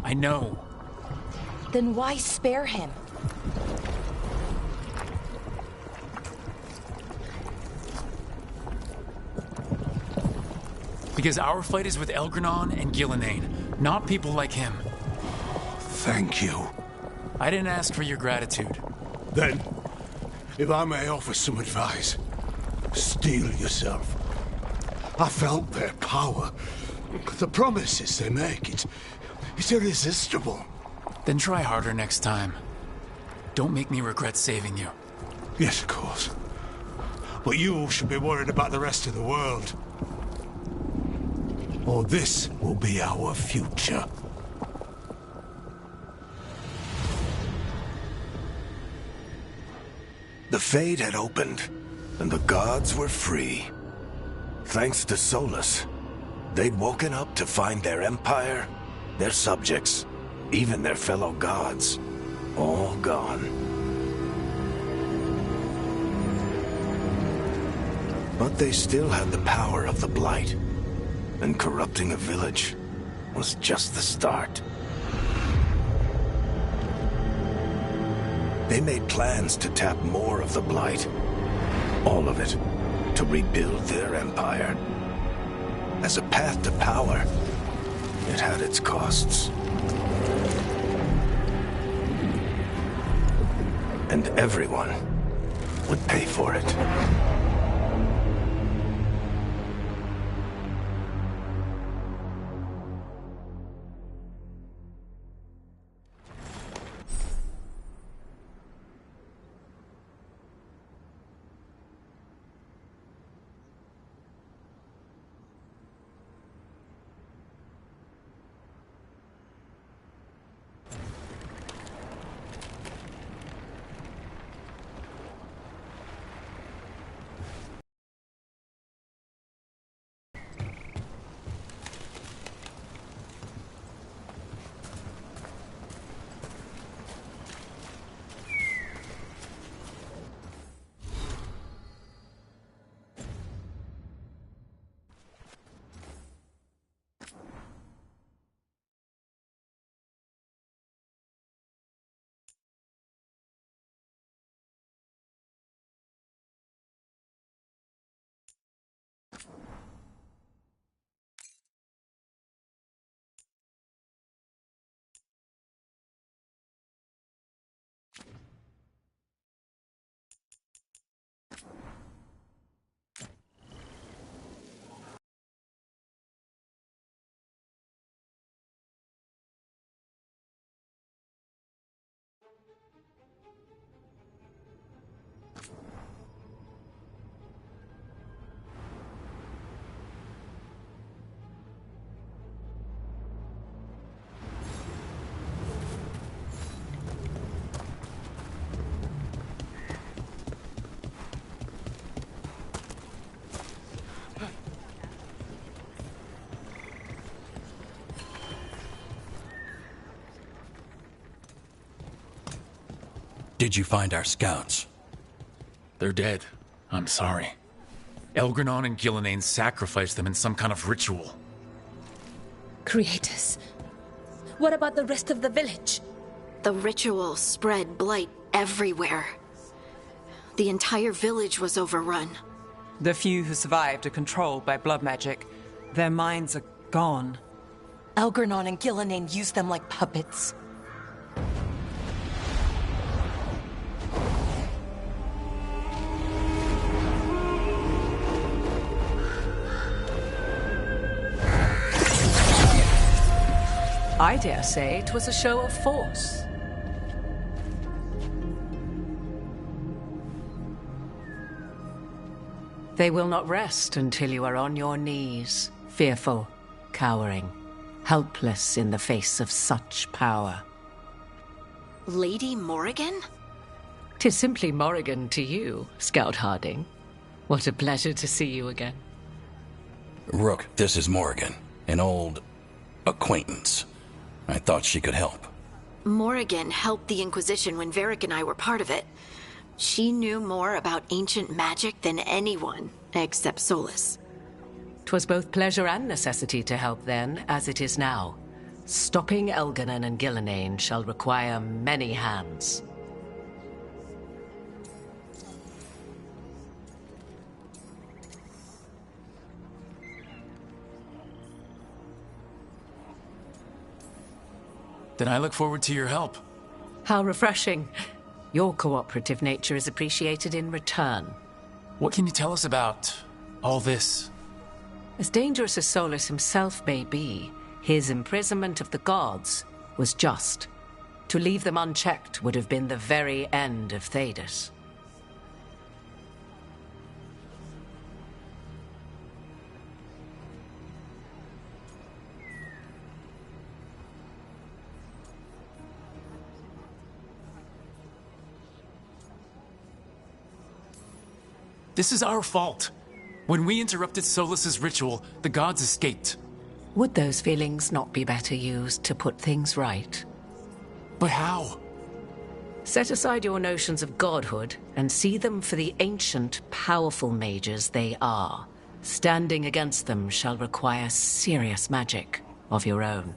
S6: I know.
S12: Then why spare him?
S6: Because our fight is with Elgranon and Gilneain, not people like him.
S14: Thank you.
S6: I didn't ask for your gratitude.
S14: Then, if I may offer some advice, steel yourself. I felt their power. The promises they make, it's irresistible.
S6: Then try harder next time. Don't make me regret saving you.
S14: Yes, of course. But you should be worried about the rest of the world. Or this will be our future.
S1: The Fade had opened, and the gods were free. Thanks to Solus, they'd woken up to find their empire, their subjects, even their fellow gods, all gone. But they still had the power of the Blight, and corrupting a village was just the start. They made plans to tap more of the Blight, all of it, to rebuild their empire. As a path to power, it had its costs. And everyone would pay for it.
S11: Did you find our scouts?
S6: They're dead. I'm sorry. Elgranon and Gillenane sacrificed them in some kind of ritual.
S4: Creators. What about the rest of the village?
S13: The ritual spread blight everywhere. The entire village was overrun.
S10: The few who survived are controlled by blood magic. Their minds are gone.
S12: Elgranon and Gillenane used them like puppets.
S18: I dare say it was a show of force. They will not rest until you are on your knees, fearful, cowering, helpless in the face of such power.
S13: Lady Morrigan?
S18: 'Tis simply Morrigan to you, Scout Harding. What a pleasure to see you again.
S11: Rook, this is Morrigan, an old acquaintance. I thought she could help.
S13: Morrigan helped the Inquisition when Varric and I were part of it. She knew more about ancient magic than anyone, except Solus.
S18: 'Twas both pleasure and necessity to help then, as it is now. Stopping Elganon and Gillenane shall require many hands.
S6: Then I look forward to your help.
S18: How refreshing. Your cooperative nature is appreciated in return.
S6: What can you tell us about all this?
S18: As dangerous as Solus himself may be, his imprisonment of the gods was just. To leave them unchecked would have been the very end of Thedas.
S6: This is our fault. When we interrupted Solus's ritual, the gods escaped.
S18: Would those feelings not be better used to put things right?
S6: But how?
S18: Set aside your notions of godhood and see them for the ancient, powerful mages they are. Standing against them shall require serious magic of your own.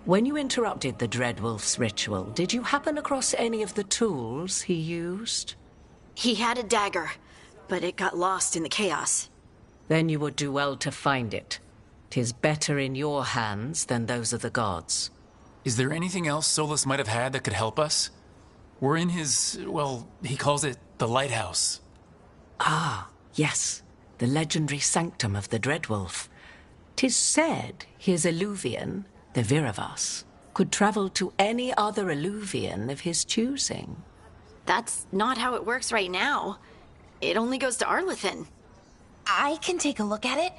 S18: When you interrupted the Dreadwolf's ritual, did you happen across any of the tools he used?
S13: He had a dagger, but it got lost in the chaos.
S18: Then you would do well to find it. 'Tis better in your hands than those of the gods.
S6: Is there anything else Solus might have had that could help us? We're in his, well, he calls it the lighthouse.
S18: Ah, yes. The legendary sanctum of the Dreadwolf. 'Tis said his Illuvian, the Viravas, could travel to any other Illuvian of his choosing.
S13: That's not how it works right now. It only goes to Arlethan.
S12: I can take a look at it.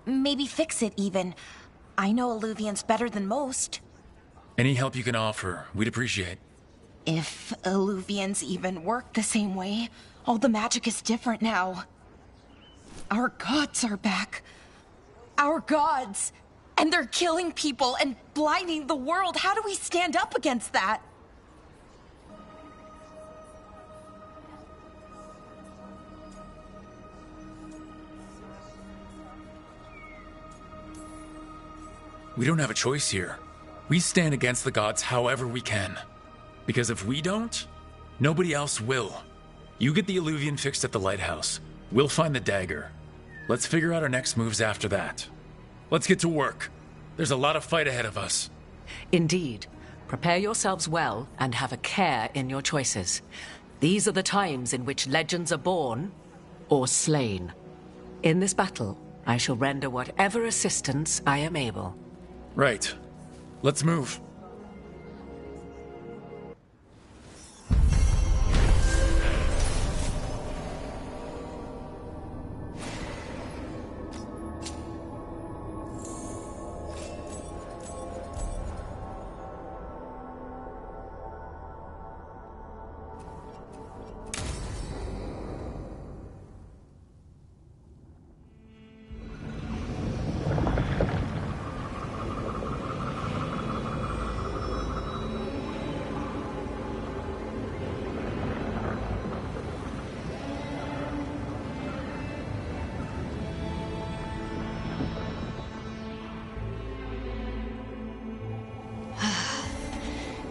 S12: Maybe fix it, even. I know Illuvians better than most.
S6: Any help you can offer, we'd appreciate.
S12: If Illuvians even work the same way, all the magic is different now. Our gods are back. Our gods! And they're killing people and blinding the world. How do we stand up against that?
S6: We don't have a choice here. We stand against the gods however we can. Because if we don't, nobody else will. You get the Illuvian fixed at the lighthouse. We'll find the dagger. Let's figure out our next moves after that. Let's get to work. There's a lot of fight ahead of us.
S18: Indeed. Prepare yourselves well and have a care in your choices. These are the times in which legends are born or slain. In this battle, I shall render whatever assistance I am able.
S6: Right. Let's move.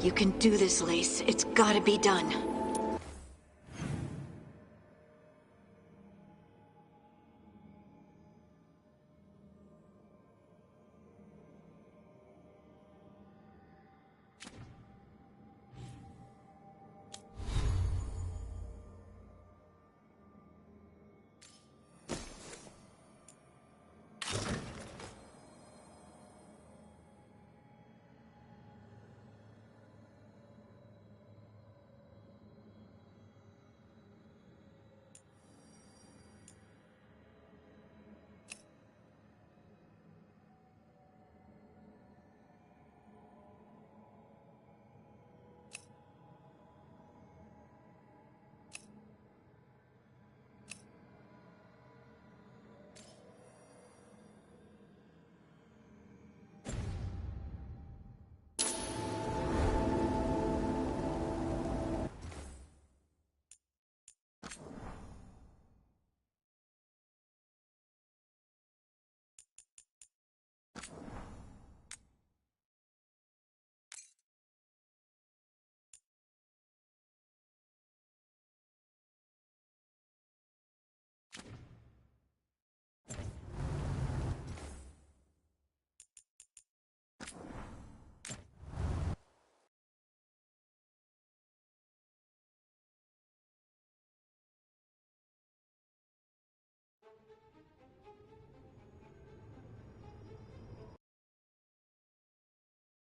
S13: You can do this, Lace. It's gotta be done.